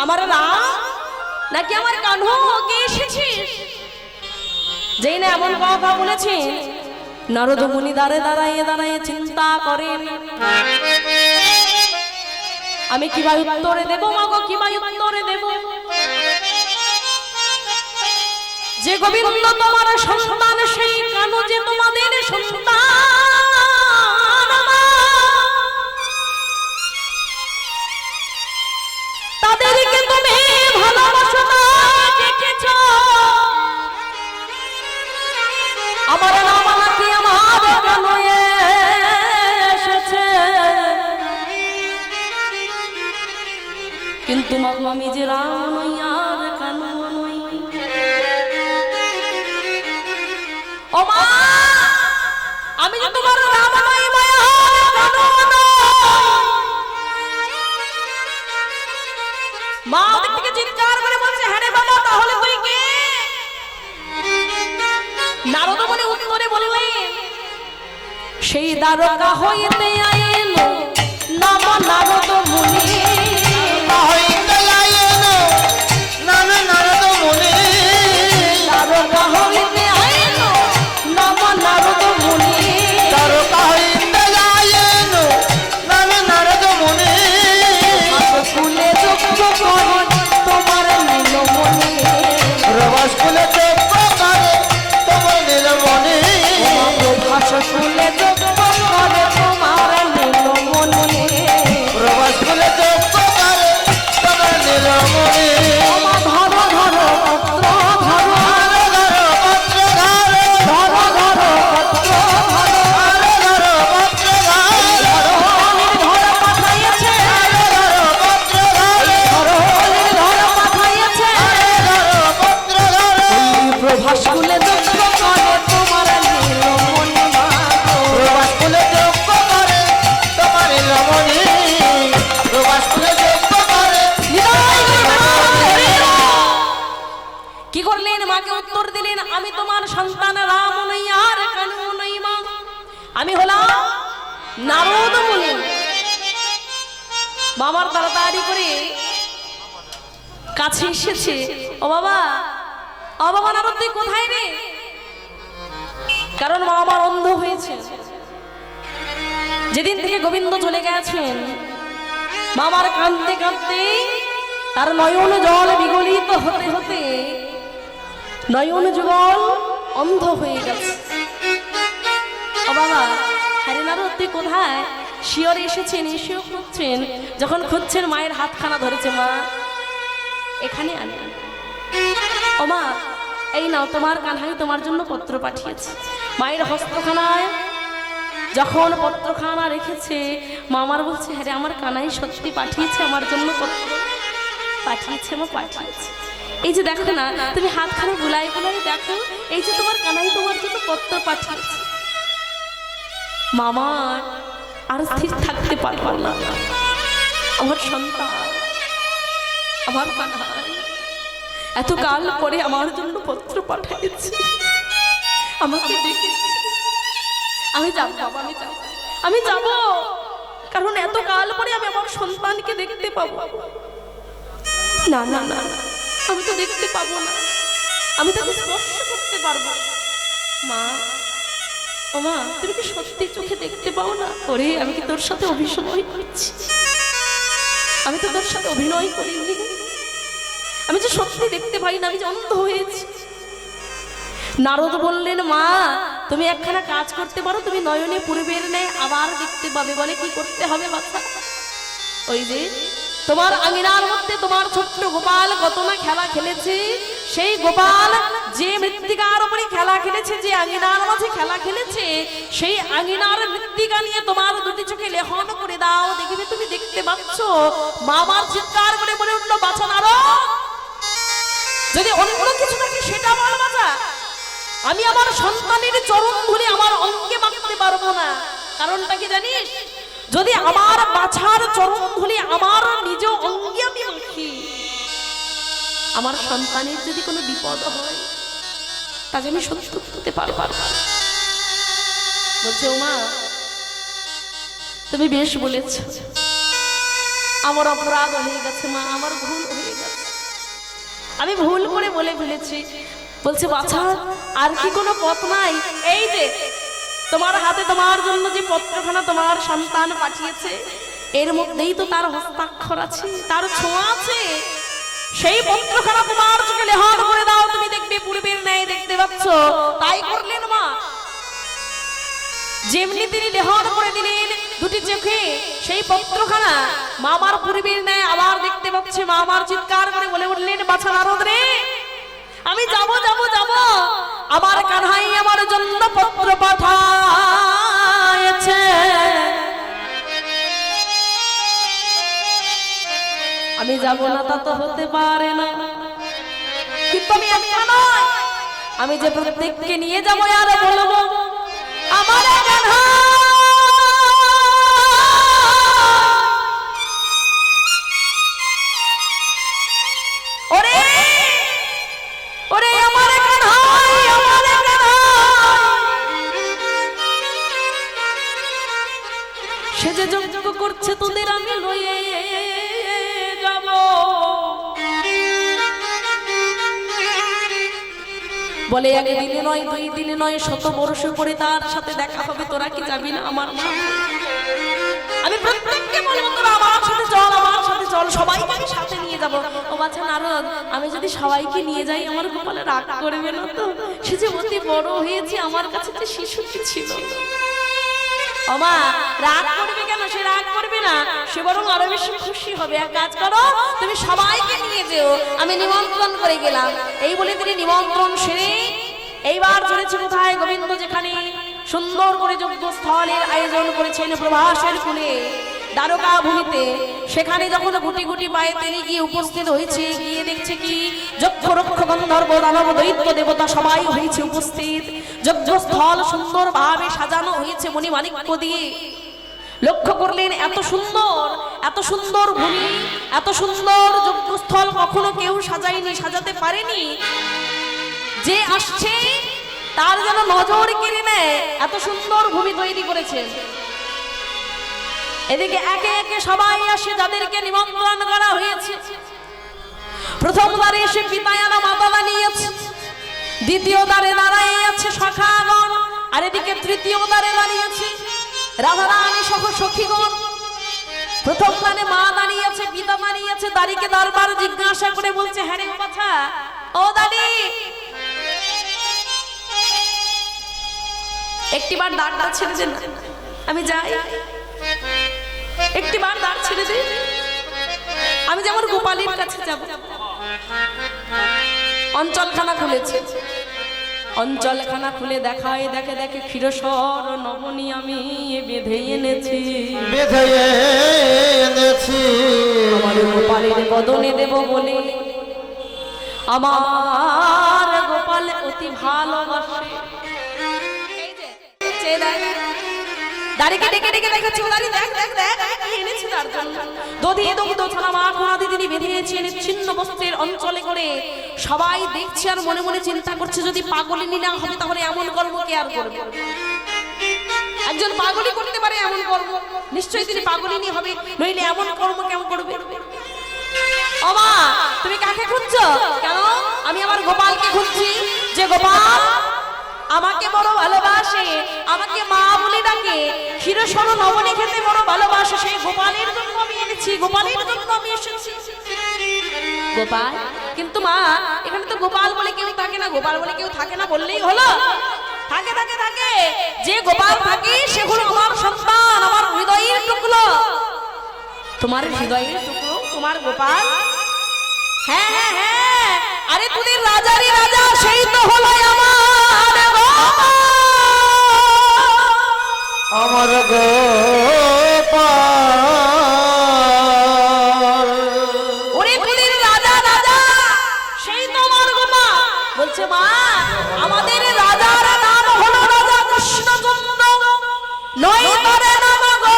আমার রাম নাকি আমার কানু, কে এসেছিস? যেই না এমন কথা বলেছেন নারদ মুনি দাঁড়ে দাঁড়াইয়ে দাঁড়াইয়ে চিন্তা করেন, আমি কিভাবে উত্তরে দেব মাগো, কিভাবে উত্তরে দেব? যে গোবিন্দ তোমার সন্তান, সেই কানু যে তোমাদের সন্তান, তাদেরকে তুমি ভালোবাসো না দেখেছ? আমার নাম নাকি আমার কানু এসেছে, কিন্তু মাগো আমি যে রাম নই আর কানু নই। ও মা, আমি যে তোমার রাম নই, মায়া কানু নই। মা ওদিক থেকে চিৎকার করে বলছে, হ্যাঁ রে বাবা, তাহলে তুই কে? নারদ মুনি উত্তরে বললেন, সেই দ্বারকা হইতে আইলো নাম নারদ মুনি। দ্বারকা হইতে আইলো নাম নারদ মুনি। কুলে যজ্ঞ করে তোমার নীলমণি। প্রভাস কুলে যজ্ঞ করে তোমার নীলমণি প্রভাস কুলে যজ্ঞ করে তোমার নীলমণি। প্রভাস কুলে যজ্ঞ করে তোমার নীলমণি ধরো ধরো পত্র ধরো, পত্র ধারে ধরো ধরো পত্র ধরো। পত্র ধারে ধর পাঠাইছে, পত্র ধারে ধর পাঠাইছে। পত্র ধারে প্রভাস কুলে যজ্ঞ করে তোমার নীলমণি মা। প্রভাস কুলে যজ্ঞ করে তোমার নীলমণি প্রভাস কুলে যজ্ঞ করে কি করলেন? মাকে উত্তর দিলেন, আমি তোমার সন্তান রাম নই আর কানু নই মা, আমি হলাম নারদ মুনি। মামার তাড়াতাড়ি করে কাছে এসেছে, ও বাবা, ও বাবা নারদ, তুই কোথায় রে? কারণ মা আমার অন্ধ হয়েছে। যেদিন থেকে গোবিন্দ চলে গেছেন, মামার কাঁদতে কাঁদতে তার নয়ন জল বিগলিত হতে হতে নয়ন যুগল অন্ধ হয়ে গেছে। ও বাবা, হ্যারে নারদ তুই কোথায়? শিয়রে এসেছেন, এসেও খুঁজছেন। যখন খুঁজছেন মায়ের হাতখানা ধরেছে, মা এখানে আনে। ও মা, এই নাও তোমার কানহাই তোমার জন্য পত্র পাঠিয়েছে। মায়ের হস্তখানায় যখন পত্রখানা রেখেছে, মা আমার বলছে, হ্যাঁ রে, আমার কানাই সত্যি পাঠিয়েছে, আমার জন্য পত্র পাঠিয়েছে, মা পাঠিয়েছে। এই যে দেখো না, তুমি হাতখানা বুলাই বুলাই দেখো, এই যে তোমার কানাই তোমার জন্য পত্র পাঠিয়েছে। মামা আর স্থির থাকতে পারবো না, আমার সন্তান, আমার কানাই এত কাল পরে আমার জন্য পত্র পাঠিয়েছে, আমাকে ডেকেছে। আমি যাব বাবা, আমি যাব, কারণ এত কাল পরে আমি আমার সন্তানকে দেখতে পাবো। না না না, আমি তো দেখতে পাবো না, আমি তাকে স্পর্শ করতে পারবো। মা, ও মা, তুমি কি সত্যি চোখে দেখতে পাও না? ওরে, আমি কি তোর সাথে অভিনয় করছি? আমি তো তোর সাথে অভিনয় করিনি, আমি যে সত্যি দেখতে পাই না, আমি যে অন্ধ হয়েছি। নারদ বললেন, মা তুমি একখানা কাজ করতে পারো, তুমি নয়নে পূর্বের ন্যায় আবার দেখতে পাবে। বলে কি করতে হবে বাচ্চা? ওই যে তোমার আঙিনার মধ্যে তোমার ছোট্ট গোপাল কত না খেলা খেলেছে, সেই গোপাল যে মৃত্তিকার উপরে খেলা খেলেছে, যে আঙিনার মাঝে খেলা খেলেছে, সেই আঙিনার মৃত্তিকা নিয়ে তোমার দুটি চোখে লেখন করে দাও, দেখবে তুমি দেখতে পাচ্ছ। মামার চিৎকার করে বলে উঠলো, বাছা নারদ, যদি অন্য কিছু থাকে সেটা বল বাছা, আমি আমার সন্তানের চরণ ধুলি আমার অঙ্গে মাখতে পারবো না। কারণটা কি জানিস? যদি আমার বাছার চরণ ধুলি আমার নিজ অঙ্গে আমি মাখি, আমার সন্তানের যদি কোনো বিপদ হয়, তাকে আমি সহ্য করতে পারবো না। বলছে, ওমা তুমি বেশ বলেছ, আমার অপরাধ হয়ে গেছে মা, আমার ভুল হয়ে গেছে, আমি ভুল করে বলে ফেলেছি। বলছে, বাছা আর কি কোনো পথ নাই? এই যে তোমার হাতে তোমার জন্য যে পত্রখানা তোমার সন্তান পাঠিয়েছে, এর মধ্যেই তো তার হস্তাক্ষর আছে, তার ছোঁয়া আছে। সেই পত্রখানা তোমার চোখে লেহন করে দাও, তুমি দেখবে পূর্বের ন্যায় দেখতে পাচ্ছ। তাই করলেন মা। যেমনি তিনি লেহন করে দিলেন দুটি চোখে সেই পত্রখানা, মামার পূর্বের ন্যায় আবার দেখতে পাচ্ছে। মামার চিৎকার করে বলে উঠলেন, বাছা নারদ রে, আমি যাব যাব যাব, আমার কানহাই আমার জন্য পত্র পাঠায়েছে। আমি যাব না তা তো হতে পারে না, কিন্তু আমি একা নয়, আমি যে প্রত্যেককে নিয়ে যাব আর বলবো, আমার কানহাই, ওরে ওরে আমার কানহাই, আমার কানহাই, সে যে যজ্ঞ করছে তোদের আমি লয়ে যাব। বলে, এক দিনে নয়, দুই দিনে নয়, 100 বর্ষ পরে তার সাথে দেখা হবে, তোরা কি যাবি না আমার সাথে? আমি প্রত্যেককে বলবো, তোরা আমার সাথে চল, আমার সাথে চল, সবাইকে আমি সাথে নিয়ে যাব। ও বাছা নারদ, আমি যদি সবাইকে নিয়ে যাই আমার গোপালে রাগ করবে না তো? সে যে অতি বড় হয়েছে, আমার কাছে যে শিশুটি ছিল। ও মা, রাগ করবে কেন? সে রাগ করবে না, সে বরং আরো বেশি খুশি হবে। এক কাজ করো, তুমি সবাইকে নিয়ে যেও, আমি নিমন্ত্রণ করে গেলাম। এই বলে তিনি নিমন্ত্রণ সেরে এইবার চলেছে কোথায়? গোবিন্দ যেখানে সুন্দর করে যজ্ঞস্থলের আয়োজন করেছেন প্রভাসের কুলে দ্বারকা ভূমিতে, সেখানে যখন গুটি গুটি পায়ে তিনি গিয়ে উপস্থিত হয়েছে, গিয়ে দেখছে কি যক্ষ রক্ষ গন্ধর্ব দানব দৈত্য দেবতা সবাই হয়েছে উপস্থিত। যজ্ঞস্থল সুন্দর ভাবে সাজানো হয়েছে মণিমাণিক্য দিয়ে। লক্ষ্য করলেন, এত সুন্দর ভূমি, এত সুন্দর যজ্ঞস্থল কখনো কেউ সাজায়নি, সাজাতে পারেনি। যে আসছে তার যেন নজর কেড়ে নেয়, এত সুন্দর ভূমি তৈরি করেছেন। এদিকে একে একে সবাই আসে যাদেরকে নিমন্ত্রণ করা হয়েছে। প্রথম দ্বারে এসে পিতায়ানা মাতা দাঁড়িয়েছে, দ্বিতীয় দ্বারে দাঁড়িয়ে আছে সখাগণ, আর এদিকে তৃতীয় দ্বারে দাঁড়িয়েছে রাধারানী সহ সখীগণ। প্রথম স্থানে মা দাঁড়িয়ে আছে, পিতা দাঁড়িয়ে আছে। দাড়িকে দরবার জিজ্ঞাসা করে বলছে, হ্যাঁ রে কথা, ও দাড়ি, একটিবার দাঁড়টা ছেড়ে দে না, আমি যাই। একটিবার দাঁড় ছেড়ে দে, আমি যেমন গোপালীর কাছে যাব। অঞ্চলখানা খুলেছে, অঞ্চলখানা খুলে দেখায়, দেখে দেখে ক্ষীরসর নবনী আমি বেঁধে এনেছি, বেঁধে এনেছি। আমার গোপালের বদনে দেব বলে, আমার গোপাল অতি ভালোবাসে। এই যে চেয়ে দেখ, দাড়িকে ডেকে ডেকে দেখাচ্ছি, দাড়ি দেখ দেখ দেখ কি এনেছি তার জন্য। দধি দগ্ধ ছানা মা কোনাদি তিনি বেঁধেছেন ছিন্ন বস্ত্রের অঞ্চলে করে। সবাই দেখছে আর মনে মনে চিন্তা করছে, যদি পাগলিনী না হবে তাহলে এমন কর্ম কে আর করবে? একজন পাগলি করতে পারে এমন কর্ম, নিশ্চয়ই তিনি পাগলিনী হবে, নইলে এমন কর্ম কেমন করবে? ও মা, তুমি কাকে খুঁজছো? কেন? আমি আমার গোপালকে খুঁজছি, যে গোপাল আমাকে বড় ভালোবাসে, আমাকে মা বলে ডাকে, ক্ষীরসর নবনী খেতে বড় ভালোবাসে। সেই গোপালের জন্য আমি এনেছি, গোপালের জন্য আমি এসেছি। গোপাল? কিন্তু মা, এখানে তো গোপাল বলে কেউ থাকে না, গোপাল বলে কেউ থাকে না বললেই হলো? থাকে থাকে থাকে, যে গোপাল থাকে সে হলো আমার সন্তান, আমার হৃদয়ের টুকরো। তোমার হৃদয়ের টুকরো তোমার গোপাল? হ্যাঁ হ্যাঁ হ্যাঁ, আরে তোদের রাজারই রাজা, সেই তো হলো আমার গোপাল। ওরে তোদের রাজা রাজা, সেই তো আমার গোপাল। বলছে মা, আমাদের রাজার নাম হলো রাজা কৃষ্ণচন্দ্র, নয় তারে নাম গো।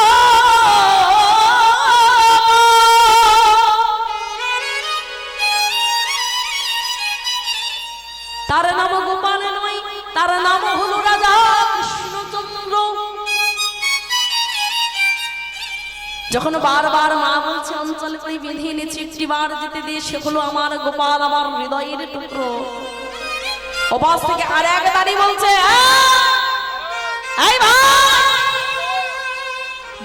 তার নাম গোপাল নয়, তার নাম হলো রাজা কৃষ্ণচন্দ্র। যখন বারবার মা বলছে অঞ্চল করে বেঁধে এনেছি, একটি বার যেতে দিয়ে, সে হলো আমার গোপাল, আমার হৃদয়ের টুকরো। অবাস থেকে আর এক দাঁড়ি বলছে, এই ভাই,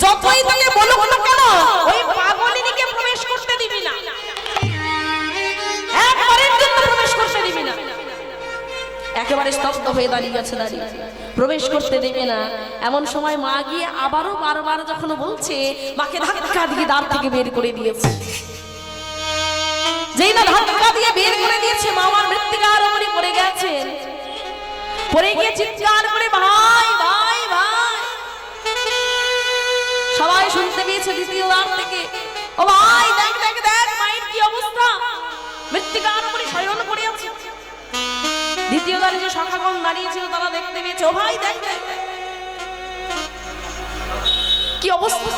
যতই তাকে বলুক না কেন, ওই পাগলিনীকে প্রবেশ করতে দিবি না, একবারের জন্য প্রবেশ করতে দিবি না। একেবারে স্তব্ধ হয়ে দাঁড়িয়ে আছে, দাঁড়িয়ে প্রবেশ করতে দেবে না। এমন সময় মা গিয়ে আবারও বারবার যখন বলছে, মাকে ধাক্কা দিয়ে দ্বার থেকে বের করে দিয়েছে। যেই না ধাক্কা দিয়ে বের করে দিয়েছে, মা আমার মৃত্তিকার উপরে পড়ে গেছেন। পড়ে গিয়ে চিৎকার করে, ভাই ভাই ভাই। সবাই শুনতে পেয়েছে দ্বিতীয় দ্বার থেকে, ও ভাই দেখ দেখ দেখ মায়ের কি অবস্থা, মৃত্তিকার উপরে শয়ন করে আছে। দ্বিতীয় দ্বারে যে সখাগণ দাঁড়িয়েছিল তারা দেখতে পেয়েছে, ও ভাই দেখ দেখ কি অবস্থা,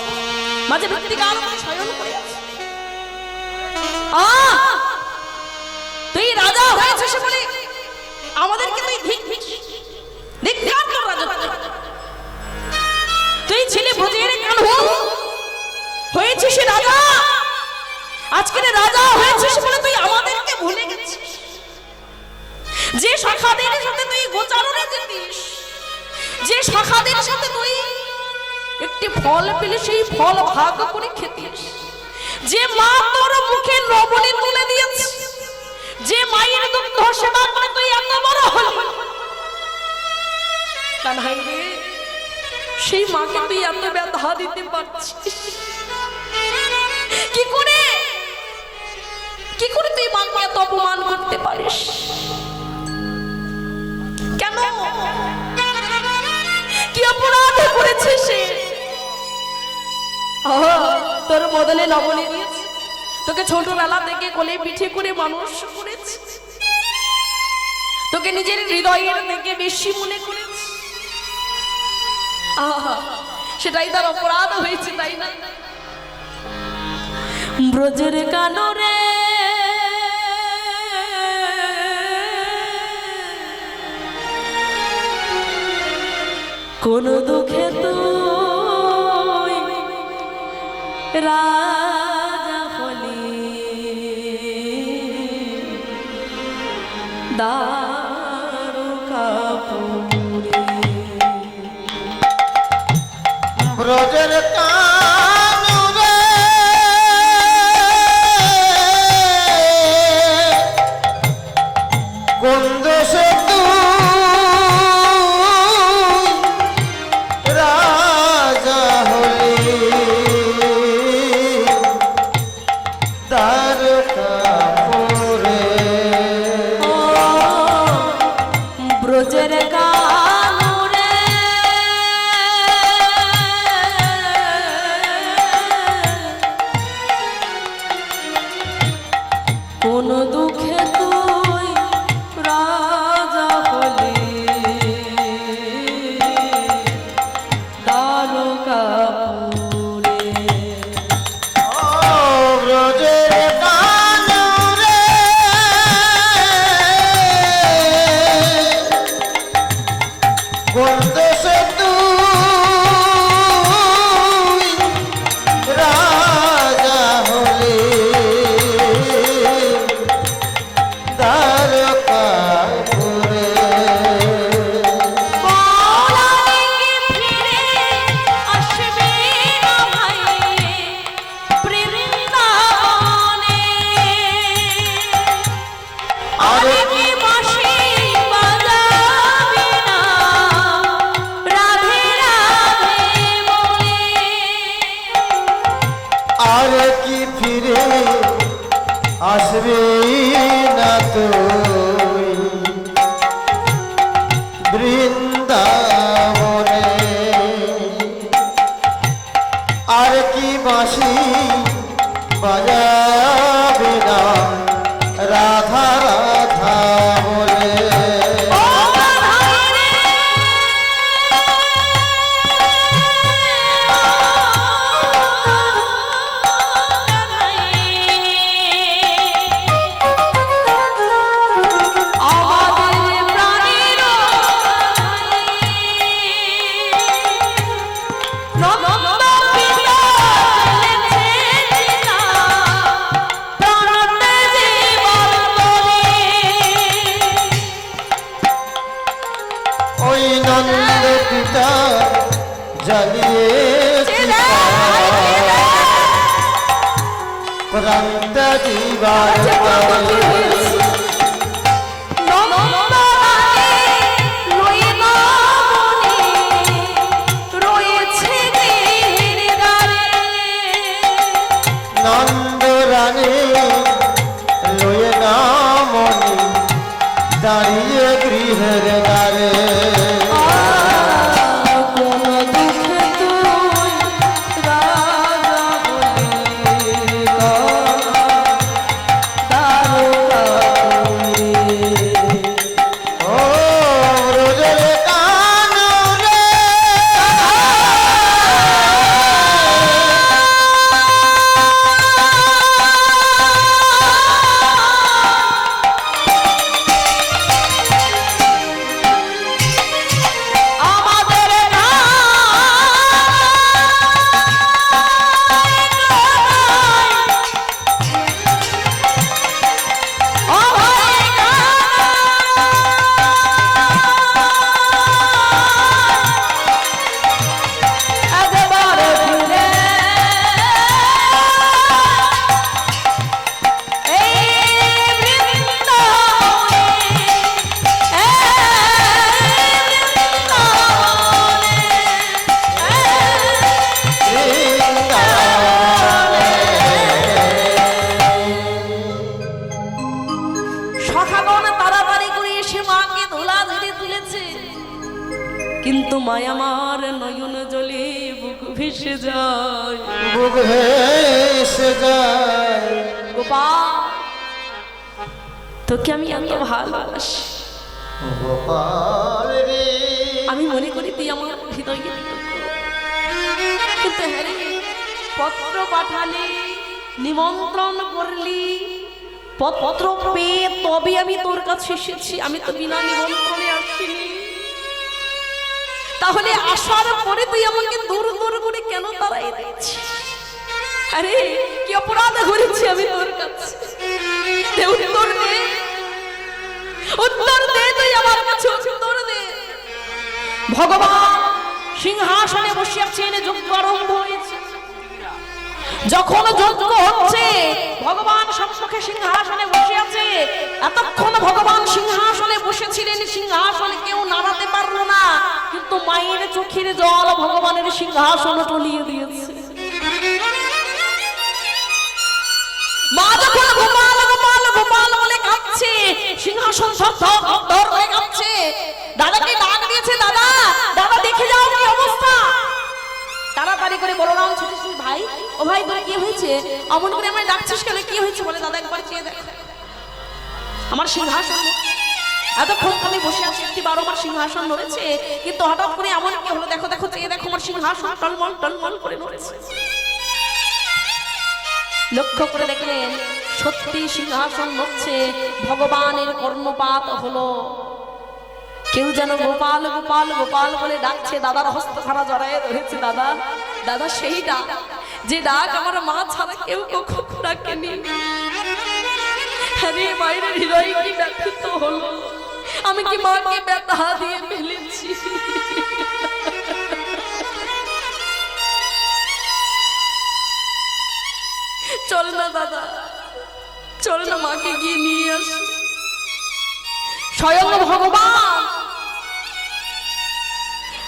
মাঝে মৃত্তিকার উপরে শয়ন করে আছে। তুই রাজা হয়েছিস বলে আমাদেরকে তুই ধিক্কার তোর রাজত্ব। তুই ছেলে ব্রজের কানু হয়েছিস রাজা, আজকের রাজা হয়েছিস বলে তুই আমাদেরকে ভুলে গেছিস। যে সখাদের সাথে তুই গোচারণে যেতিস, যে সখাদের সাথে তুই একটি ফল পেলে সেই ফল ভাগ করে খেতিস, যে মা তোর মুখে লবণে তুলে দিয়েছে, যে মায়ের দুগ্ধ সেবা করে তুই এত বড় হলি, কানহাই রে, সেই মাকে তুই এত ব্যথা দিতে পারছিস কি করে? কি করে তুই মাকে এত অপমান করতে পারিস? কেন? কি অপরাধ করেছে সে? তোর বদলে নবনী দিয়েছে, তোকে ছোটবেলা থেকে কোলে পিঠে করে মানুষ করেছে, তোকে নিজের হৃদয়ের থেকে বেশি মনে করেছে। সেটাই তার অপরাধ হয়েছে, তাই না? ব্রজের কানরে কোন দুঃখে তুই রাজা হলি, দ্বারকাপুরী। ব্রজের কানরে কোন দেশে তুই রাজা হলি দ্বারকাপুরে ব্রজের কানুরে কোন দুঃখে তুই রাজা হলি দ্বারকাপুরে ব্রজের কানুরে কোন দেশে তুই রাজা হলি দ্বারকাপুরে আর কি ফিরে আসবে না তুই বৃন্দাবনে আর কি বাঁশি বাজাবে না রাধা রাধা বলে ওই নন্দ পিতা জ্বালিয়ে প্রান্ত জীবার নন্দ রানী লয়ে না মনি দাঁড়িয়ে গৃহের দ্বারে ও ব্রজের কানুরে কিন্তু মায়া আমার নয়ন জলে বুক ভেসে যায় বুক ভেসে যায় গোপাল তোকে আমি এত ভালোবাসি গোপাল রে আমি মনে করি তুই আমার হৃদয়কে কিন্তু হ্যাঁ রে, পত্র পাঠালি নিমন্ত্রণ করলি পত্র পেয়ে তবে আমি তোর কাছে এসেছি, আমি তো বিনা নিমন্ত্রণে আসিনি। তাহলে আসার পরে তুই আমাকে দূর দূর করে কেন তাড়াই দিচ্ছিস? আরে কি অপরাধ করেছি আমি তোর কাছে? উত্তর দে, উত্তর দে, তুই আমার কাছে উত্তর দে। ভগবান সিংহাসনে বসে আছেন, যজ্ঞ আরম্ভ হয়েছে। যখন যজ্ঞ হচ্ছে ভগবান সম্মুখে সিংহাসনে বসে আছে, এতক্ষণ ভগবান সিংহাসনে বসেছিলেন, সিংহাসনে কেউ নাড়াতে পারলো না, কিন্তু মায়ের চোখের জল ভগবানের সিংহাসন টলিয়ে দিয়েছে। মা যখন গোপাল গোপাল গোপাল বলে কাঁদছে, সিংহাসন সব ধর হয়ে কাঁদছে। দাদাকে ডাক দিয়েছে, দাদা দাদা দেখে যাও কি অবস্থা। তাড়াতাড়ি করে বলরাম ছুটেছি, ভাই ও ভাই তোর কি হয়েছে, অমন করে আমায় ডাকছিস কেন, কি হয়েছে বলে। দাদা একবার চেয়ে দেখ আমার সিংহাসন। এতক্ষণ আমি বসে আছি, একটি বারো আমার সিংহাসন নড়েছে, কিন্তু হঠাৎ করে এমন কি হলো, দেখো দেখো চেয়ে দেখো আমার সিংহাসন টলমল টলমল করে নড়েছে। লক্ষ্য করে দেখলেন সত্যি সিংহাসন নড়ছে, ভগবানের কর্ণপাত হলো। কেউ যেন গোপাল গোপাল গোপাল বলে ডাকছে, দাদার হস্তখানা জড়ায় ধরেছে। দাদা দাদা সেই ডাক, যে ডাক আমার মা ছাড়া কেউ কখনো ডাকেনি। আরে মায়ের হৃদয় কি ব্যথিত হলো, আমি কি মাকে ব্যথা দিয়ে ফেলেছি। চল না দাদা, চল না মাকে গিয়ে নিয়ে আসি। স্বয়ং ভগবান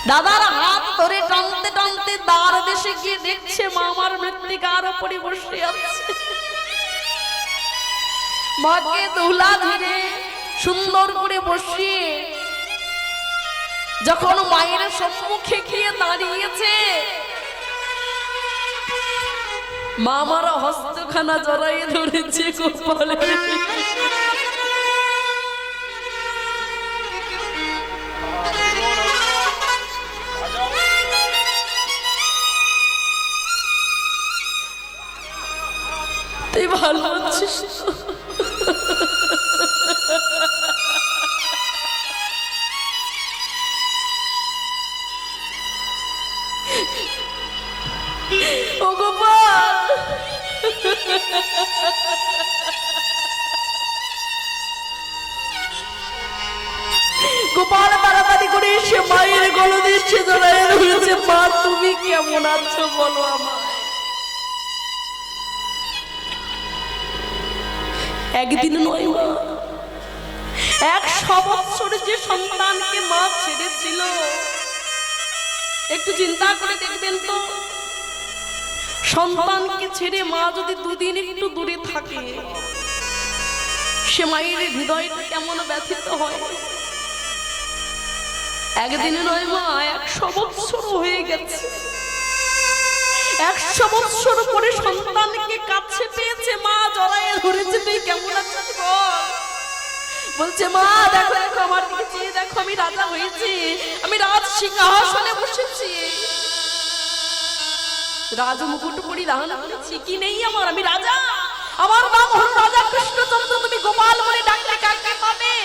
দাদার হাত ধরে টানতে টানতে দ্বার দেশে গিয়ে দেখছে মা আমার মৃত্তিকার উপরে বসে আছে। মাকে দোলা ধরে সুন্দর করে বসিয়ে যখন মায়ের সম্মুখে গিয়ে দাঁড়িয়েছে, মা আমার হস্তখানা জড়াইয়ে ধরেছে গোপালের। তুই ভালো আছিস? ও গোপাল, গোপাল তাড়াতাড়ি করে এসে মায়ের গলদেশে জড়ায় ধরেছে। মা তুমি কেমন আছো বলো আমায়। একদিন নয় মা, 100 বছর যে সন্তানকে মা ছেড়েছিল, একটু চিন্তা করে দেখবেন তো, সন্তানকে ছেড়ে মা যদি দুদিন একটু দূরে থাকে, সে মায়ের হৃদয়টা কেমন ব্যথিত হয়। একদিন নয় মা, 100 বছর হয়ে গেছে। 100 বছর পরে সন্তানকে কাছে পেয়েছে, মা জড়ায়ে ধরেছে। তুই কেমন আছিস বল। বলছে মা দেখো দেখো আমার দিকে চেয়ে দেখো, আমি রাজা হয়েছি, আমি রাজ সিংহাসনে বসেছি, রাজ মুকুট পরিধান করেছি। কি নেই আমার, আমি রাজা, আমার নাম হলো রাজা কৃষ্ণচন্দ্র। তুমি গোপাল বলে ডাকলে কাকে পাবে।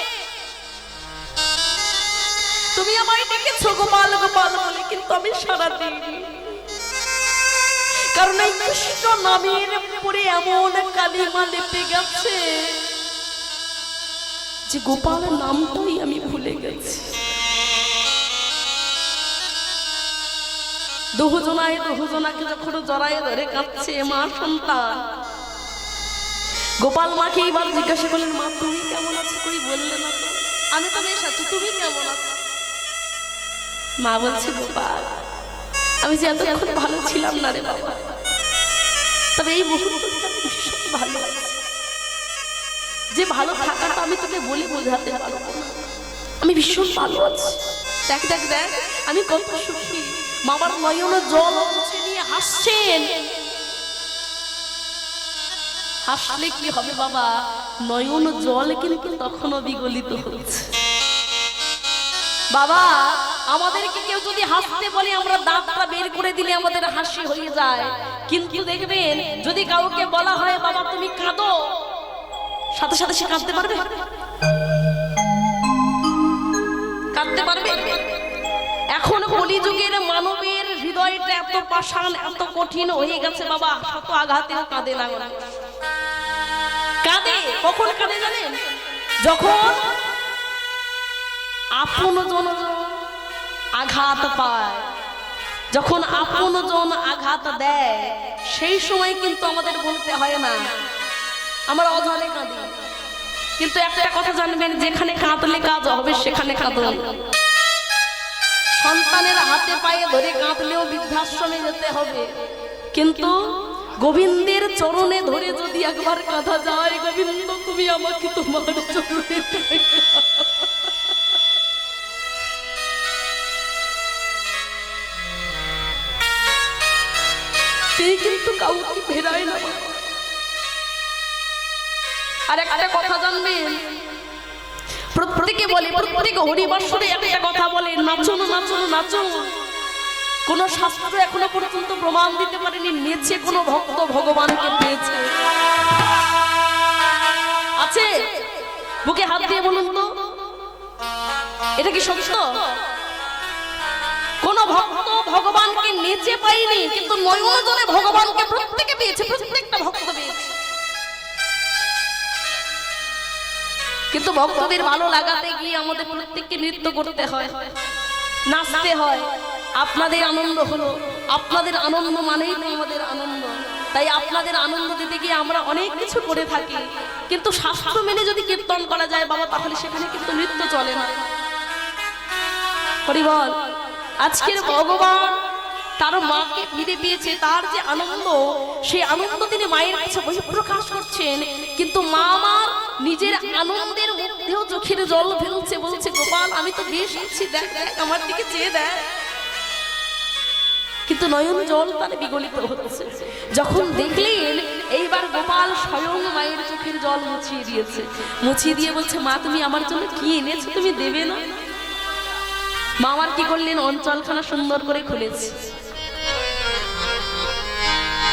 তুমি আমায় ডেকেছো গোপাল গোপাল বলে, কিন্তু আমি সাড়া দিইনি, কারণ এই কৃষ্ণ নামের উপরে এমন কালিমা লেপে গেছে যে গোপাল নামটাই আমি ভুলে গেছি। দুজনাকে যখন জড়ায় ধরে কাঁদছে মা সন্তান, গোপাল মাকে এইবার জিজ্ঞাসা করলেন, মা তুমি কেমন আছো, কই বললে না তো। আমি তো বেশ আছি, তুমি কেমন আছো। মা বলছে গোপাল আমি যে এতক্ষণ ভালো ছিলাম না রে বাবা, তবে এই মুহূর্তে ভীষণ ভালো আছি। যে ভালো থাকাটা আমি তোকে বলে বোঝাতে পারবো না, আমি ভীষণ ভালো আছি। দেখ দেখ দেখ আমি কত সুখী। মামার নয়ন জল মুছে নিয়ে হাসছেন। হাসলে কি হবে বাবা, নয়ন জল কিন্তু তখনও বিগলিত হচ্ছে। বাবা আমাদেরকে কেউ যদি হাসতে বলে, আমরা দাঁতটা বের করে দিলে আমাদের হাসি হয়ে যায়, কিন্তু দেখবেন যদি কাউকে বলা হয় বাবা তুমি কাঁদো, সাথে সাথে সে কাঁদতে পারবে, কাঁদতে পারবে। এখন কলিযুগের মানবের হৃদয়টা এত পাষাণ, এত কঠিন হয়ে গেছে বাবা, শত আঘাতেও কাঁদে না। কাঁদে কখন কাঁদে জানেন, যখন আপন জন আঘাত পায়, যখন আপনজন আঘাত দেয় সেই সময় কিন্তু আমাদের বলতে হয় না আমরা অঝরে কাঁদি, কিন্তু একটা কথা জানবেন, যেখানে কাঁদলে কাজ হবে সেখানে কাঁদুন। সন্তানের হাতে পায়ে ধরে কাঁদলেও বৃদ্ধাশ্রমে যেতে হবে, কিন্তু গোবিন্দের চরণে ধরে যদি একবার কাঁদা যায়, গোবিন্দ তুমি আমাকে তোমার চরণে সেই কিন্তু কাউকে ফেরায় না। আর একটা কথা জানবেন, প্রত্যেকে বলে, প্রত্যেকে হরিবাসরে একটা কথা বলে, নাচুন নাচুন নাচুন। কোন শাস্ত্র এখনো পর্যন্ত প্রমাণ দিতে পারেনি নেচে কোন ভক্ত ভগবানকে পেয়েছে। আছে? বুকে হাত দিয়ে বলুন তো, এটা কি সত্য? কোন ভক্ত ভগবানকে নেচে পায়নি, কিন্তু নয়ন জলে ভগবানকে প্রত্যেকে পেয়েছে, প্রত্যেকটা ভক্ত পেয়েছে। কিন্তু ভক্তদের ভালো লাগাতে গিয়ে আমাদের প্রত্যেককে নৃত্য করতে হয়, নাচতে হয়। আপনাদের আনন্দ হলো, আপনাদের আনন্দ মানেই তো আমাদের আনন্দ। তাই আপনাদের আনন্দ দিতে গিয়ে আমরা অনেক কিছু করে থাকি, কিন্তু শাস্ত্র মেনে যদি কীর্তন করা যায় বাবা, তাহলে সেখানে কিন্তু নৃত্য চলে না। হরিবল। আজকের ভগবান তার মাকে ফিরে পেয়েছে, তার যে আনন্দ, সেই আনন্দ তিনি মায়ের কাছে বহিঃপ্রকাশ করছেন, কিন্তু মা আমার নিজের আনন্দের মধ্যেও চোখের জল ফেলছে, বলছে গোপাল আমি তো বেশ আছি, দেখ দেখ আমার দিকে চেয়ে দেখ। কিন্তু নয়ন জল তার বিগলিত হচ্ছে। যখন দেখলেন এইবার গোপাল স্বয়ং মায়ের চোখের জল মুছিয়ে দিয়েছে, মুছিয়ে দিয়ে বলছে মা তুমি আমার জন্য কি এনেছো, তুমি দেবে না? মা আমার কি করলেন, অঞ্চলখানা সুন্দর করে খুলেছে,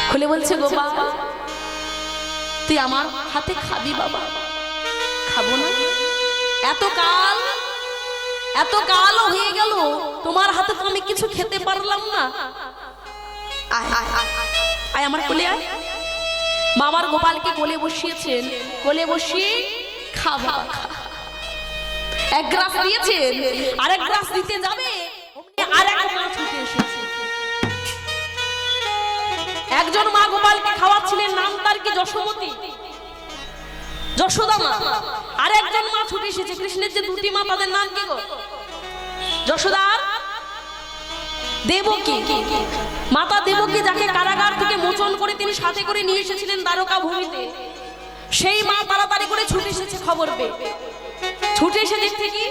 খুলে বলছে গোপাল তুই আমার হাতে খাবি বাবা? খাবো না, এত কালও হয়ে গেল তোমার হাতে তো আমি কিছু খেতে পারলাম না, আয় আমার কোলে আয়। মামার গোপালকে কোলে বসিয়েছেন, কোলে বসিয়ে খাবা, এক গ্লাস দিয়েছেন, আরেক গ্লাস দিতে যাবে আরেক গ্লাস ছুটে এসেছে। একজন মা গোপালকে খাওয়াচ্ছিলেন, নাম তার কি যশোমতী, যশোদা মা। আর একজন মা ছুটে এসেছে, কৃষ্ণের যে দুটি মা তাদের নাম কি গো? যশোদা আর দেবকী। মাতা দেবকী যাকে কারাগার থেকে মোচন করে তিনি সাথে করে নিয়ে এসেছিলেন দ্বারকা ভূমিতে, সেই মা তাড়াতাড়ি করে ছুটে এসেছে খবর পেয়ে। ছুটে এসে দেখতে কি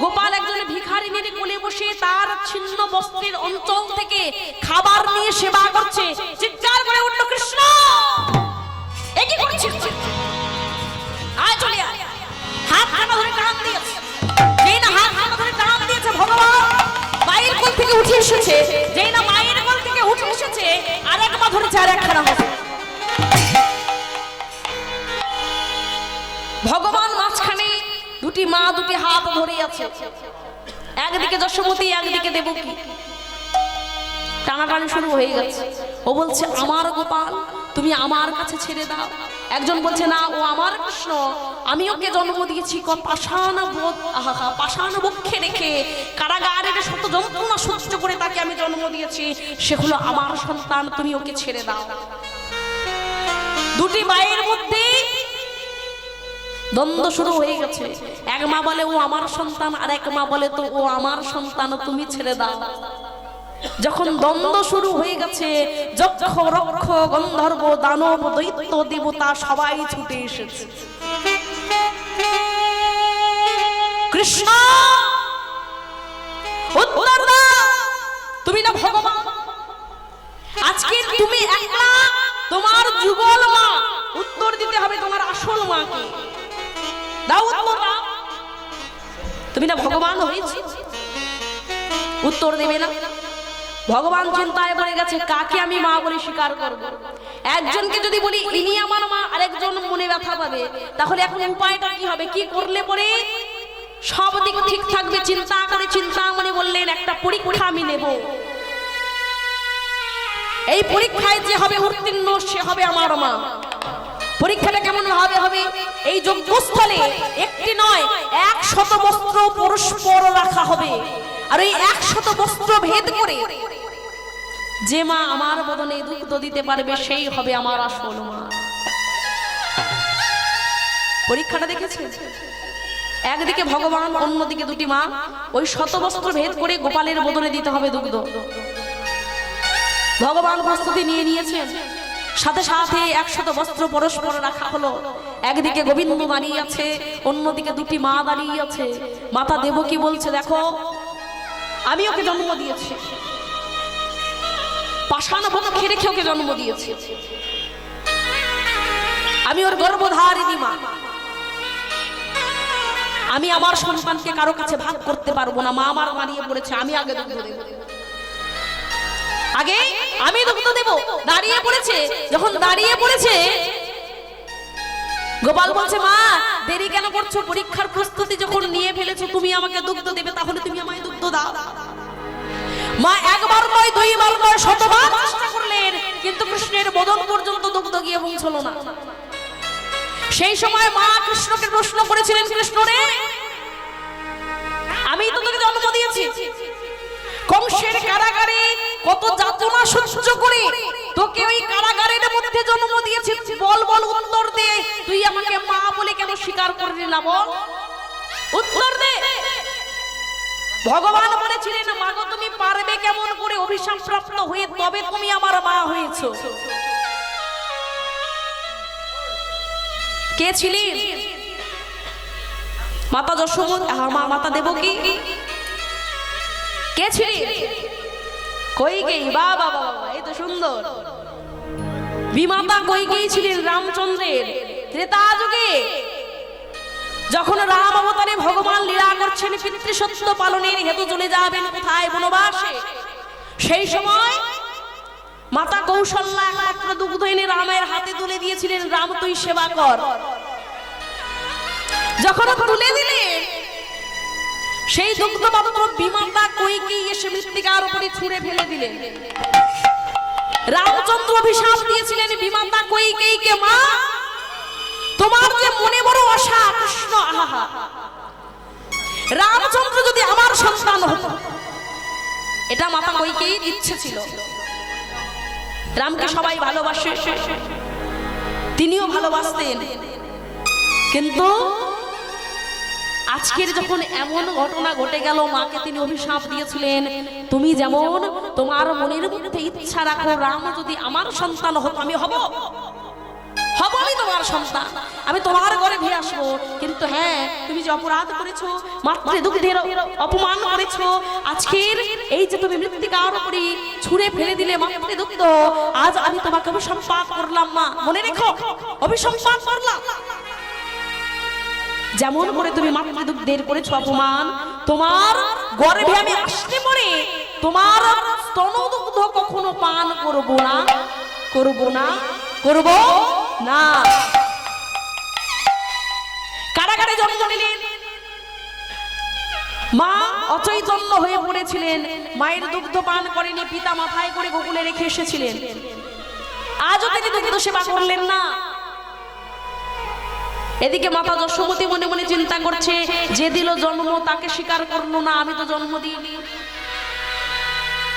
গোপাল একজন ভিখারিনীর কোলে বসে তার ছিন্ন বস্ত্রের অঞ্চল থেকে খাবার নিয়ে সেবা করছে। চিৎকার করে উঠল কৃষ্ণ, এ কি করছিস? আয় চলে আয়। হাত হাত ধরে টান দিয়েছে, যেই না হাত হাত ধরে টান দিয়েছে ভগবান মায়ের কোল থেকে উঠে এসেছে, যেই না মায়ের কোল থেকে উঠে এসেছে আরেক পা ধরেছে, আরেক খানা হয়েছে। ভগবান মাঝখানে দুটি মা দুটি হাত ধরে আছে, একদিকে যশোমতী একদিকে দেবকী। টানাটানি শুরু হয়ে গেছে। ও বলছে আমার গোপাল তুমি আমার কাছে ছেড়ে দাও, একজন বলছে না ও আমার কৃষ্ণ, আমি ওকে জন্ম দিয়েছি পাষাণ বক্ষে রেখে কারাগারের শত যন্ত্রণা সহ্য করে তাকে আমি জন্ম দিয়েছি, সে হলো আমার সন্তান, তুমি ওকে ছেড়ে দাও। দুটি মায়ের মধ্যে দ্বন্দ্ব শুরু হয়ে গেছে। এক মা বলে ও আমার সন্তান, আর এক মা বলে তো ও আমার সন্তান, তুমি ছেড়ে দাও। যখন দ্বন্দ্ব শুরু হয়ে গেছে, যক্ষ রক্ষ গন্ধর্ব দানব দৈত্য দেবতা সবাই ছুটে এসেছে। কৃষ্ণ উত্তর দাও, তুমি না ভগবান, আজকে তুমি একলা তোমার যুগল মা, উত্তর দিতে হবে তোমার আসল মাকে। দাও উত্তর দাও, তুমি না ভগবান হয়েছে, উত্তর দেবে না। ভগবান চিন্তায় পড়ে গেছে কাকে আমি মা বলে স্বীকার করব। একজনকে যদি বলি ইনি আমার মা, আরেকজন মনে ব্যথা পাবে, তাহলে এখন উপায়টা কি হবে? কি করলে পরে সব দিক ঠিক থাকবে? চিন্তা করে চিন্তা মনে বললেন একটা পরীক্ষা আমি নেব, এই পরীক্ষায় যে হবে উত্তীর্ণ সে হবে আমার মা। পরীক্ষাটা কেমন ভাবে হবে? এই যজ্ঞস্থলে একটি নয় 100 বস্ত্র পরস্পর রাখা হবে, আর এই 100 বস্ত্র ভেদ করে যে মা আমার বদনে দুগ্ধ দিতে পারবে সেই হবে আমার আসল মা। পরীক্ষাটা দেখেছে, একদিকে ভগবান, অন্যদিকে দুটি মা। ওই শতবস্ত্র ভেদ করে গোপালের বদনে দিতে হবে দুগ্ধ। ভগবান প্রস্তুতি নিয়ে নিয়েছেন, সাথে সাথে 100 বস্ত্র পরস্পর রাখা হলো। একদিকে গোবিন্দ দাঁড়িয়ে আছে, অন্যদিকে দুটি মা দাঁড়িয়ে আছে। মাতা দেবকী বলছে, দেখো আমি ওকে জন্ম দিয়েছি, পাষাণ বক্ষে রেখে ওকে জন্ম দিয়েছি, আমি ওর গর্ভধারিণী মা। আমি আমার সন্তানকে কারো কাছে ভাগ করতে পারবো না। মা আমার দাঁড়িয়ে পড়েছে, আমি আগে দুগ্ধ দেব, আগে আমি দুগ্ধ দেব। দাঁড়িয়ে পড়েছে, যখন দাঁড়িয়ে পড়েছে গোপাল বলছে, মা দেরি কেন করছো? পরীক্ষার প্রস্তুতি যখন নিয়ে ফেলেছো, তুমি আমাকে দুগ্ধ দেবে, তাহলে তুমি আমায় দুগ্ধ দাও। মা একবার নয়, দুইবার নয়, শতবার চেষ্টা করলেন, কিন্তু কৃষ্ণের বদন পর্যন্ত দুগ্ধ গিয়ে পৌঁছলো না। সেই সময় মা কৃষ্ণকে প্রশ্ন করেছিলেন, কৃষ্ণ রে, আমি তো তোকে জন্ম দিয়েছি, কংসের কারাগারে কত যাতনা সহ্য করে তোকে ওই কারাগারের মধ্যে জন্ম দিয়েছি, বল বল উত্তর দে, তুই আমাকে মা বলে কেন স্বীকার করলি না? বল, উত্তর দে। ভগবান বলেছিলেন, মাগো তুমি পারবে কেমন করে অভিশাপ প্রাপ্ত হয়ে তবে তুমি আমার মা হয়েছো? কে ছিলেন? মাতা যশোমতী, মাতা দেবকী। কে ছিলেন? কইকেয়ী। বাবা বাবা, এই তো সুন্দর। বিমাতা কইকেয়ী ছিলেন রামচন্দ্রের ত্রেতা যুগে। যখন রাম অবতারে ভগবান লীলা করছেন, পিতৃসত্য পালনের হেতু চলে যাবেন কোথায়? বনবাসে। সেই সময় মাতা কৌশল্যা একমাত্র দুগ্ধ এনে রামের হাতে তুলে দিয়েছিলেন, রাম তুই সেবা কর। যখন তুলে দিলেন, সেই দুগ্ধ পাত্র বিমাতা কইকেয়ী এসে মৃত্তিকার উপরে ছুঁড়ে ফেলে দিলেন। রামচন্দ্র অভিশাপ দিয়েছিলেন বিমাতা কইকেয়ীকে, মা তোমার যে মনে বড় আশা, কৃষ্ণ আহা, রামচন্দ্র যদি আমার সন্তান হতো। এটা মাতা কইকেয়ীর ইচ্ছে ছিল। রামকে সবাই ভালোবাসে, তিনিও ভালোবাসতেন, কিন্তু আজকের যখন এমন ঘটনা ঘটে গেল, মাকে তিনি অভিশাপ দিয়েছিলেন, তুমি যেমন তোমার মনের মধ্যে ইচ্ছা রাখো, রাম যদি আমার সন্তান হতো, আমি হব, আমি তোমার সন্তান, আমি তোমার ঘরে ভেয়ে আসবো। কিন্তু হ্যাঁ, তুমি যে অপরাধ করেছো, মাতৃদুগ্ধের অপমান করেছো, আজকের এই যে তুমি মৃত্তিকার উপরে ছুঁড়ে ফেলে দিলে মাতৃদুগ্ধ, আজ আমি তোমাকে অভিসম্পাত করলাম। মা মনে রেখো, অভিসম্পাত করলাম। যেমন করে তুমি মাতৃদুগ্ধের করেছো অপমান, তোমার গর্ভে আমি আসতে পড়ে তোমার স্তনদুগ্ধ কখনো পান করব না, করব না, করব না। কারাগারে জন্ম নিলেন, মা অচৈতন্য হয়ে পড়েছিলেন, মায়ের দুগ্ধ পান করেনি, পিতা মাথায় করে গোকুলে রেখে এসেছিলেন। আজও তিনি দুগ্ধ সেবা করলেন না। এদিকে মাতা যশোমতী মনে মনে চিন্তা করছে, যে দিল জন্ম তাকে স্বীকার করলো না, আমি তো জন্ম দিইনি,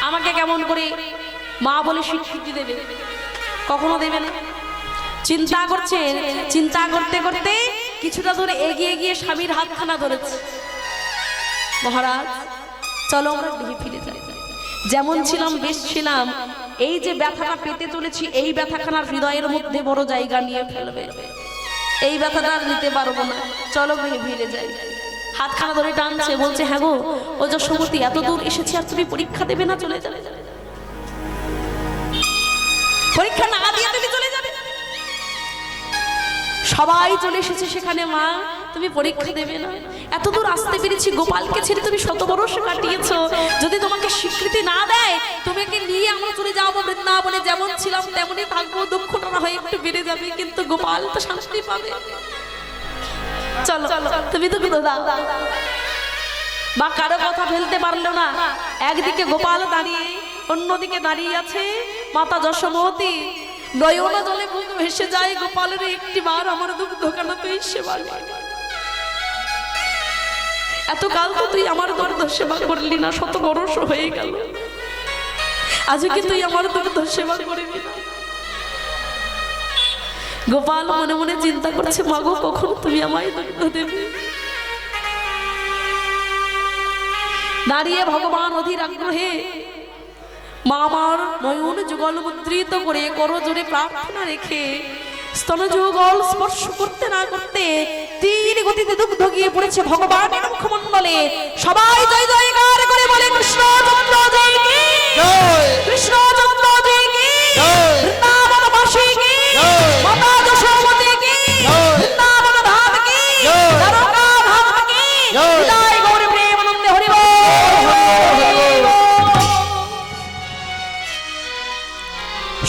আমাকে কেমন করে মা বলে স্বীকৃতি দেবে? কখনো দেবে না। চিন্তা করছেন, চিন্তা করতে করতে কিছুটা দূরে এগিয়ে গিয়ে স্বামীর হাতখানা ধরেছে। মহারাজ চলো আমরা গৃহে ফিরে যাই, যেমন ছিলাম বেশ ছিলাম, এই যে ব্যথাটা পেতে চলেছি, এই ব্যথাখানার হৃদয়ের মধ্যে বড় জায়গা নিয়ে ফেলবে, এই ব্যথাটা আর নিতে পারবো না, চলো গৃহে ফিরে যাই। হাতখানা ধরে টানছে, বলছে, হ্যাঁ গো ও যশোমতী, এত দূর এসেছি আর তুমি পরীক্ষা দেবে না? চলে যাবে, পরীক্ষা না দিয়ে তুমি চলে যাবে? সবাই চলে এসেছে সেখানে, মা তুমি পরীক্ষা দেবে না? এত দূর আসতে পেরেছি, গোপালকে ছেড়ে তুমি 100 বর্ষ কাটিয়েছো, যদি তোমাকে স্বীকৃতি না দেয়, তোমাকে নিয়ে আমরা চলে যাবো বৃন্দাবনে, যেমন ছিলাম তেমনই থাকবো, দুঃখটা না হয় একটু বেড়ে যাবে, কিন্তু গোপাল তো শান্তি পাবে। চলো তুমি তো দাও। মা কারো কথা ফেলতে পারলো না। একদিকে গোপাল দাঁড়িয়ে, অন্যদিকে দাঁড়িয়ে আছে মাতা যশোমতী। নয়ন জলে মুখ ভেসে যায়, গোপালের একটি বার আমার দুগ্ধ কেন তুই সেবা করলি? এত কাল তো তুই আমার দুগ্ধ সেবা করলি না, 100 বর্ষ হয়ে গেল, আজকে তুই আমার দুগ্ধ সেবা করবি না। গোপাল মনে মনে চিন্তা করছে, মাগো কখন তুমি আমায় দুগ্ধ দেবে। দাঁড়িয়ে ভগবান অধীর আগ্রহে মা আমার নয়ন যুগল মুদ্রিত করে করো জোরে প্রার্থনা রেখে স্তন যুগল স্পর্শ করতে না করতে তীর গতিতে দুগ্ধ গিয়ে পড়েছে ভগবানের মুখমণ্ডলে। সবাই জয় জয়কার করে বলে কৃষ্ণ চন্দ্র জয় কি জয় কৃষ্ণ চন্দ্র জয় কি জয় বৃন্দাবনবাসী কি মাতা যশোমতী কি বৃন্দাবন ধাম কি দ্বারকা ধাম কি বিদায় গৌর প্রেমানন্দে হরি বল।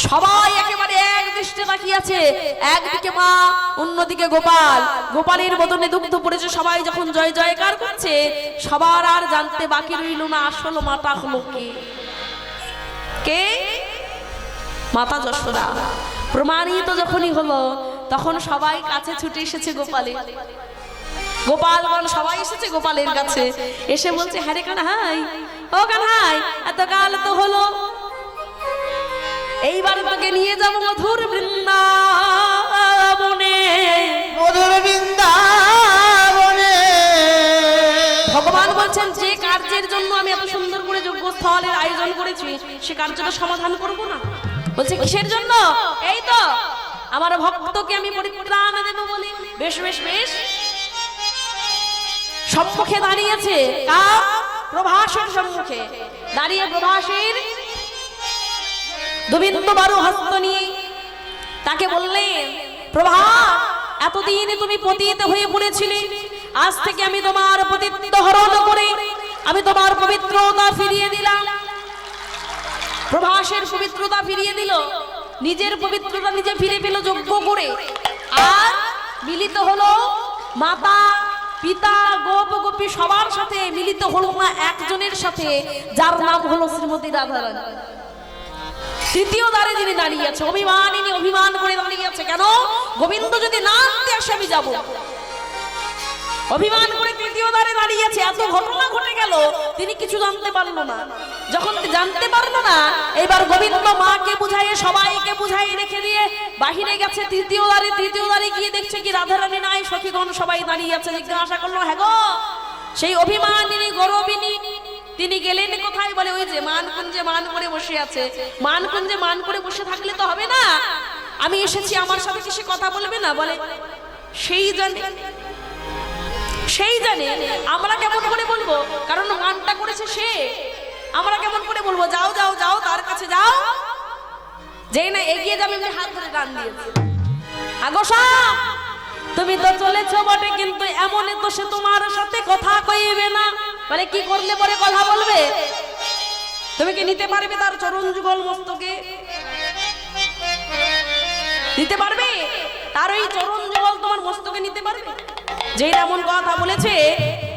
সবাই একেবারে এক দৃষ্টে তাকিয়ে আছে, একদিকে মা অন্যদিকে গোপাল। গোপালের বদনে দুগ্ধ পড়েছে। সবাই যখন জয় জয়কার করছে সবার আর জানতে বাকি রইল না আসল মাতা হলো কে। কে? মাতা যশোদা। প্রমাণিত যখনই হলো তখন সবাই কাছে ছুটে এসেছে গোপালে। গোপালগণ সবাই এসেছে গোপালের কাছে, এসে বলছে হ্যাঁ রে কানহাই, ও কানহাই এত কাল তো হলো, এইবার তোকে নিয়ে যাব মধুর বৃন্দাবনে। মধুর বৃন্দাবনে। ভগবান বলছেন যে কার্যের জন্য আমি এত সুন্দর করে যজ্ঞস্থলের আয়োজন করেছি সে কার্যটা সমাধান করব না। বলছে কিসের জন্য? এই তো আমার ভক্তকে আমি পরিত্রাণ দেব বলে। বেশ বেশ বেশ। সম্মুখে দাঁড়িয়েছে কার? প্রভাসের সম্মুখে দাঁড়িয়ে প্রভাসের দুবিন্দু বারু হস্ত নিয়ে তাকে বললেন, প্রভা এতদিন তুমি পতিত হয়ে পড়েছিলে, আজ থেকে আমি তোমার পতিত্ব হরণ করে আমি তোমার পবিত্রতা ফিরিয়ে দিলাম। প্রভাসের পবিত্রতা ফিরিয়ে দিল, নিজের পবিত্রতা নিজে ফিরে পেল যজ্ঞ করে। আর মিলিত হলো মাতা পিতা গোপ গোপী সবার সাথে, মিলিত হলো না একজনের সাথে যার নাম হলো শ্রীমতী রাধারানী। তৃতীয় দ্বারে যিনি দাঁড়িয়ে আছে, অভিমানিনী অভিমান করে দাঁড়িয়ে আছে। কেন? গোবিন্দ যদি না আনতে আসে আমি যাব। অভিমান করে তৃতীয় দ্বারে দাঁড়িয়ে আছে। এত ঘটনা ঘটে গেল তিনি কিছু জানতে পারলো না। যখন জানতে পারলো না এবার গোবিন্দ মাকে বুঝাইয়ে সবাইকে বুঝাই রেখে দিয়ে বাহিরে গেছে তৃতীয় দ্বারে। তৃতীয় দ্বারে গিয়ে দেখছে কি রাধারানী নাই, সখীগণ সবাই দাঁড়িয়ে আছে। জিজ্ঞাসা করলো, হ্যাঁ গো সেই অভিমানিনী গৌরবিনী তিনি গেলেন কোথায়? বলে ওই যে মানকুঞ্জে মান করে বসে আছে। মানকুঞ্জে মান করে বসে থাকলে তো হবে না, আমি এসেছি আমার সাথে কি সে কথা বলবে না? বলে সেই জানে, সেই জানে। আমরা কেমন করে বলবো? কারণ মানটা করেছে সে, আমরা কেমন করে বলবো? যাও যাও যাও তার কাছে যাও। যেই না এগিয়ে যাবে এমনি হাত ধরে টান দিয়েছে, আগোসা তুমি তো চলেছো বটে কিন্তু এমন তো সে তোমার সাথে কথা কইবে না। বলে কি করলে পরে কথা বলবে? তুমি কি নিতে পারবে তার চরণ যুগল মস্তকে? নিতে পারবে? তার ওই চরণ যুগল তোমার মস্তকে নিতে পারবে? যেই এমন কথা বলেছে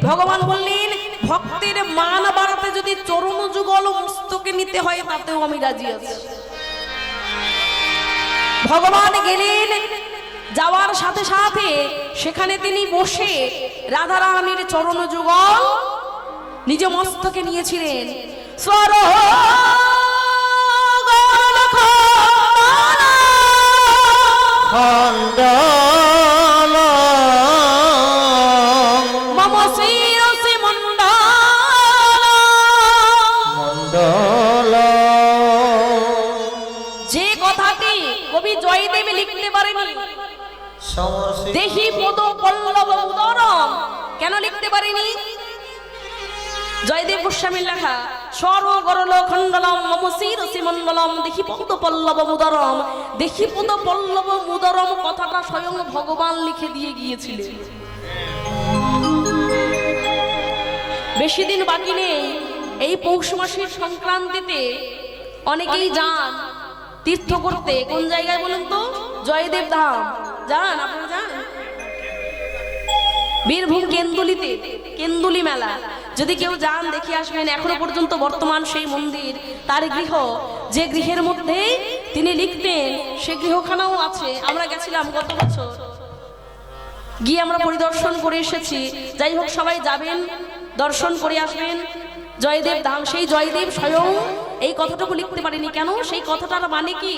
ভগবান বললেন, ভক্তের মান বাড়াতে যদি চরণ যুগল মস্তকে নিতে হয় তাতেও আমি রাজি আছি। ভগবান গেলেন, যাওয়ার সাথে সাথে সেখানে তিনি বসে রাধারানীর চরণ যুগল নিজ মস্তকে নিয়েছিলেন। স্বর খণ্ডল মম শিরসি মণ্ডল মণ্ডল। যে কথাটি কবি জয়দেব লিখতে পারেনি, দেহি পদ পল্লব উদরম, কেন লিখতে পারেনি? জয়দেব গোস্বামীর লেখা স্বর গরল খণ্ডলম মম শিরসি মণ্ডলম দেখি পদ পল্লব মুদরম। দেখি পদ পল্লব মুদরম কথাটা স্বয়ং ভগবান লিখে দিয়ে গিয়েছিলেন। বেশি দিন বাকি নেই, এই পৌষ মাসের সংক্রান্তিতে অনেকেই যান তীর্থ করতে। কোন জায়গায় বলুন তো? জয়দেব ধাম যান, আপনারা যান? বীরভূম কেন্দুলিতে কেন্দুলি মেলা, যদি কেউ যান দেখে আসবেন। এখনো পর্যন্ত বর্তমান সেই মন্দির, তার গৃহ, যে গৃহের মধ্যে তিনি লিখতেন সে গৃহখানাও আছে। আমরা গেছিলাম গত বছর, গিয়ে আমরা পরিদর্শন করে এসেছি। যাই হোক, সবাই যাবেন, দর্শন করে আসবেন জয়দেব ধাম। সেই জয়দেব স্বয়ং এই কথাটুকু লিখতে পারিনি কেন? সেই কথাটার মানে কি?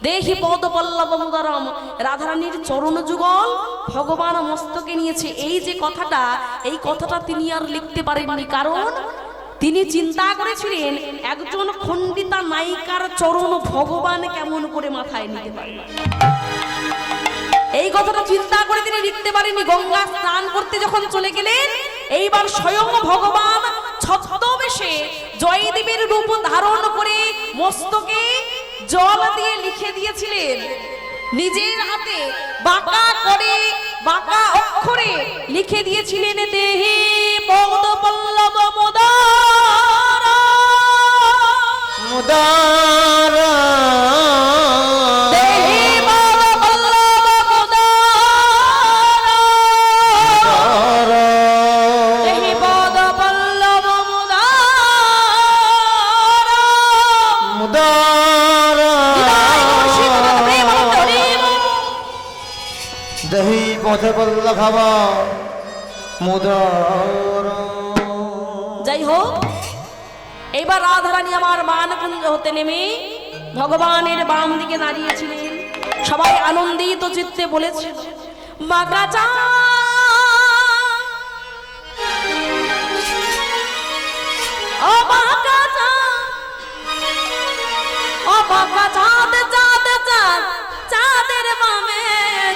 দেহি পদ পল্লব মুদরম, রাধারানীর চরণ যুগল ভগবান মস্তকে নিয়েছে। এই যে কথাটা, এই কথাটা তিনি আর লিখতে পারেননি, কারণ তিনি চিন্তা করেছিলেন একজন খণ্ডিতা নায়িকার চরণ ভগবান কেমন করে মাথায় নিতে পারে। এই কথাটা চিন্তা করে তিনি লিখতে পারেনি। গঙ্গা স্নান করতে যখন চলে গেলেন, এইবার স্বয়ং ভগবান ছদ্মবেশে জয়দেবের রূপ ধারণ করে মস্তকে জল দিয়ে লিখে দিয়েছিলেন। নিজের হাতে বাঁকা করে, বাঁকা অক্ষরে লিখে দিয়েছিলেন দেহি পদ পল্লব মোদার মুদার দেহি পদ পল্লব মোদার দেহি পদ পল্লব মোদার মুদার দেহি পথে বল্লভ মুদার। যাই হোক, এইবার রাধারানী আমার মানকুঞ্জ হতে নেমে ভগবানের বাম দিকে দাঁড়িয়েছিলেন। সবাই আনন্দিত চিত্তে বলেছে, বাঁকা চাঁদ, ও বাঁকা চাঁদ, ও বাঁকা চাঁদ, চাঁদ চাঁদ, চাঁদের বামে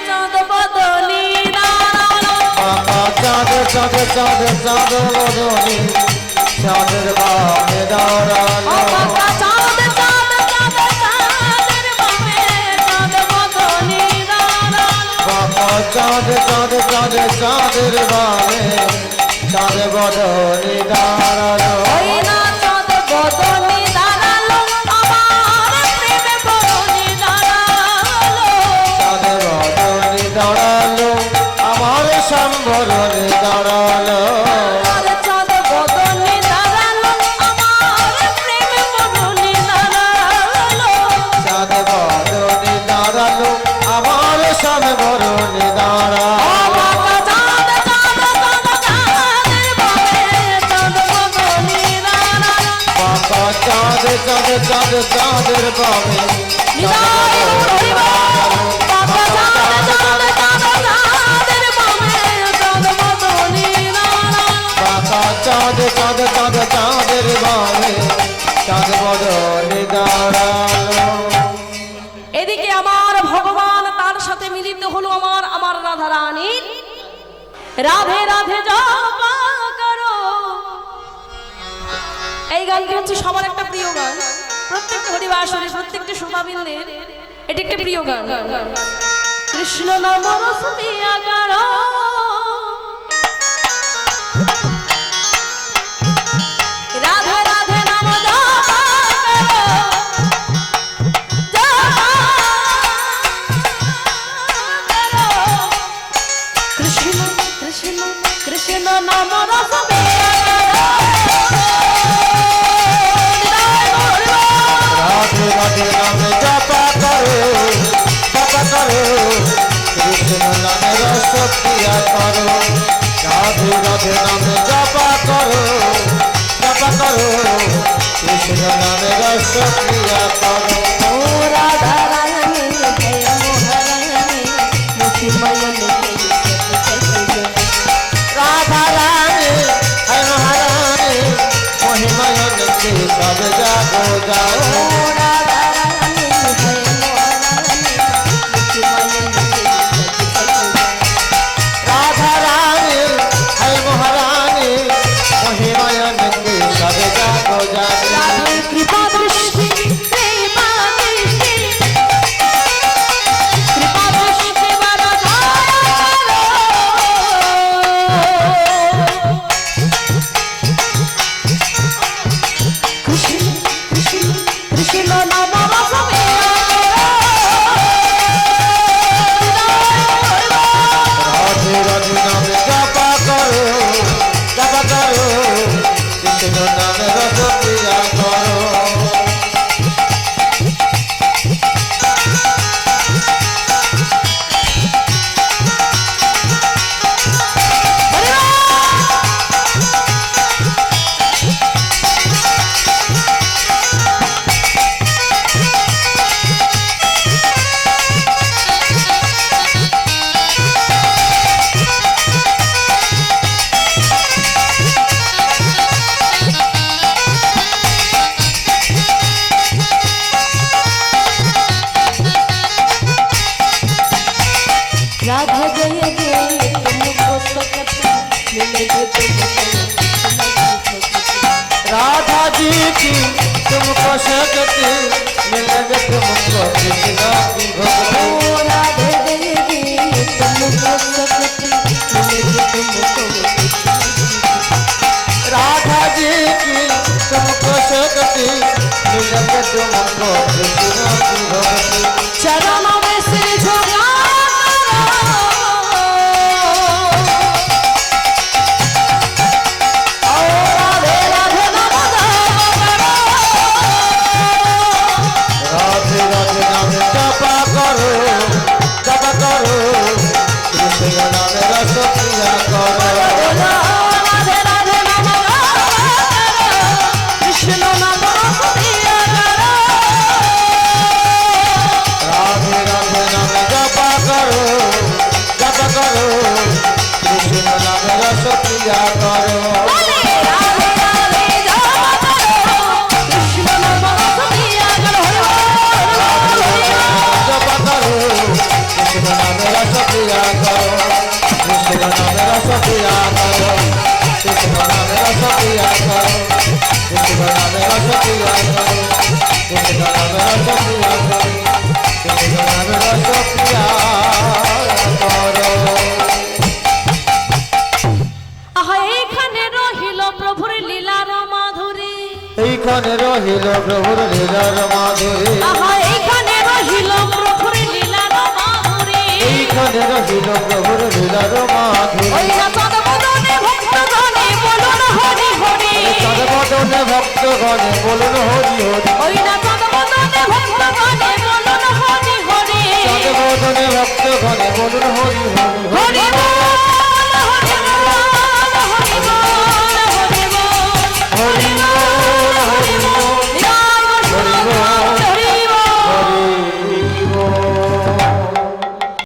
চাঁদ বদলি দাঁড়ালো। চাঁদ চাঁদ চাঁদ চাঁদ বদনি চাঁদের বামে দাঁড়ালো। ও বাঁকা চাঁদ, চাঁদ চাঁদ, চাঁদের বামে চাঁদ বদলি দাঁড়ালো। বাবা চাঁদ চাঁদ চাঁদ চাঁদের বামে চাঁদ বদনি দাঁড়ালো। ওই না চাঁদ বদলি দাঁড়ালো, আমার প্রেমে বদলি দাঁড়ালো। চাঁদ বদনি দাঁড়ালো, আমার সম্বরণে দাঁড়ালো। আর চাঁদ বদলি দাঁড়ালো, আমার প্রেমে বদলি দাঁড়ালো। চাঁদ বদনি দাঁড়ালো, আমার সম্বরণে দাঁড়ালো। ও বাঁকা চাঁদ, চাঁদ চাঁদ, চাঁদের বামে চাঁদ বদলি দাঁড়ালো। বাবা চাঁদ চাঁদ চাঁদ চাঁদের বামে নিতাই হরি বল, বাঁকা চাঁদ, চাঁদ চাঁদ, চাঁদের বামে চাঁদ বদলি দাঁড়ালো। বাবা চাঁদ চাঁদ চাঁদ চাঁদের বামে চাঁদ বদনি দাঁড়ালো। এদিকে আমার ভগবান, তার সাথে মিলিত হলো আমার রাধা রানী। রাধে রাধে জপা করো। এই গানটি হচ্ছে সবার একটা প্রিয় গান, প্রত্যেকটা হরিবাসরে, প্রত্যেকটা শ্রোতাবৃন্দের এটি একটা প্রিয় গান। কৃষ্ণ নাম রস দিয়া করো, রাধে রাধে নাম জপা করো। কৃষ্ণ কৃষ্ণ কৃষ্ণ নাম রস দিয়া করো। রাধে রাধে নামে জপা করো, জপা করো, কৃষ্ণ নামে রস পিয়া করো। রাধে রাধে নামে জপা করো, জপা করো, কৃষ্ণ নামে রস পিয়া করো। ও রাধা রানী জয় মহারানী, মুখী ময়ূর রাধা রানী হে মহারানী, মহিমায়ন কে সব জাগো জাগো। রাধা রানী জয় মহারানী, মুখী ময়ূর রাধা রানী হে মহারানী, মহিমায়ন কে সব জাগো জাগো। রাধার কৃপা দৃষ্টি, কৃপা দৃষ্টি, কৃপা দৃষ্টি বরদালো। কৃষ্ণ কৃষ্ণ কৃষ্ণ নাম রস দিয়া রাধে রাধে নামে জপা করো, জপা করো, কৃষ্ণ নামে রস পিয়া করো। जी की तुमको शक्ति मिलेगी तुमको कृष्णा की भक्ति राधे देवी तुमको शक्ति मिलेगी तुमको राधा जी की तुमको शक्ति मिलेगी तुमको कृष्णा की भक्ति चरणों में सिर झुका राधे राधे नाम जपा करो कृष्ण नाम रस पिया करो राधे राधे नाम कृष्ण नाम प्रिया करो राधे राधे नाम जपा करो कृष्ण नाम रस पिया करो राधे राधे कृष्ण नाम प्रिया करो जपा करो कृष्ण नाम रस पिया करो कृष्ण नाम रस पिया करो कृष्ण नाम रस पिया करो कृष्ण नाम रस पिया करो कृष्ण नाम रस पिया करो कृष्ण नाम रस पिया करो আহা এইখানে রহিল প্রভুর লীলার মাধুরী এইখানে রহিল প্রভুর লীলার মাধুরী আহা এইখানে রহিল প্রভুর লীলার মাধুরী এইখানে রহিল প্রভুর লীলার মাধুরী ওই না তদবদনে ভক্তগণে বলুন হরি হরি সর্বদনে ভক্তগণে বলুন হরি হরি ওই না তদবদনে ভক্তগণে